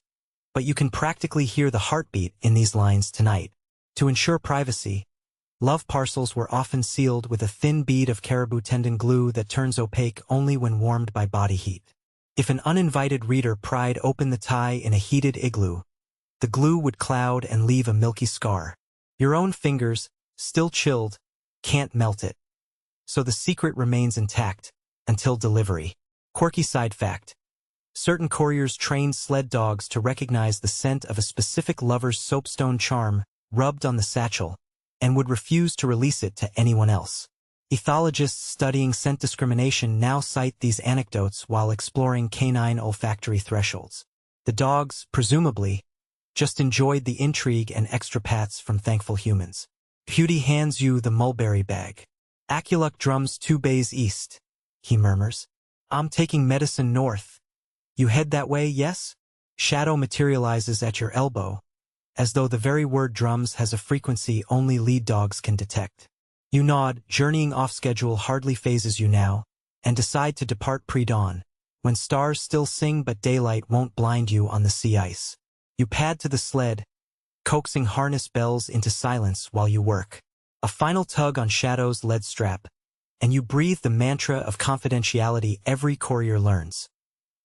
but you can practically hear the heartbeat in these lines tonight. To ensure privacy, love parcels were often sealed with a thin bead of caribou tendon glue that turns opaque only when warmed by body heat. If an uninvited reader pried open the tie in a heated igloo, the glue would cloud and leave a milky scar. Your own fingers, still chilled, can't melt it. So the secret remains intact until delivery. Quirky side fact: certain couriers trained sled dogs to recognize the scent of a specific lover's soapstone charm rubbed on the satchel, and would refuse to release it to anyone else. Ethologists studying scent discrimination now cite these anecdotes while exploring canine olfactory thresholds. The dogs, presumably, just enjoyed the intrigue and extra pats from thankful humans. Beauty hands you the mulberry bag. Akuluk drums 2 bays east, he murmurs. I'm taking medicine north. You head that way, yes? Shadow materializes at your elbow, as though the very word drums has a frequency only lead dogs can detect. You nod, journeying off schedule hardly phases you now, and decide to depart pre-dawn, when stars still sing but daylight won't blind you on the sea ice. You pad to the sled, coaxing harness bells into silence while you work. A final tug on Shadow's lead strap, and you breathe the mantra of confidentiality every courier learns.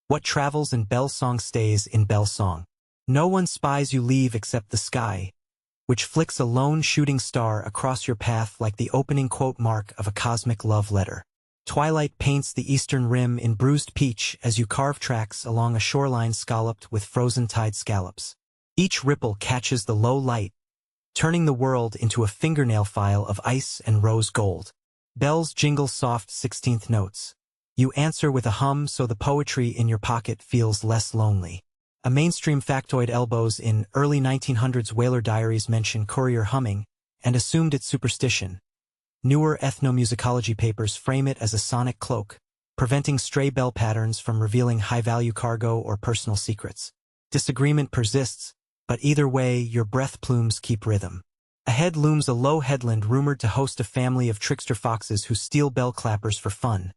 What travels in bell song stays in bell song. No one spies you leave except the sky, which flicks a lone shooting star across your path like the opening quote mark of a cosmic love letter. Twilight paints the eastern rim in bruised peach as you carve tracks along a shoreline scalloped with frozen tide scallops. Each ripple catches the low light, turning the world into a fingernail file of ice and rose gold. Bells jingle soft 16th notes. You answer with a hum so the poetry in your pocket feels less lonely. A mainstream factoid elbows in early 1900s whaler diaries mention courier humming, and assumed it's superstition. Newer ethnomusicology papers frame it as a sonic cloak, preventing stray bell patterns from revealing high-value cargo or personal secrets. Disagreement persists, but either way, your breath plumes keep rhythm. Ahead looms a low headland rumored to host a family of trickster foxes who steal bell clappers for fun.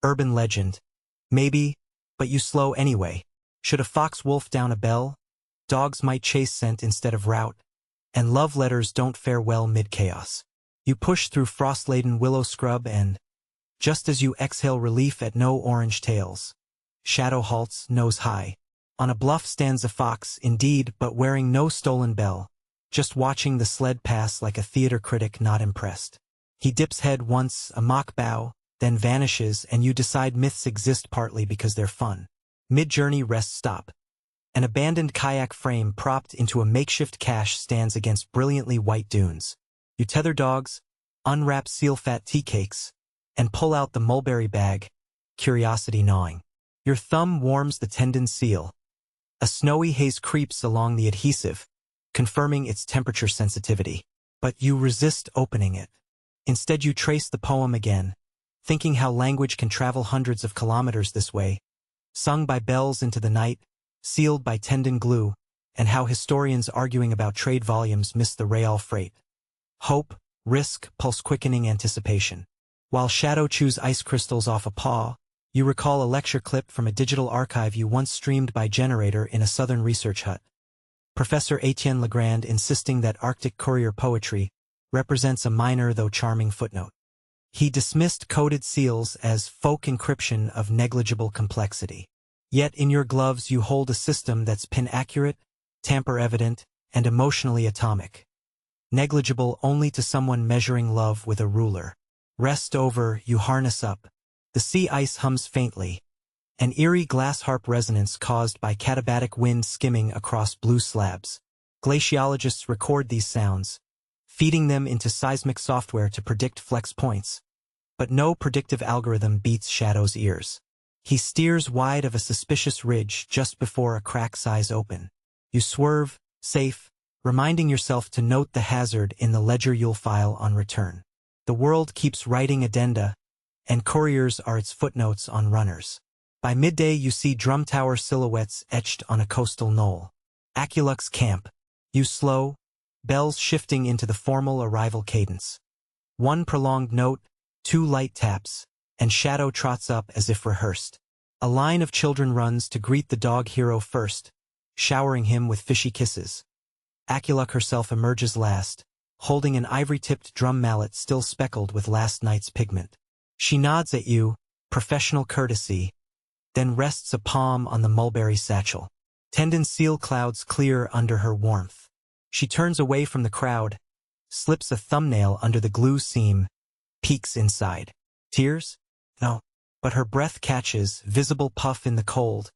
Urban legend. Maybe, but you slow anyway. Should a fox wolf down a bell? Dogs might chase scent instead of route, and love letters don't fare well mid-chaos. You push through frost-laden willow scrub and, just as you exhale relief at no orange tails, Shadow halts, nose high. On a bluff stands a fox, indeed, but wearing no stolen bell, just watching the sled pass like a theater critic not impressed. He dips head once, a mock bow, then vanishes, and you decide myths exist partly because they're fun. Mid-journey rest stop. An abandoned kayak frame propped into a makeshift cache stands against brilliantly white dunes. You tether dogs, unwrap seal-fat tea cakes, and pull out the mulberry bag, curiosity gnawing. Your thumb warms the tendon seal. A snowy haze creeps along the adhesive, confirming its temperature sensitivity. But you resist opening it. Instead you trace the poem again, thinking how language can travel hundreds of kilometers this way, sung by bells into the night, sealed by tendon glue, and how historians arguing about trade volumes miss the real freight. Hope, risk, pulse-quickening anticipation. While Shadow chews ice crystals off a paw, you recall a lecture clip from a digital archive you once streamed by generator in a southern research hut. Professor Etienne Legrand insisting that Arctic courier poetry represents a minor though charming footnote. He dismissed coded seals as folk encryption of negligible complexity. Yet in your gloves you hold a system that's pin-accurate, tamper-evident, and emotionally atomic. Negligible only to someone measuring love with a ruler. Rest over, you harness up. The sea ice hums faintly, an eerie glass harp resonance caused by katabatic wind skimming across blue slabs. Glaciologists record these sounds, feeding them into seismic software to predict flex points. But no predictive algorithm beats Shadow's ears. He steers wide of a suspicious ridge just before a crack's eyes open. You swerve, safe, reminding yourself to note the hazard in the ledger you'll file on return. The world keeps writing addenda, and couriers are its footnotes on runners. By midday you see drum tower silhouettes etched on a coastal knoll. Aculux camp. You slow, bells shifting into the formal arrival cadence. One prolonged note, two light taps, and Shadow trots up as if rehearsed. A line of children runs to greet the dog hero first, showering him with fishy kisses. Aculuk herself emerges last, holding an ivory-tipped drum mallet still speckled with last night's pigment. She nods at you, professional courtesy, then rests a palm on the mulberry satchel. Tendon seal clouds clear under her warmth. She turns away from the crowd, slips a thumbnail under the glue seam, peeks inside. Tears? No. But her breath catches, visible puff in the cold,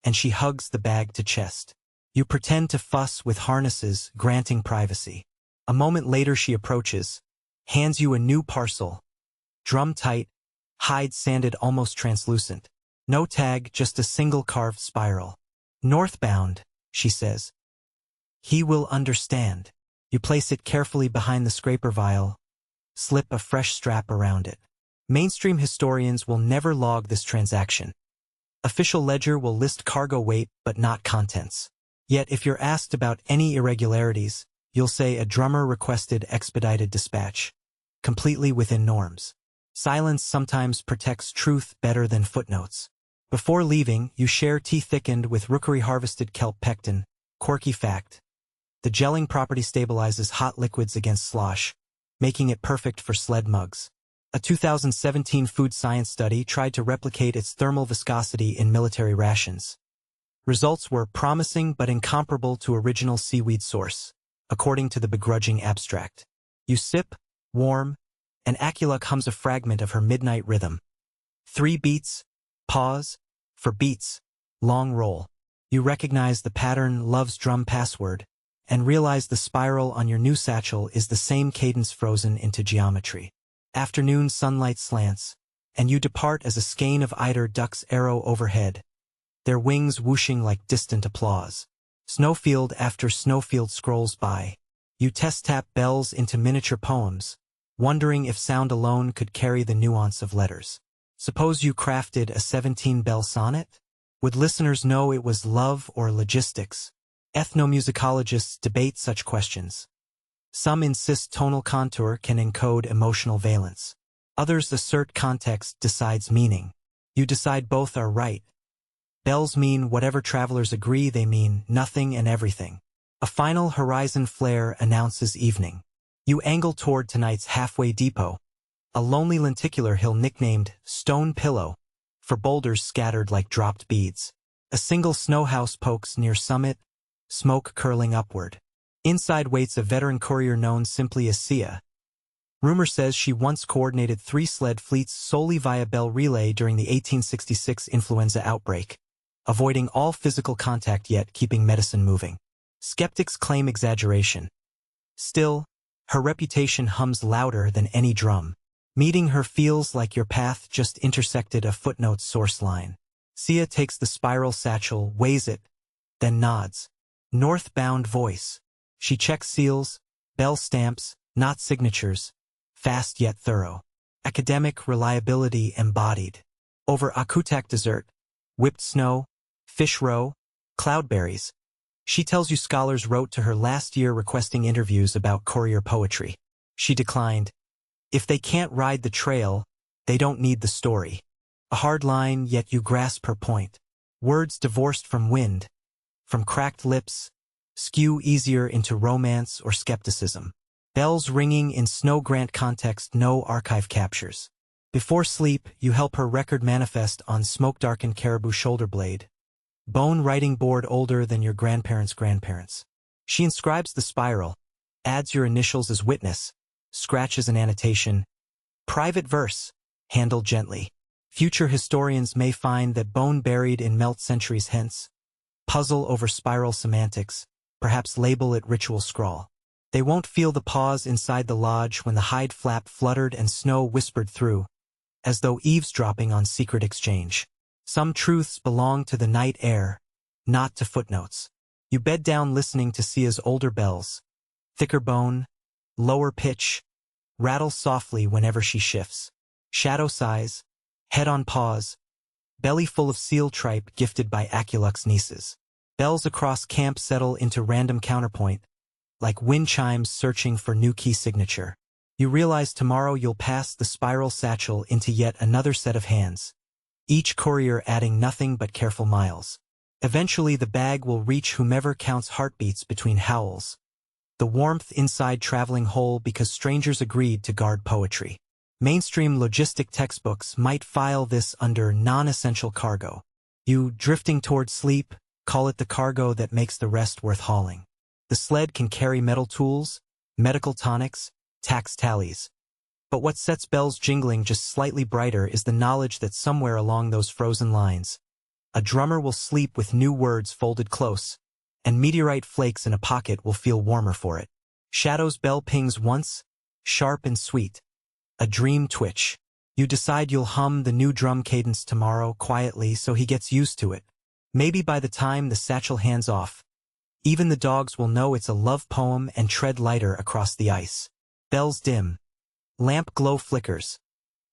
and she hugs the bag to chest. You pretend to fuss with harnesses, granting privacy. A moment later she approaches, hands you a new parcel. Drum tight, hide sanded almost translucent. No tag, just a single carved spiral. Northbound, she says. He will understand. You place it carefully behind the scraper vial, slip a fresh strap around it. Mainstream historians will never log this transaction. Official ledger will list cargo weight but not contents. Yet if you're asked about any irregularities, you'll say a drummer requested expedited dispatch. Completely within norms. Silence sometimes protects truth better than footnotes. Before leaving, you share tea thickened with rookery-harvested kelp pectin. Quirky fact. The gelling property stabilizes hot liquids against slosh, making it perfect for sled mugs. A 2017 food science study tried to replicate its thermal viscosity in military rations. Results were promising but incomparable to original seaweed source, according to the begrudging abstract. You sip, warm, and Aculuk hums a fragment of her midnight rhythm. 3 beats, pause, for beats, long roll. You recognize the pattern love's drum password, and realize the spiral on your new satchel is the same cadence frozen into geometry. Afternoon sunlight slants, and you depart as a skein of eider ducks arrow overhead, their wings whooshing like distant applause. Snowfield after snowfield scrolls by. You test-tap bells into miniature poems, wondering if sound alone could carry the nuance of letters. Suppose you crafted a 17-bell sonnet? Would listeners know it was love or logistics? Ethnomusicologists debate such questions. Some insist tonal contour can encode emotional valence. Others assert context decides meaning. You decide both are right. Bells mean whatever travelers agree they mean, nothing and everything. A final horizon flare announces evening. You angle toward tonight's halfway depot, a lonely lenticular hill nicknamed Stone Pillow, for boulders scattered like dropped beads. A single snow house pokes near summit, smoke curling upward. Inside waits a veteran courier known simply as Sia. Rumor says she once coordinated 3 sled fleets solely via bell relay during the 1866 influenza outbreak, avoiding all physical contact yet keeping medicine moving. Skeptics claim exaggeration. Still, her reputation hums louder than any drum. Meeting her feels like your path just intersected a footnote source line. Sia takes the spiral satchel, weighs it, then nods. Northbound voice. She checks seals, bell stamps, not signatures, fast yet thorough. Academic reliability embodied. Over Akutak dessert, whipped snow, fish roe, cloudberries. She tells you scholars wrote to her last year requesting interviews about courier poetry. She declined. If they can't ride the trail, They don't need the story. A hard line, yet you grasp her point. Words divorced from wind, from cracked lips, skew easier into romance or skepticism. Bells ringing in Snow Grant context no archive captures. Before sleep, you help her record manifest on smoke-darkened caribou shoulder blade. Bone writing board older than your grandparents' grandparents. She inscribes the spiral, adds your initials as witness, scratches an annotation. Private verse, handled gently. Future historians may find that bone buried in melt centuries hence. Puzzle over spiral semantics, perhaps label it ritual scrawl. They won't feel the pause inside the lodge when the hide flap fluttered and snow whispered through, as though eavesdropping on secret exchange. Some truths belong to the night air, not to footnotes. You bed down listening to Sia's older bells. Thicker bone, lower pitch, rattle softly whenever she shifts. Shadow sighs, head on pause, belly full of seal tripe gifted by Aculux nieces. Bells across camp settle into random counterpoint, like wind chimes searching for new key signature. You realize tomorrow you'll pass the spiral satchel into yet another set of hands, each courier adding nothing but careful miles. Eventually the bag will reach whomever counts heartbeats between howls. The warmth inside traveling whole because strangers agreed to guard poetry. Mainstream logistic textbooks might file this under non-essential cargo. You, drifting toward sleep, call it the cargo that makes the rest worth hauling. The sled can carry metal tools, medical tonics, tax tallies. But what sets bells jingling just slightly brighter is the knowledge that somewhere along those frozen lines, a drummer will sleep with new words folded close, and meteorite flakes in a pocket will feel warmer for it. Shadow's bell pings once, sharp and sweet. A dream twitch. You decide you'll hum the new drum cadence tomorrow quietly so he gets used to it. Maybe by the time the satchel hands off, even the dogs will know it's a love poem and tread lighter across the ice. Bells dim. Lamp glow flickers.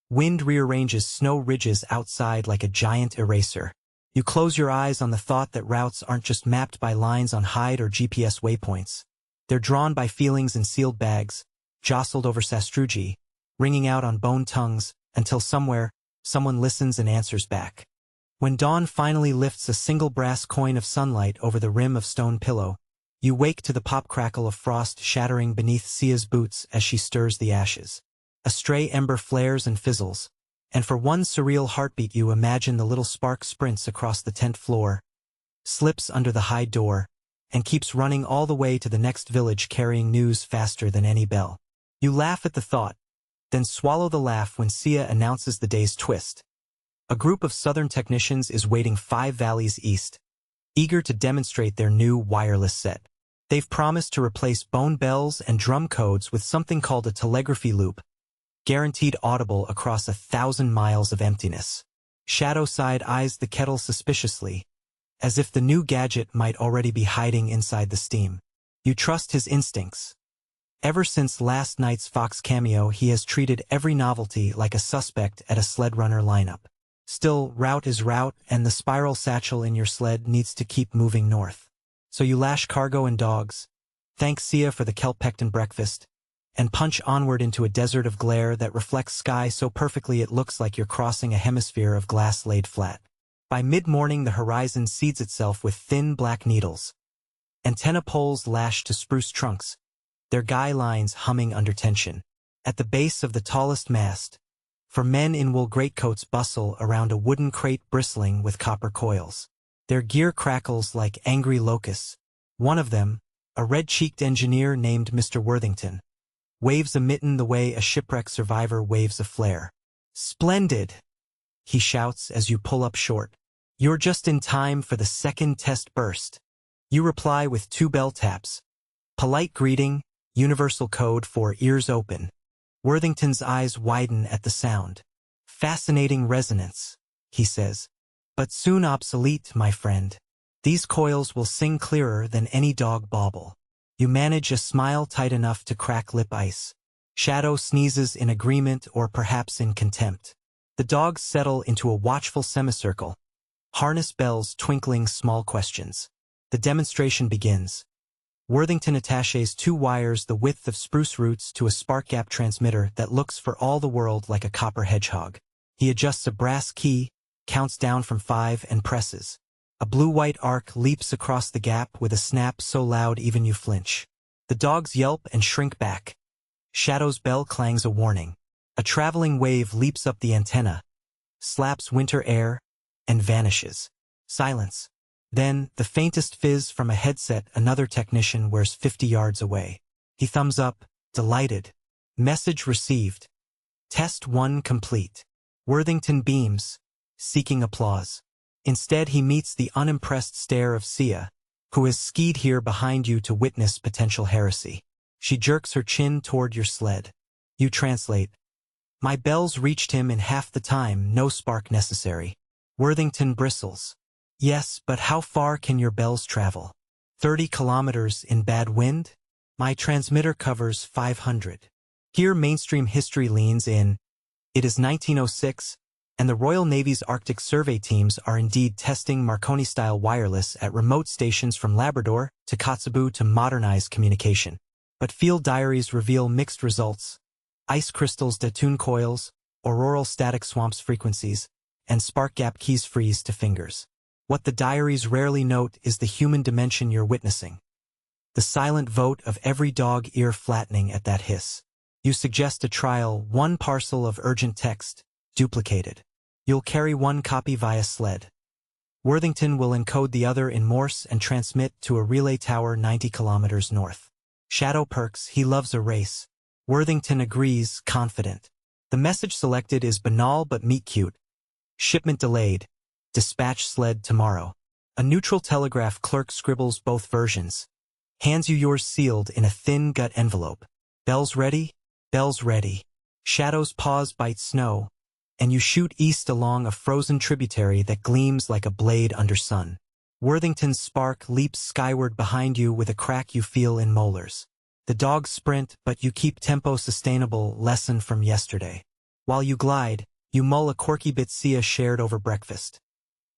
Wind rearranges snow ridges outside like a giant eraser. You close your eyes on the thought that routes aren't just mapped by lines on hide or GPS waypoints. They're drawn by feelings in sealed bags, jostled over sastrugi, ringing out on bone tongues, until somewhere, someone listens and answers back. When dawn finally lifts a single brass coin of sunlight over the rim of stone pillow, you wake to the pop-crackle of frost shattering beneath Sia's boots as she stirs the ashes. A stray ember flares and fizzles, and for one surreal heartbeat you imagine the little spark sprints across the tent floor, slips under the hide door, and keeps running all the way to the next village carrying news faster than any bell. You laugh at the thought, then swallow the laugh when Sia announces the day's twist. A group of Southern technicians is waiting 5 valleys east, eager to demonstrate their new wireless set. They've promised to replace bone bells and drum codes with something called a telegraphy loop, guaranteed audible across 1,000 miles of emptiness. Shadowside eyes the kettle suspiciously, as if the new gadget might already be hiding inside the steam. You trust his instincts. Ever since last night's Fox cameo, he has treated every novelty like a suspect at a sled runner lineup. Still, route is route, and the spiral satchel in your sled needs to keep moving north. So you lash cargo and dogs, thank Sia for the kelp pectin breakfast, and punch onward into a desert of glare that reflects sky so perfectly it looks like you're crossing a hemisphere of glass laid flat. By mid-morning the horizon seeds itself with thin black needles. Antenna poles lashed to spruce trunks, their guy lines humming under tension. At the base of the tallest mast, for men in wool greatcoats bustle around a wooden crate bristling with copper coils. Their gear crackles like angry locusts. One of them, a red-cheeked engineer named Mr. Worthington, waves a mitten the way a shipwreck survivor waves a flare. "Splendid!" he shouts as you pull up short. "You're just in time for the second test burst." You reply with 2 bell taps. Polite greeting, universal code for ears open. Worthington's eyes widen at the sound. "Fascinating resonance," he says. "But soon obsolete, my friend. These coils will sing clearer than any dog bauble." You manage a smile tight enough to crack lip ice. Shadow sneezes in agreement or perhaps in contempt. The dogs settle into a watchful semicircle, harness bells twinkling small questions. The demonstration begins. Worthington attaches 2 wires the width of spruce roots to a spark gap transmitter that looks for all the world like a copper hedgehog. He adjusts a brass key, counts down from 5 and presses. A blue-white arc leaps across the gap with a snap so loud even you flinch. The dogs yelp and shrink back. Shadow's bell clangs a warning. A traveling wave leaps up the antenna, slaps winter air, and vanishes. Silence. Then, the faintest fizz from a headset another technician wears 50 yards away. He thumbs up, delighted. Message received. Test 1 complete. Worthington beams, seeking applause. Instead he meets the unimpressed stare of Sia, who has skied here behind you to witness potential heresy. She jerks her chin toward your sled. You translate. My bells reached him in half the time, no spark necessary. Worthington bristles. Yes, but how far can your bells travel? 30 kilometers in bad wind? My transmitter covers 500. Here mainstream history leans in. It is 1906, and the Royal Navy's Arctic survey teams are indeed testing Marconi-style wireless at remote stations from Labrador to Kotzebue to modernize communication. But field diaries reveal mixed results. Ice crystals detune coils, auroral static swamps frequencies, and spark gap keys freeze to fingers. What the diaries rarely note is the human dimension you're witnessing. The silent vote of every dog ear flattening at that hiss. You suggest a trial, 1 parcel of urgent text, duplicated. You'll carry 1 copy via sled. Worthington will encode the other in Morse and transmit to a relay tower 90 kilometers north. Shadow perks, he loves a race. Worthington agrees, confident. The message selected is banal but meet cute. Shipment delayed. Dispatch sled tomorrow. A neutral telegraph clerk scribbles both versions. Hands you yours sealed in a thin gut envelope. Bells ready? Bells ready. Shadow's paws bite snow, and you shoot east along a frozen tributary that gleams like a blade under sun. Worthington's spark leaps skyward behind you with a crack you feel in molars. The dogs sprint, but you keep tempo sustainable, lesson from yesterday. While you glide, you mull a quirky bit Sia shared over breakfast.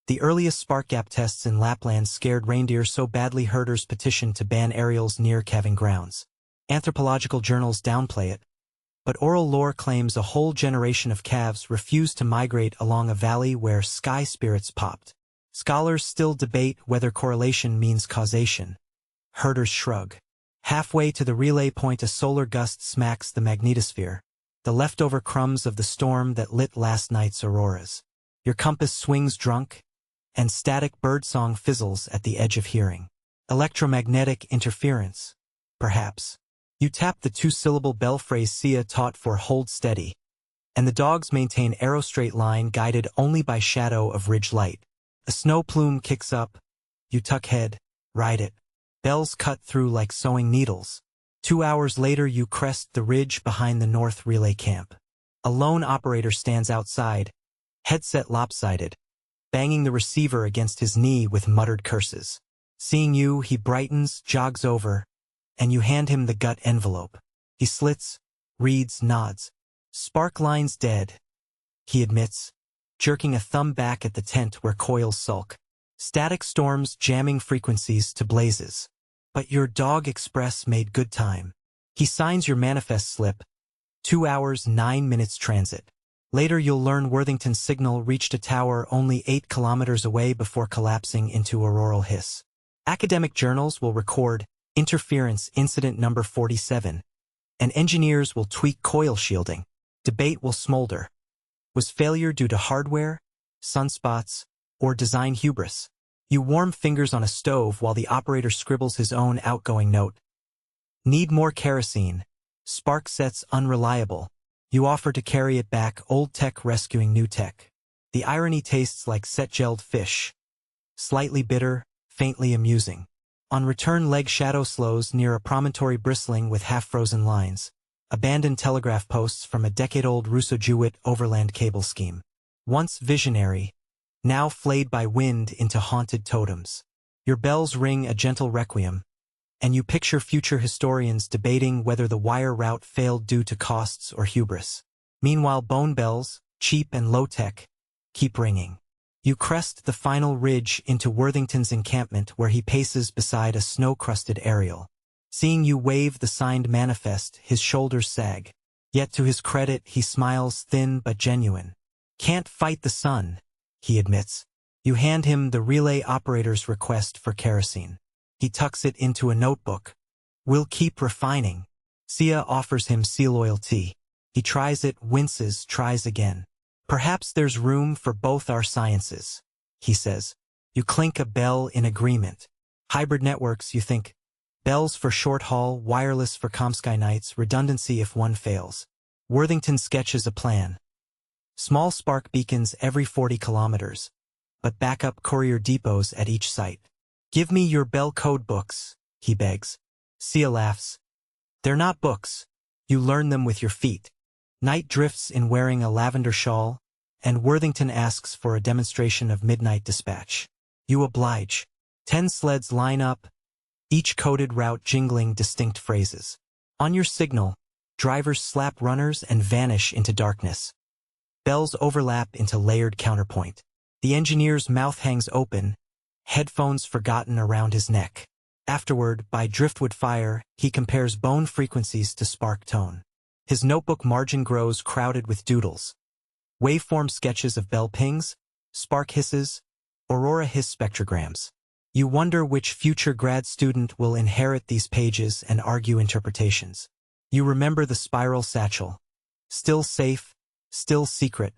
The earliest spark gap tests in Lapland scared reindeer so badly herders petitioned to ban aerials near calving grounds. Anthropological journals downplay it, but oral lore claims a whole generation of calves refused to migrate along a valley where sky spirits popped. Scholars still debate whether correlation means causation. Herders shrug. Halfway to the relay point a solar gust smacks the magnetosphere, the leftover crumbs of the storm that lit last night's auroras. Your compass swings drunk, and static birdsong fizzles at the edge of hearing. Electromagnetic interference, perhaps. You tap the 2-syllable bell phrase Sia taught for hold steady, and the dogs maintain arrow straight line guided only by shadow of ridge light. A snow plume kicks up. You tuck head, ride it. Bells cut through like sewing needles. 2 hours later you crest the ridge behind the North Relay Camp. A lone operator stands outside, headset lopsided, banging the receiver against his knee with muttered curses. Seeing you, he brightens, jogs over, and you hand him the gut envelope. He slits, reads, nods. Spark line's dead, he admits, jerking a thumb back at the tent where coils sulk. Static storms jamming frequencies to blazes. But your dog express made good time. He signs your manifest slip. 2 hours, 9 minutes transit. Later you'll learn Worthington's signal reached a tower only 8 kilometers away before collapsing into auroral hiss. Academic journals will record interference incident number 47, and engineers will tweak coil shielding. Debate will smolder. Was failure due to hardware, sunspots, or design hubris? You warm fingers on a stove while the operator scribbles his own outgoing note. Need more kerosene. Spark sets unreliable. You offer to carry it back, old tech rescuing new tech. The irony tastes like set-gelled fish. Slightly bitter, faintly amusing. On return leg shadow slows near a promontory bristling with half-frozen lines. Abandoned telegraph posts from a decade-old Russo-Jewett overland cable scheme. Once visionary, now flayed by wind into haunted totems. Your bells ring a gentle requiem, and you picture future historians debating whether the wire route failed due to costs or hubris. Meanwhile bone bells, cheap and low-tech, keep ringing. You crest the final ridge into Worthington's encampment where he paces beside a snow-crusted aerial. Seeing you wave the signed manifest, his shoulders sag. Yet to his credit, he smiles thin but genuine. Can't fight the sun, he admits. You hand him the relay operator's request for kerosene. He tucks it into a notebook. We'll keep refining. Sia offers him seal oil tea. He tries it, winces, tries again. Perhaps there's room for both our sciences, he says. You clink a bell in agreement. Hybrid networks, you think. Bells for short haul, wireless for Comsky nights, redundancy if one fails. Worthington sketches a plan. Small spark beacons every 40 kilometers, but backup courier depots at each site. Give me your bell code books, he begs. Sia laughs. They're not books. You learn them with your feet. Night drifts in wearing a lavender shawl, and Worthington asks for a demonstration of midnight dispatch. You oblige. 10 sleds line up, each coded route jingling distinct phrases. On your signal, drivers slap runners and vanish into darkness. Bells overlap into layered counterpoint. The engineer's mouth hangs open, headphones forgotten around his neck. Afterward, by driftwood fire, he compares bone frequencies to spark tone. His notebook margin grows crowded with doodles. Waveform sketches of bell pings, spark hisses, aurora hiss spectrograms. You wonder which future grad student will inherit these pages and argue interpretations. You remember the spiral satchel. Still safe, still secret,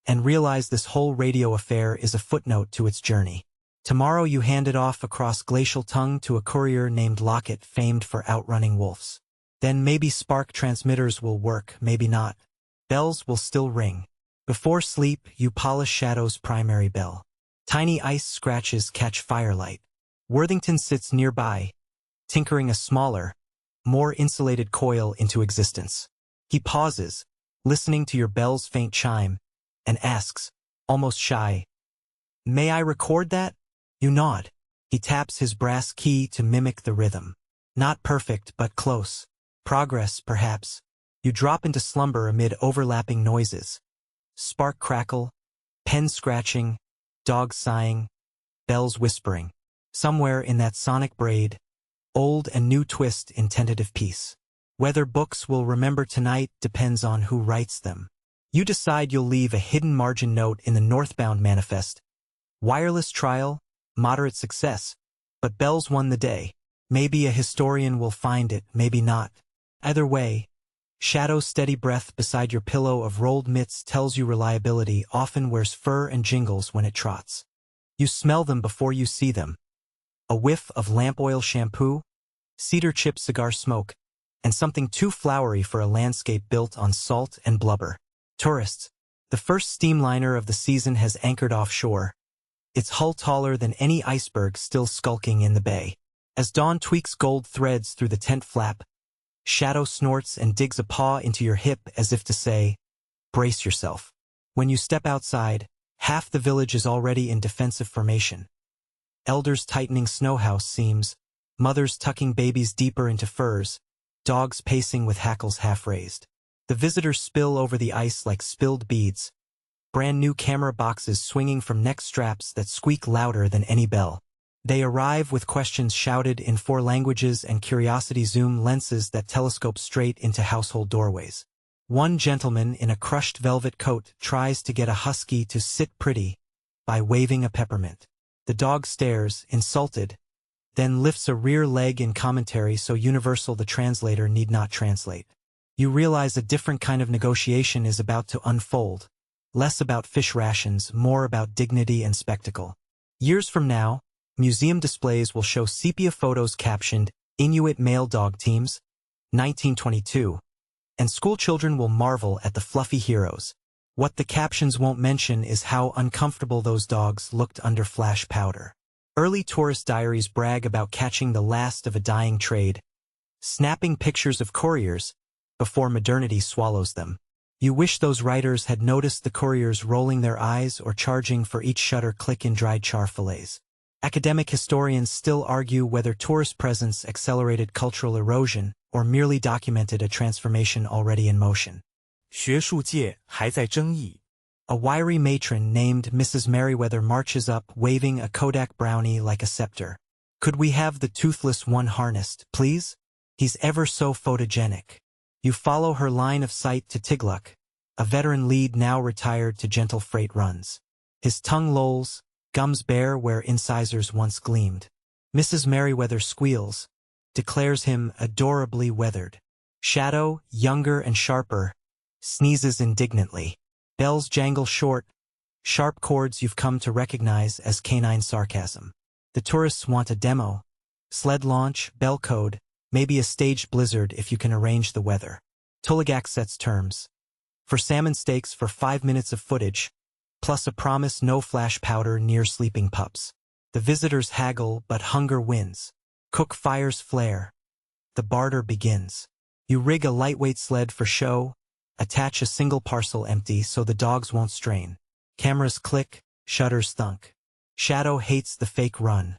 and realize this whole radio affair is a footnote to its journey. Tomorrow you hand it off across glacial tongue to a courier named Lockett, famed for outrunning wolves. Then maybe spark transmitters will work, maybe not. Bells will still ring. Before sleep, you polish Shadow's primary bell. Tiny ice scratches catch firelight. Worthington sits nearby, tinkering a smaller, more insulated coil into existence. He pauses, listening to your bell's faint chime, and asks, almost shy, "May I record that?" You nod. He taps his brass key to mimic the rhythm. Not perfect, but close. Progress, perhaps. You drop into slumber amid overlapping noises. Spark crackle, pen scratching, dog sighing, bells whispering. Somewhere in that sonic braid, old and new twist in tentative peace. Whether books will remember tonight depends on who writes them. You decide you'll leave a hidden margin note in the northbound manifest. Wireless trial, moderate success, but bells won the day. Maybe a historian will find it, maybe not. Either way, Shadow's steady breath beside your pillow of rolled mitts tells you reliability often wears fur and jingles when it trots. You smell them before you see them. A whiff of lamp oil shampoo, cedar chip cigar smoke, and something too flowery for a landscape built on salt and blubber. Tourists. The first steamliner of the season has anchored offshore, its hull taller than any iceberg still skulking in the bay. As dawn tweaks gold threads through the tent flap, Shadow snorts and digs a paw into your hip as if to say, brace yourself. When you step outside, half the village is already in defensive formation. Elders tightening snowhouse seams, mothers tucking babies deeper into furs, dogs pacing with hackles half raised. The visitors spill over the ice like spilled beads, brand new camera boxes swinging from neck straps that squeak louder than any bell. They arrive with questions shouted in 4 languages and curiosity zoom lenses that telescope straight into household doorways. One gentleman in a crushed velvet coat tries to get a husky to sit pretty by waving a peppermint. The dog stares, insulted, then lifts a rear leg in commentary so universal the translator need not translate. You realize a different kind of negotiation is about to unfold, less about fish rations, more about dignity and spectacle. Years from now, museum displays will show sepia photos captioned, Inuit male dog teams, 1922, and schoolchildren will marvel at the fluffy heroes. What the captions won't mention is how uncomfortable those dogs looked under flash powder. Early tourist diaries brag about catching the last of a dying trade, snapping pictures of couriers before modernity swallows them. You wish those writers had noticed the couriers rolling their eyes or charging for each shutter click in dried char fillets. Academic historians still argue whether tourist presence accelerated cultural erosion or merely documented a transformation already in motion. 学术界还在争议。 A wiry matron named Mrs. Merriweather marches up waving a Kodak brownie like a scepter. Could we have the toothless one harnessed, please? He's ever so photogenic. You follow her line of sight to Tigluk, a veteran lead now retired to gentle freight runs. His tongue lolls, gums bare where incisors once gleamed. Mrs. Merriweather squeals, declares him adorably weathered. Shadow, younger and sharper, sneezes indignantly. Bells jangle short, sharp chords you've come to recognize as canine sarcasm. The tourists want a demo. Sled launch, bell code, maybe a staged blizzard if you can arrange the weather. Tuligak sets terms. For salmon steaks for 5 minutes of footage, plus a promise no flash powder near sleeping pups. The visitors haggle, but hunger wins. Cook fires flare. The barter begins. You rig a lightweight sled for show, attach a single parcel empty so the dogs won't strain. Cameras click, shutters thunk. Shadow hates the fake run.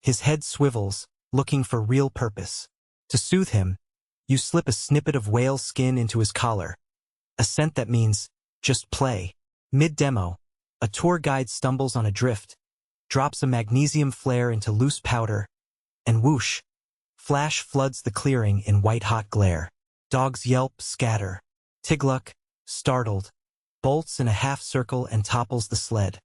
His head swivels, looking for real purpose. To soothe him, you slip a snippet of whale skin into his collar. A scent that means, just play. Mid-demo, a tour guide stumbles on a drift, drops a magnesium flare into loose powder, and whoosh, flash floods the clearing in white-hot glare. Dogs yelp, scatter. Tigluk, startled, bolts in a half-circle and topples the sled.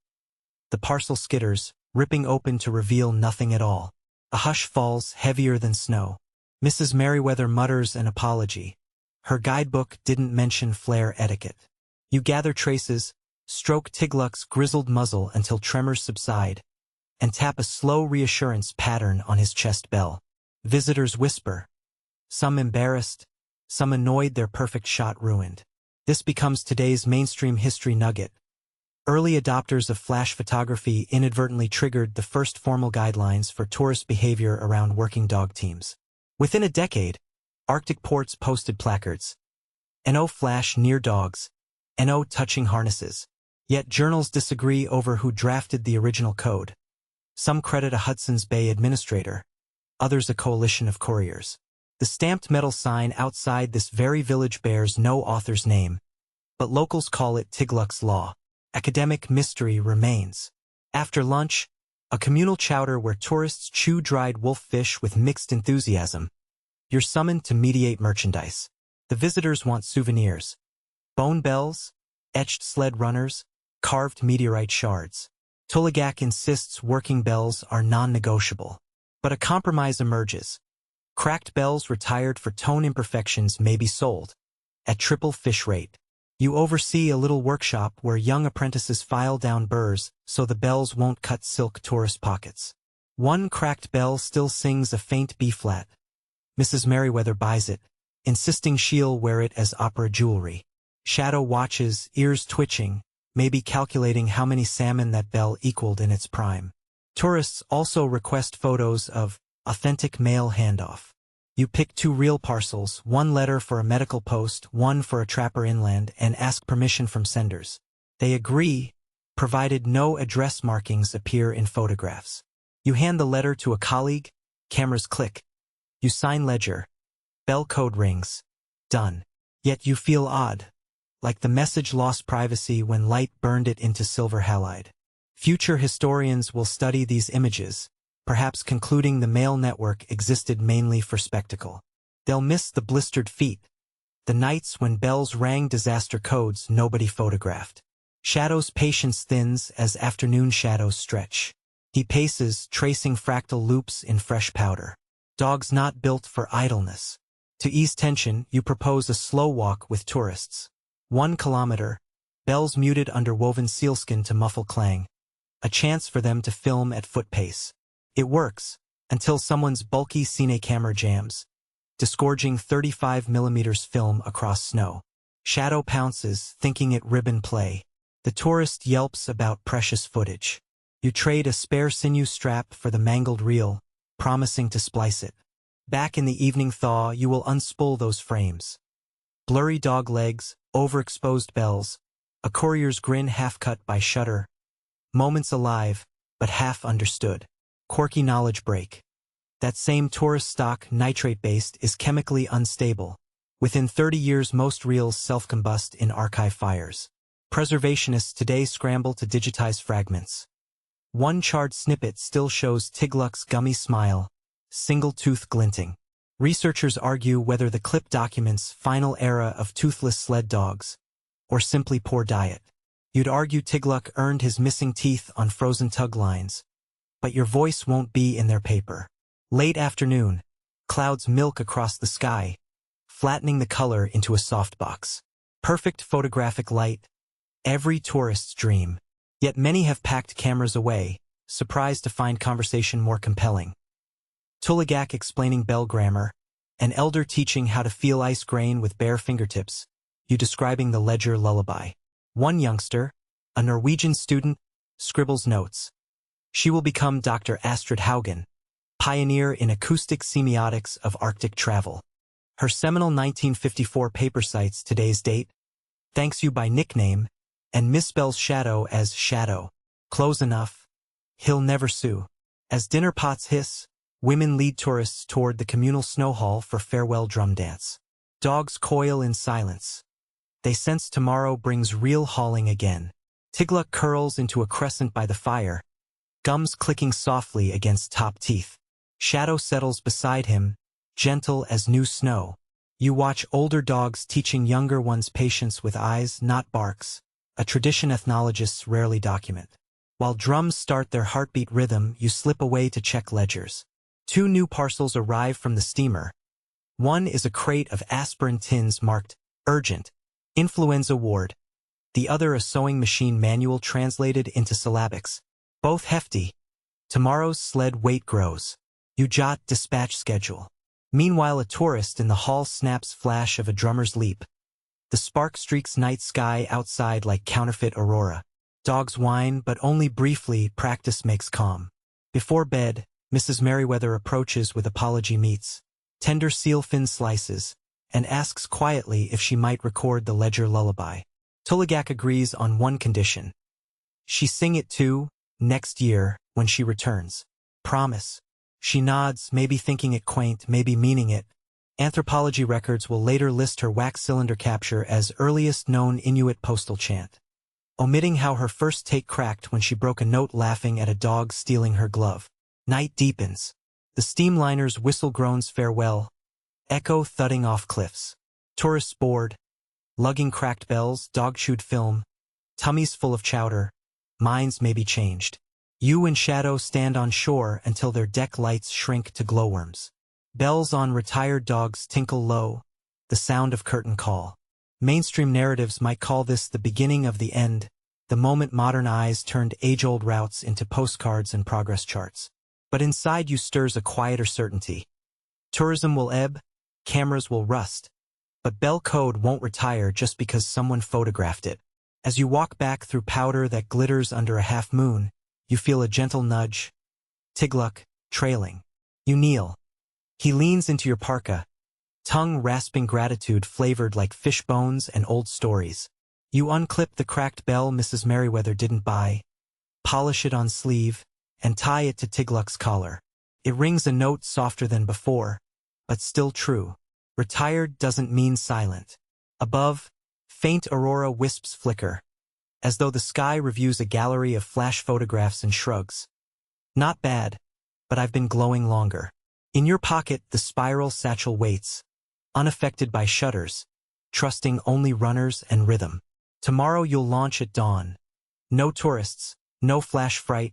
The parcel skitters, ripping open to reveal nothing at all. A hush falls, heavier than snow. Mrs. Merriweather mutters an apology. Her guidebook didn't mention flare etiquette. You gather traces, stroke Tigluk's grizzled muzzle until tremors subside, and tap a slow reassurance pattern on his chest bell. Visitors whisper. Some embarrassed, some annoyed their perfect shot ruined. This becomes today's mainstream history nugget. Early adopters of flash photography inadvertently triggered the first formal guidelines for tourist behavior around working dog teams. Within a decade, Arctic ports posted placards. No flash near dogs. No touching harnesses. Yet journals disagree over who drafted the original code. Some credit a Hudson's Bay administrator, others a coalition of couriers. The stamped metal sign outside this very village bears no author's name, but locals call it Tigluk's Law. Academic mystery remains. After lunch, a communal chowder where tourists chew dried wolf fish with mixed enthusiasm. You're summoned to mediate merchandise. The visitors want souvenirs. Bone bells, etched sled runners, carved meteorite shards. Tuligak insists working bells are non-negotiable. But a compromise emerges. Cracked bells retired for tone imperfections may be sold. At triple fish rate. You oversee a little workshop where young apprentices file down burrs so the bells won't cut silk tourist pockets. One cracked bell still sings a faint B-flat. Mrs. Merriweather buys it, insisting she'll wear it as opera jewelry. Shadow watches, ears twitching, maybe calculating how many salmon that bell equaled in its prime. Tourists also request photos of authentic mail handoff. You pick 2 real parcels, 1 letter for a medical post, 1 for a trapper inland, and ask permission from senders. They agree, provided no address markings appear in photographs. You hand the letter to a colleague, cameras click. You sign ledger. Bell code rings. Done. Yet you feel odd, like the message lost privacy when light burned it into silver halide. Future historians will study these images, perhaps concluding the mail network existed mainly for spectacle. They'll miss the blistered feet, the nights when bells rang disaster codes nobody photographed. Shadow's patience thins as afternoon shadows stretch. He paces, tracing fractal loops in fresh powder. Dogs not built for idleness. To ease tension, you propose a slow walk with tourists. 1 kilometer, bells muted under woven sealskin to muffle clang. A chance for them to film at foot pace. It works, until someone's bulky cine camera jams, disgorging 35mm film across snow. Shadow pounces, thinking it ribbon play. The tourist yelps about precious footage. You trade a spare sinew strap for the mangled reel, promising to splice it. Back in the evening thaw, you will unspool those frames. Blurry dog legs, overexposed bells, a courier's grin half-cut by shutter. Moments alive, but half understood. Quirky knowledge break. That same tourist stock, nitrate-based, is chemically unstable. Within 30 years most reels self-combust in archive fires. Preservationists today scramble to digitize fragments. 1 charred snippet still shows Tigluk's gummy smile, single tooth glinting. Researchers argue whether the clip documents final era of toothless sled dogs, or simply poor diet. You'd argue Tigluk earned his missing teeth on frozen tug lines, but your voice won't be in their paper. Late afternoon, clouds milk across the sky, flattening the color into a softbox. Perfect photographic light, every tourist's dream. Yet many have packed cameras away, surprised to find conversation more compelling. Tuligak explaining bell grammar, an elder teaching how to feel ice grain with bare fingertips, you describing the ledger lullaby. One youngster, a Norwegian student, scribbles notes. She will become Dr. Astrid Haugen, pioneer in acoustic semiotics of Arctic travel. Her seminal 1954 paper cites today's date, thanks you by nickname, and misspells shadow as shadow. Close enough. He'll never sue. As dinner pots hiss, women lead tourists toward the communal snow hall for farewell drum dance. Dogs coil in silence. They sense tomorrow brings real hauling again. Tigluk curls into a crescent by the fire, gums clicking softly against top teeth. Shadow settles beside him, gentle as new snow. You watch older dogs teaching younger ones patience with eyes, not barks, a tradition ethnologists rarely document. While drums start their heartbeat rhythm, you slip away to check ledgers. 2 new parcels arrive from the steamer. One is a crate of aspirin tins marked urgent, influenza ward. The other a sewing machine manual translated into syllabics. Both hefty. Tomorrow's sled weight grows. You jot dispatch schedule. Meanwhile, a tourist in the hall snaps flash of a drummer's leap. The spark streaks night sky outside like counterfeit aurora. Dogs whine, but only briefly. Practice makes calm. Before bed, Mrs. Merriweather approaches with apology meats, tender seal fin slices, and asks quietly if she might record the ledger lullaby. Tuligak agrees on one condition. She sing it too, next year, when she returns. Promise. She nods, maybe thinking it quaint, maybe meaning it. Anthropology records will later list her wax cylinder capture as earliest known Inuit postal chant, omitting how her first take cracked when she broke a note laughing at a dog stealing her glove. Night deepens. The steamliner's whistle groans farewell, echo thudding off cliffs. Tourists bored, lugging cracked bells, dog-chewed film, tummies full of chowder, minds may be changed. You and Shadow stand on shore until their deck lights shrink to glowworms. Bells on retired dogs tinkle low, the sound of curtain call. Mainstream narratives might call this the beginning of the end, the moment modern eyes turned age-old routes into postcards and progress charts. But inside you stirs a quieter certainty. Tourism will ebb, cameras will rust, but bell code won't retire just because someone photographed it. As you walk back through powder that glitters under a half moon, you feel a gentle nudge. Tigluk, trailing. You kneel. He leans into your parka, tongue rasping gratitude flavored like fish bones and old stories. You unclip the cracked bell Mrs. Merriweather didn't buy, polish it on sleeve, and tie it to Tigluk's collar. It rings a note softer than before, but still true. Retired doesn't mean silent. Above, faint aurora wisps flicker, as though the sky reviews a gallery of flash photographs and shrugs. Not bad, but I've been glowing longer. In your pocket, the spiral satchel waits, unaffected by shutters, trusting only runners and rhythm. Tomorrow you'll launch at dawn. No tourists, no flash fright,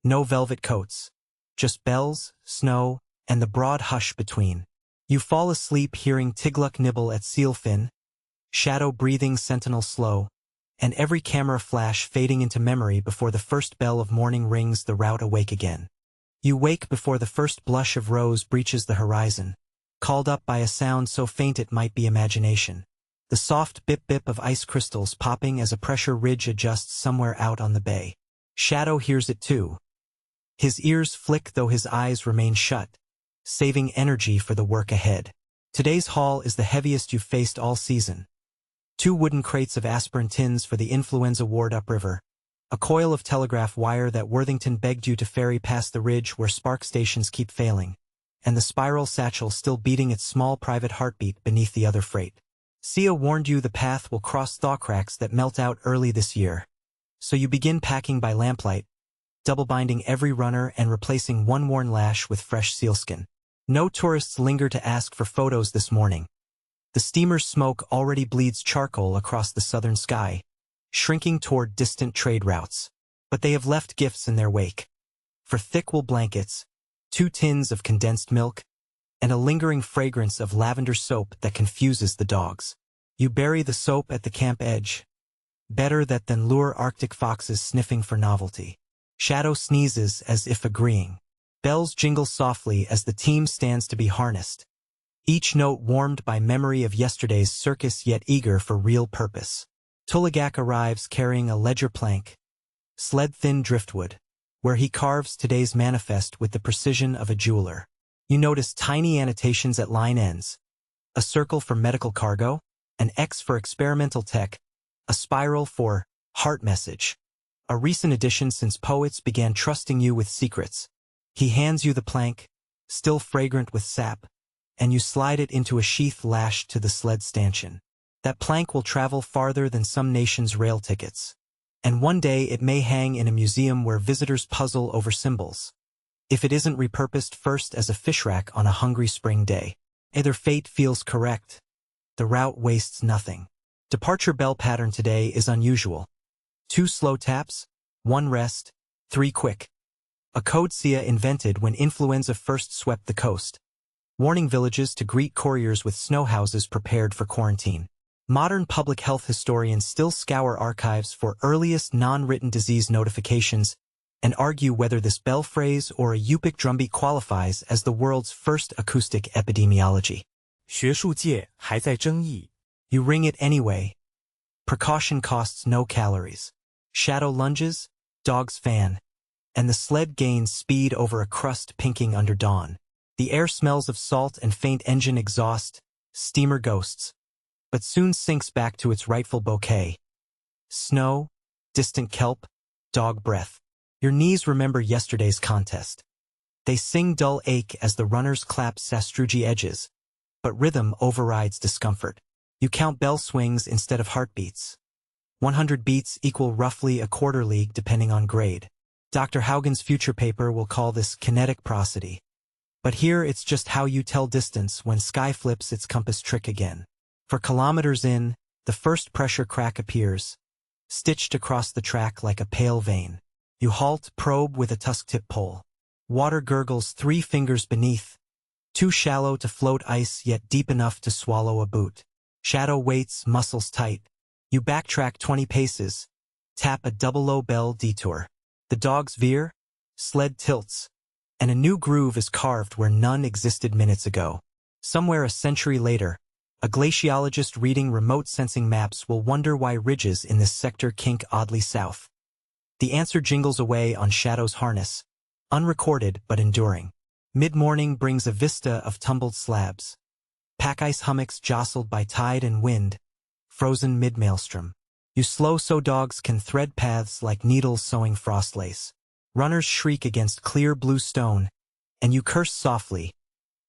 no velvet coats. Just bells, snow, and the broad hush between. You fall asleep hearing Tigluk nibble at sealfin, Shadow breathing sentinel slow, and every camera flash fading into memory before the first bell of morning rings the route awake again. You wake before the first blush of rose breaches the horizon, called up by a sound so faint it might be imagination. The soft bip-bip of ice crystals popping as a pressure ridge adjusts somewhere out on the bay. Shadow hears it too. His ears flick though his eyes remain shut, saving energy for the work ahead. Today's haul is the heaviest you've faced all season. 2 wooden crates of aspirin tins for the influenza ward upriver, a coil of telegraph wire that Worthington begged you to ferry past the ridge where spark stations keep failing, and the spiral satchel still beating its small private heartbeat beneath the other freight. Sia warned you the path will cross thaw cracks that melt out early this year. So you begin packing by lamplight, double binding every runner and replacing one worn lash with fresh sealskin. No tourists linger to ask for photos this morning. The steamer's smoke already bleeds charcoal across the southern sky, shrinking toward distant trade routes. But they have left gifts in their wake. For thick wool blankets, 2 tins of condensed milk, and a lingering fragrance of lavender soap that confuses the dogs. You bury the soap at the camp edge. Better that than lure Arctic foxes sniffing for novelty. Shadow sneezes as if agreeing. Bells jingle softly as the team stands to be harnessed. Each note warmed by memory of yesterday's circus yet eager for real purpose. Tuligak arrives carrying a ledger plank, sled-thin driftwood, where he carves today's manifest with the precision of a jeweler. You notice tiny annotations at line ends. A circle for medical cargo, an X for experimental tech, a spiral for heart message. A recent addition since poets began trusting you with secrets. He hands you the plank, still fragrant with sap, and you slide it into a sheath lashed to the sled stanchion. That plank will travel farther than some nations' rail tickets. And one day it may hang in a museum where visitors puzzle over symbols. If it isn't repurposed first as a fish rack on a hungry spring day. Either fate feels correct. The route wastes nothing. Departure bell pattern today is unusual. 2 slow taps, 1 rest, 3 quick. A code Sia invented when influenza first swept the coast. Warning villages to greet couriers with snow houses prepared for quarantine. Modern public health historians still scour archives for earliest non-written disease notifications and argue whether this bell phrase or a Yupik drumbeat qualifies as the world's first acoustic epidemiology. 学术界还在争议。 You ring it anyway. Precaution costs no calories. Shadow lunges, dogs fan, and the sled gains speed over a crust pinking under dawn. The air smells of salt and faint engine exhaust, steamer ghosts, but soon sinks back to its rightful bouquet. Snow, distant kelp, dog breath. Your knees remember yesterday's contest. They sing dull ache as the runners clap sastrugi edges, but rhythm overrides discomfort. You count bell swings instead of heartbeats. 100 beats equal roughly a quarter league depending on grade. Dr. Haugen's future paper will call this kinetic prosody. But here it's just how you tell distance when sky flips its compass trick again. For kilometers in, the first pressure crack appears, stitched across the track like a pale vein. You halt, probe with a tusk-tip pole. Water gurgles 3 fingers beneath, too shallow to float ice yet deep enough to swallow a boot. Shadow waits, muscles tight. You backtrack 20 paces, tap a double low bell detour. The dogs veer, sled tilts, and a new groove is carved where none existed minutes ago. Somewhere a century later, a glaciologist reading remote sensing maps will wonder why ridges in this sector kink oddly south. The answer jingles away on Shadow's harness, unrecorded but enduring. Mid-morning brings a vista of tumbled slabs. Pack ice hummocks jostled by tide and wind, frozen mid-maelstrom. You slow so dogs can thread paths like needles sewing frost lace. Runners shriek against clear blue stone, and you curse softly.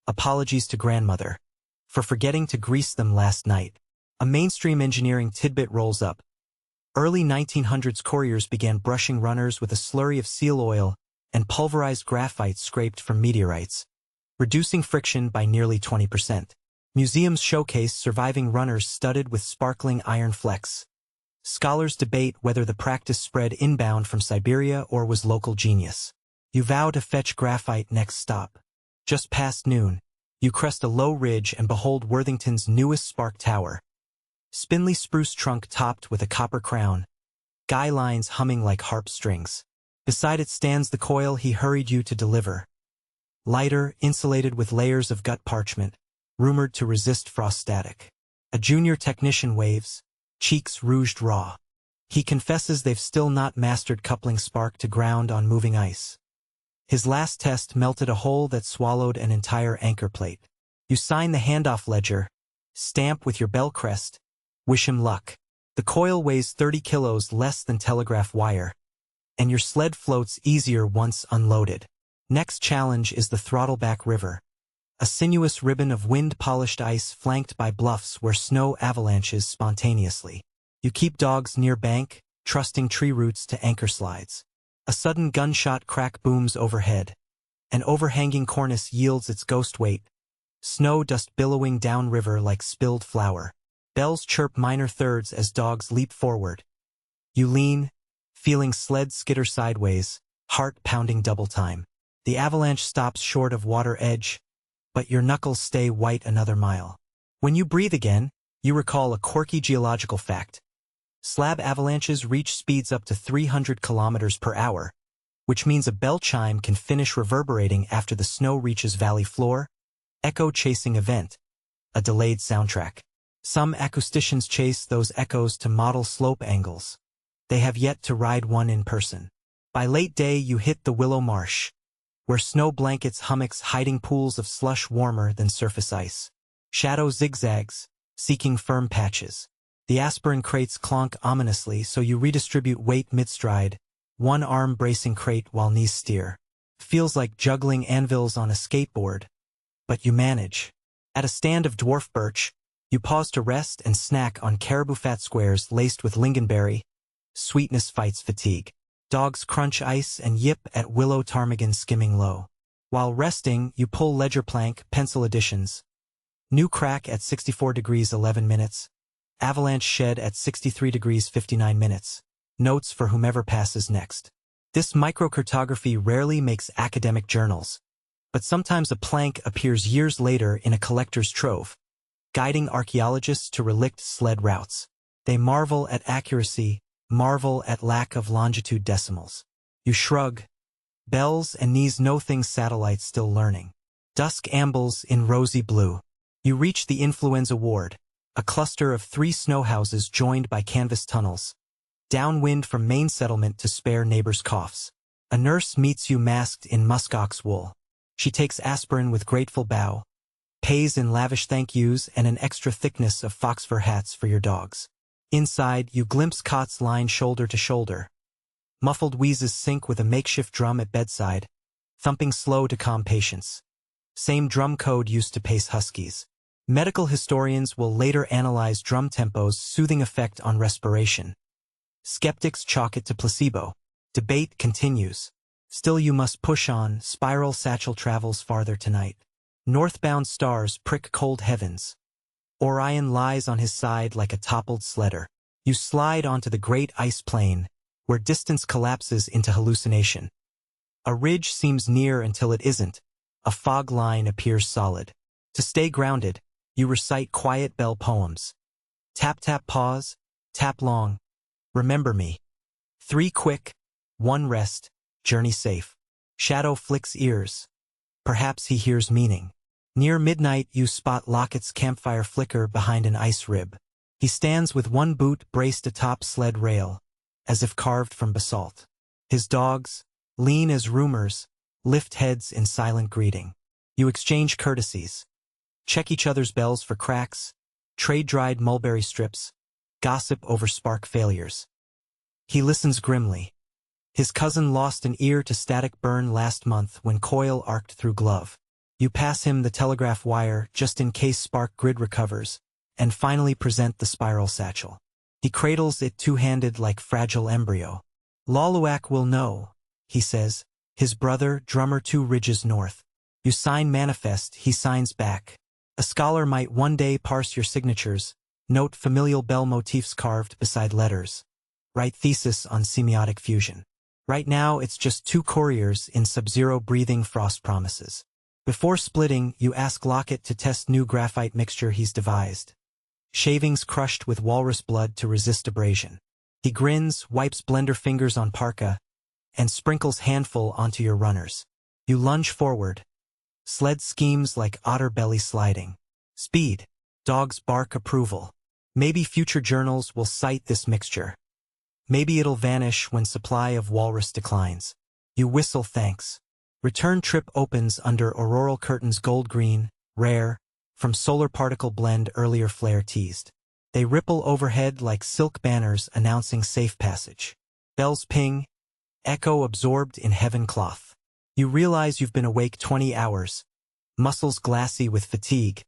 Apologies to grandmother for forgetting to grease them last night. A mainstream engineering tidbit rolls up. Early 1900s couriers began brushing runners with a slurry of seal oil and pulverized graphite scraped from meteorites, reducing friction by nearly 20%. Museums showcase surviving runners studded with sparkling iron flecks. Scholars debate whether the practice spread inbound from Siberia or was local genius. You vow to fetch graphite next stop. Just past noon, you crest a low ridge and behold Worthington's newest spark tower. Spindly spruce trunk topped with a copper crown, guy lines humming like harp strings. Beside it stands the coil he hurried you to deliver. Lighter, insulated with layers of gut parchment, rumored to resist frost static. A junior technician waves, cheeks rouged raw. He confesses they've still not mastered coupling spark to ground on moving ice. His last test melted a hole that swallowed an entire anchor plate. You sign the handoff ledger, stamp with your bell crest, wish him luck. The coil weighs 30 kilos less than telegraph wire, and your sled floats easier once unloaded. Next challenge is the Throttleback River, a sinuous ribbon of wind-polished ice flanked by bluffs where snow avalanches spontaneously. You keep dogs near bank, trusting tree roots to anchor slides. A sudden gunshot crack booms overhead. An overhanging cornice yields its ghost weight. Snow dust billowing downriver like spilled flour. Bells chirp minor thirds as dogs leap forward. You lean, feeling sled skitter sideways, heart pounding double time. The avalanche stops short of water edge, but your knuckles stay white another mile. When you breathe again, you recall a quirky geological fact. Slab avalanches reach speeds up to 300 kilometers per hour, which means a bell chime can finish reverberating after the snow reaches valley floor. Echo-chasing event, a delayed soundtrack. Some acousticians chase those echoes to model slope angles. They have yet to ride one in person. By late day you hit the willow marsh, where snow blankets hummocks hiding pools of slush warmer than surface ice. Shadow zigzags, seeking firm patches. The aspirin crates clonk ominously, so you redistribute weight mid-stride, one arm bracing crate while knees steer. Feels like juggling anvils on a skateboard, but you manage. At a stand of dwarf birch, you pause to rest and snack on caribou fat squares laced with lingonberry. Sweetness fights fatigue. Dogs crunch ice and yip at willow ptarmigan skimming low. While resting, you pull ledger plank, pencil additions. New crack at 64 degrees 11 minutes. Avalanche shed at 63 degrees 59 minutes. Notes for whomever passes next. This microcartography rarely makes academic journals, but sometimes a plank appears years later in a collector's trove, guiding archaeologists to relict sled routes. They marvel at accuracy, marvel at lack of longitude decimals. You shrug. Bells and knees know things satellites still learning. Dusk ambles in rosy blue. You reach the influenza ward, a cluster of 3 snow houses joined by canvas tunnels. Downwind from main settlement to spare neighbors' coughs. A nurse meets you masked in muskox wool. She takes aspirin with grateful bow, pays in lavish thank yous and an extra thickness of fox fur hats for your dogs. Inside, you glimpse cots lined shoulder to shoulder. Muffled wheezes sync with a makeshift drum at bedside, thumping slow to calm patients. Same drum code used to pace huskies. Medical historians will later analyze drum tempo's soothing effect on respiration. Skeptics chalk it to placebo. Debate continues. Still you must push on, spiral satchel travels farther tonight. Northbound stars prick cold heavens. Orion lies on his side like a toppled sledder. You slide onto the great ice plain, where distance collapses into hallucination. A ridge seems near until it isn't. A fog line appears solid. To stay grounded, you recite quiet bell poems. Tap tap pause, tap long. Remember me. 3 quick, 1 rest, journey safe. Shadow flicks ears. Perhaps he hears meaning. Near midnight you spot Lockett's campfire flicker behind an ice rib. He stands with one boot braced atop sled rail, as if carved from basalt. His dogs, lean as rumors, lift heads in silent greeting. You exchange courtesies. Check each other's bells for cracks, trade dried mulberry strips, gossip over spark failures. He listens grimly. His cousin lost an ear to static burn last month when coil arced through glove. You pass him the telegraph wire just in case spark grid recovers, and finally present the spiral satchel. He cradles it two-handed like fragile embryo. Loluak will know, he says, his brother, drummer 2 ridges north. You sign manifest, he signs back. A scholar might one day parse your signatures, note familial bell motifs carved beside letters. Write thesis on semiotic fusion. Right now it's just 2 couriers in sub-zero breathing frost promises. Before splitting, you ask Lockett to test new graphite mixture he's devised. Shavings crushed with walrus blood to resist abrasion. He grins, wipes blender fingers on parka, and sprinkles handful onto your runners. You lunge forward. Sled schemes like otter belly sliding. Speed. Dogs bark approval. Maybe future journals will cite this mixture. Maybe it'll vanish when supply of walrus declines. You whistle thanks. Return trip opens under auroral curtains gold-green, rare, from solar particle blend earlier flare teased. They ripple overhead like silk banners announcing safe passage. Bells ping, echo absorbed in heaven cloth. You realize you've been awake 20 hours, muscles glassy with fatigue,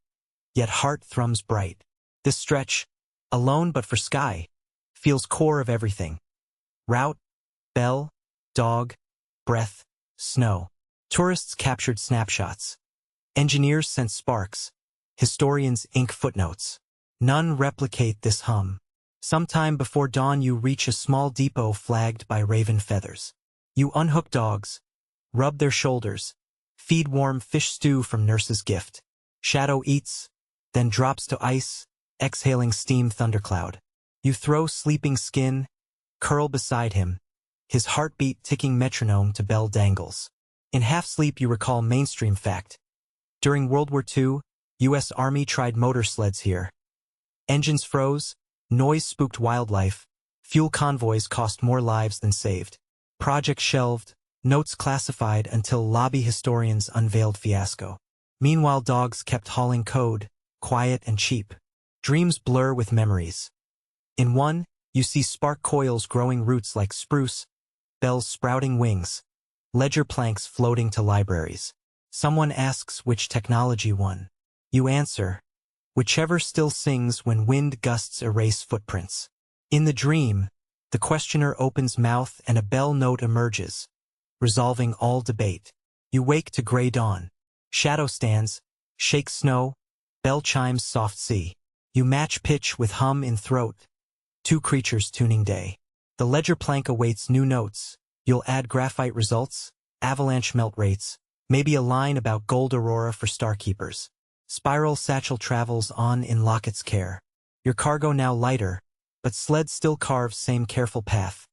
yet heart thrums bright. This stretch, alone but for sky, feels core of everything. Route, bell, dog, breath, snow. Tourists captured snapshots. Engineers sent sparks. Historians ink footnotes. None replicate this hum. Sometime before dawn you reach a small depot flagged by raven feathers. You unhook dogs, rub their shoulders, feed warm fish stew from nurse's gift. Shadow eats, then drops to ice, exhaling steam thundercloud. You throw sleeping skin, curl beside him, his heartbeat ticking metronome to bell dangles. In half-sleep you recall mainstream fact. During World War II, U.S. Army tried motor sleds here. Engines froze, noise spooked wildlife, fuel convoys cost more lives than saved. Project shelved, notes classified until lobby historians unveiled fiasco. Meanwhile dogs kept hauling code, quiet and cheap. Dreams blur with memories. In one, you see spark coils growing roots like spruce, bells sprouting wings, ledger planks floating to libraries. Someone asks which technology won. You answer, whichever still sings when wind gusts erase footprints. In the dream, the questioner opens mouth and a bell note emerges, resolving all debate. You wake to gray dawn. Shadow stands, shakes snow, bell chimes soft sea. You match pitch with hum in throat. Two creatures tuning day. The ledger plank awaits new notes. You'll add graphite results, avalanche melt rates, maybe a line about gold aurora for starkeepers. Spiral satchel travels on in Locket's care. Your cargo now lighter, but sled still carves same careful path.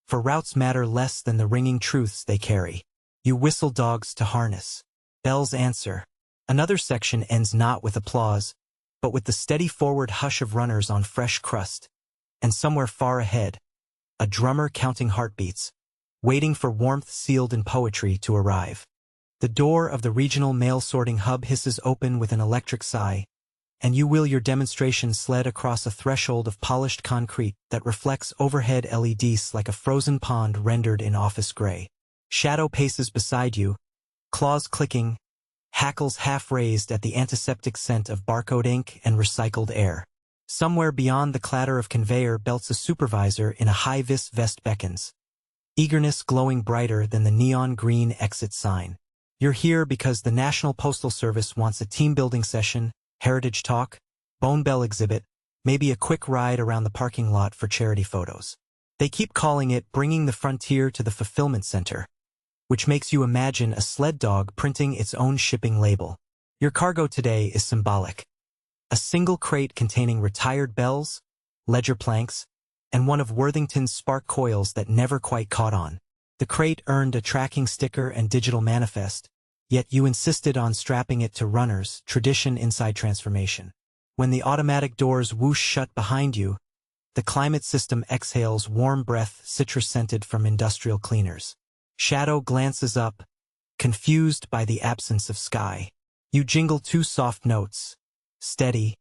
For routes matter less than the ringing truths they carry. You whistle dogs to harness. Bells answer. Another section ends not with applause, but with the steady forward hush of runners on fresh crust. And somewhere far ahead, a drummer counting heartbeats, waiting for warmth sealed in poetry to arrive. The door of the regional mail sorting hub hisses open with an electric sigh, and you wheel your demonstration sled across a threshold of polished concrete that reflects overhead LEDs like a frozen pond rendered in office gray. Shadow paces beside you, claws clicking, hackles half raised at the antiseptic scent of barcode ink and recycled air. Somewhere beyond the clatter of conveyor belts a supervisor in a high-vis vest beckons, eagerness glowing brighter than the neon green exit sign. You're here because the National Postal Service wants a team-building session, heritage talk, bone bell exhibit, maybe a quick ride around the parking lot for charity photos. They keep calling it bringing the frontier to the fulfillment center, which makes you imagine a sled dog printing its own shipping label. Your cargo today is symbolic. A single crate containing retired bells, ledger planks, and one of Worthington's spark coils that never quite caught on. The crate earned a tracking sticker and digital manifest, yet you insisted on strapping it to runners, tradition inside transformation. When the automatic doors whoosh shut behind you, the climate system exhales warm breath citrus-scented from industrial cleaners. Shadow glances up, confused by the absence of sky. You jingle two soft notes, steady,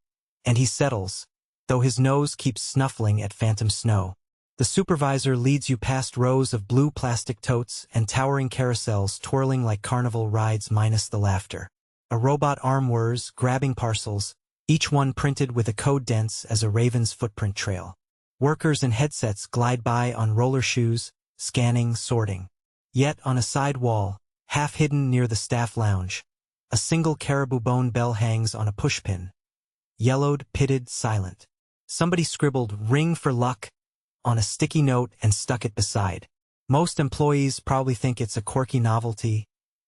and he settles, though his nose keeps snuffling at phantom snow. The supervisor leads you past rows of blue plastic totes and towering carousels twirling like carnival rides minus the laughter. A robot arm whirs, grabbing parcels, each one printed with a code dense as a raven's footprint trail. Workers in headsets glide by on roller shoes, scanning, sorting. Yet on a side wall, half hidden near the staff lounge, a single caribou-bone bell hangs on a pushpin. Yellowed, pitted, silent. Somebody scribbled "ring for luck" on a sticky note and stuck it beside. Most employees probably think it's a quirky novelty,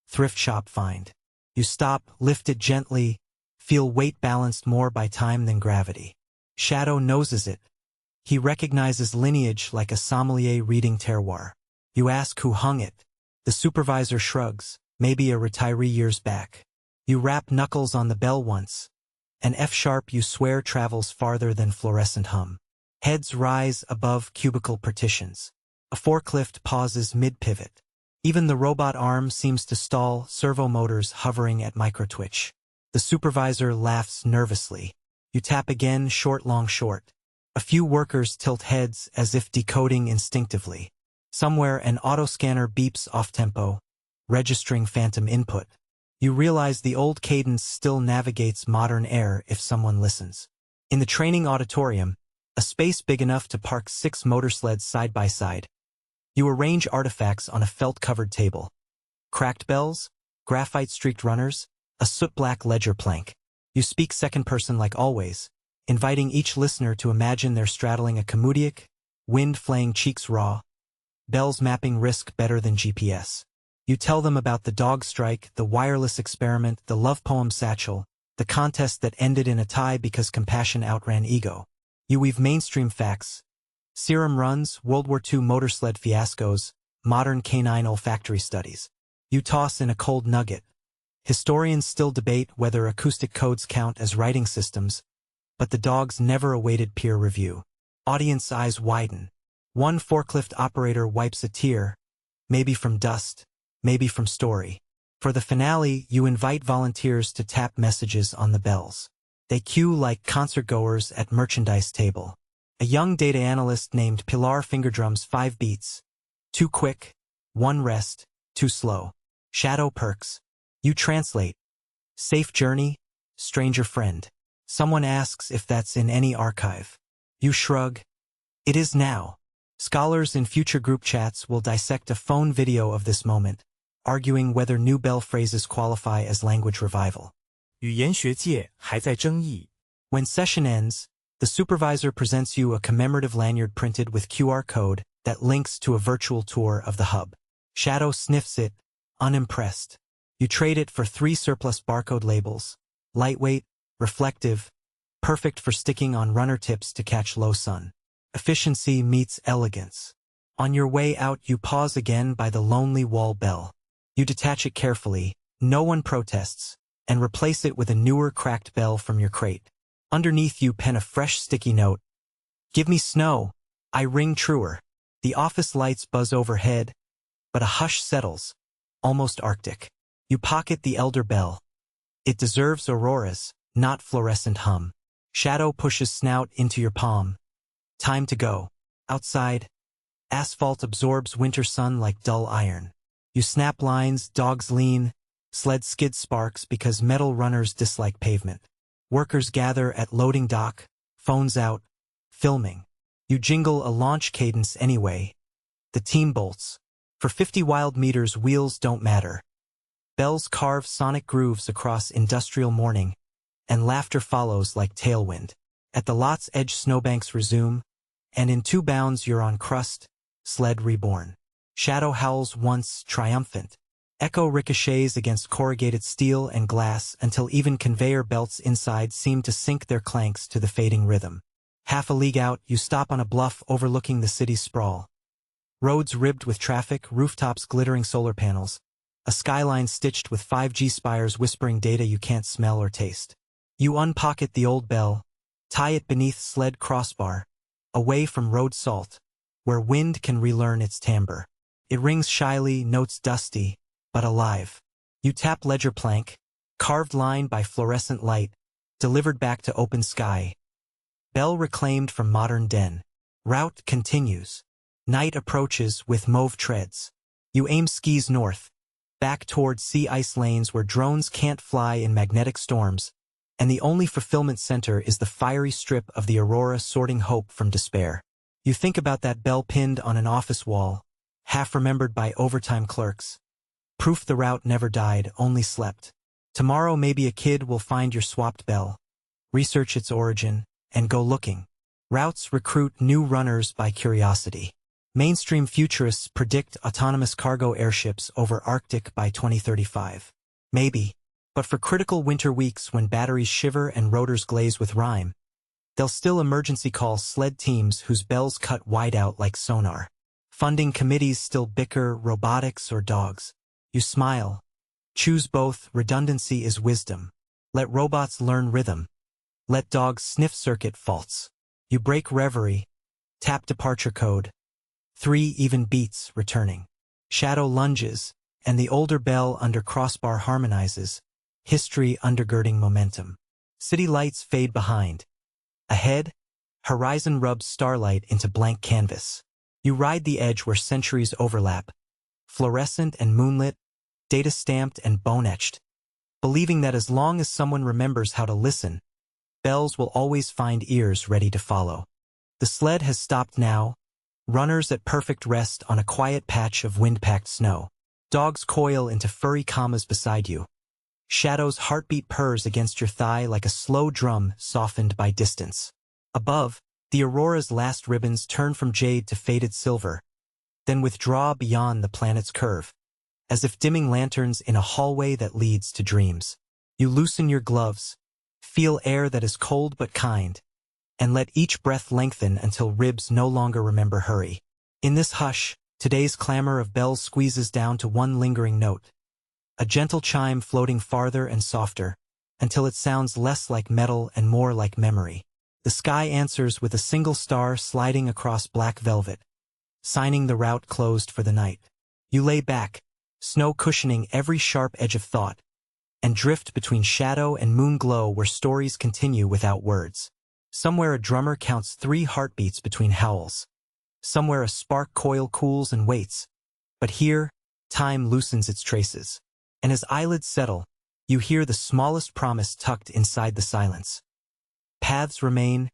thrift shop find. You stop, lift it gently, feel weight balanced more by time than gravity. Shadow noses it. He recognizes lineage like a sommelier reading terroir. You ask who hung it. The supervisor shrugs, maybe a retiree years back. You rap knuckles on the bell once. An F-sharp you swear travels farther than fluorescent hum. Heads rise above cubicle partitions. A forklift pauses mid-pivot. Even the robot arm seems to stall, servo motors hovering at microtwitch. The supervisor laughs nervously. You tap again, short, long, short. A few workers tilt heads as if decoding instinctively. Somewhere an autoscanner beeps off-tempo, registering phantom input. You realize the old cadence still navigates modern air if someone listens. In the training auditorium, a space big enough to park 6 motor sleds side by side. You arrange artifacts on a felt-covered table. Cracked bells, graphite-streaked runners, a soot-black ledger plank. You speak second person like always, inviting each listener to imagine they're straddling a Kamudiak, wind flaying cheeks raw, bells mapping risk better than GPS. You tell them about the dog strike, the wireless experiment, the love poem satchel, the contest that ended in a tie because compassion outran ego. You weave mainstream facts, serum runs, World War II motor sled fiascos, modern canine olfactory studies. You toss in a cold nugget. Historians still debate whether acoustic codes count as writing systems, but the dogs never awaited peer review. Audience eyes widen. One forklift operator wipes a tear, maybe from dust, maybe from story. For the finale, you invite volunteers to tap messages on the bells. They queue like concertgoers at merchandise table. A young data analyst named Pilar fingerdrums 5 beats. Too quick, 1 rest, too slow. Shadow perks. You translate. Safe journey, stranger friend. Someone asks if that's in any archive. You shrug. It is now. Scholars in future group chats will dissect a phone video of this moment, arguing whether new bell phrases qualify as language revival. 语言学界还在争议。 When session ends, the supervisor presents you a commemorative lanyard printed with QR code that links to a virtual tour of the hub. Shadow sniffs it, unimpressed. You trade it for 3 surplus barcode labels. Lightweight, reflective, perfect for sticking on runner tips to catch low sun. Efficiency meets elegance. On your way out, you pause again by the lonely wall bell. You detach it carefully, no one protests, and replace it with a newer cracked bell from your crate. Underneath you pen a fresh sticky note. Give me snow. I ring truer. The office lights buzz overhead, but a hush settles, almost arctic. You pocket the elder bell. It deserves auroras, not fluorescent hum. Shadow pushes snout into your palm. Time to go. Outside, asphalt absorbs winter sun like dull iron. You snap lines, dogs lean, sled skid sparks because metal runners dislike pavement. Workers gather at loading dock, phones out, filming. You jingle a launch cadence anyway. The team bolts. For 50 wild meters, wheels don't matter. Bells carve sonic grooves across industrial morning, and laughter follows like tailwind. At the lot's edge, snowbanks resume, and in 2 bounds you're on crust, sled reborn. Shadow howls once, triumphant. Echo ricochets against corrugated steel and glass until even conveyor belts inside seem to sync their clanks to the fading rhythm. Half a league out, you stop on a bluff overlooking the city's sprawl. Roads ribbed with traffic, rooftops glittering solar panels, a skyline stitched with 5G spires whispering data you can't smell or taste. You unpocket the old bell, tie it beneath sled crossbar, away from road salt, where wind can relearn its timbre. It rings shyly, notes dusty, but alive. You tap ledger plank, carved line by fluorescent light, delivered back to open sky. Bell reclaimed from modern den. Route continues. Night approaches with mauve treads. You aim skis north, back toward sea ice lanes where drones can't fly in magnetic storms, and the only fulfillment center is the fiery strip of the aurora sorting hope from despair. You think about that bell pinned on an office wall, half remembered by overtime clerks. Proof the route never died, only slept. Tomorrow maybe a kid will find your swapped bell, research its origin, and go looking. Routes recruit new runners by curiosity. Mainstream futurists predict autonomous cargo airships over Arctic by 2035. Maybe. But for critical winter weeks when batteries shiver and rotors glaze with rime, they'll still emergency call sled teams whose bells cut wide out like sonar. Funding committees still bicker robotics or dogs. You smile. Choose both, redundancy is wisdom. Let robots learn rhythm. Let dogs sniff circuit faults. You break reverie. Tap departure code. 3 even beats returning. Shadow lunges, and the older bell under crossbar harmonizes, history undergirding momentum. City lights fade behind. Ahead, horizon rubs starlight into blank canvas. You ride the edge where centuries overlap, fluorescent and moonlit, data stamped and bone-etched, believing that as long as someone remembers how to listen, bells will always find ears ready to follow. The sled has stopped now, runners at perfect rest on a quiet patch of wind-packed snow. Dogs coil into furry commas beside you. Shadow's heartbeat purrs against your thigh like a slow drum softened by distance. Above, the aurora's last ribbons turn from jade to faded silver, then withdraw beyond the planet's curve, as if dimming lanterns in a hallway that leads to dreams. You loosen your gloves, feel air that is cold but kind, and let each breath lengthen until ribs no longer remember hurry. In this hush, today's clamor of bells squeezes down to one lingering note, a gentle chime floating farther and softer, until it sounds less like metal and more like memory. The sky answers with a single star sliding across black velvet, signing the route closed for the night. You lay back, snow cushioning every sharp edge of thought, and drift between shadow and moon glow where stories continue without words. Somewhere a drummer counts 3 heartbeats between howls. Somewhere a spark coil cools and waits. But here, time loosens its traces. And as eyelids settle, you hear the smallest promise tucked inside the silence. Paths remain,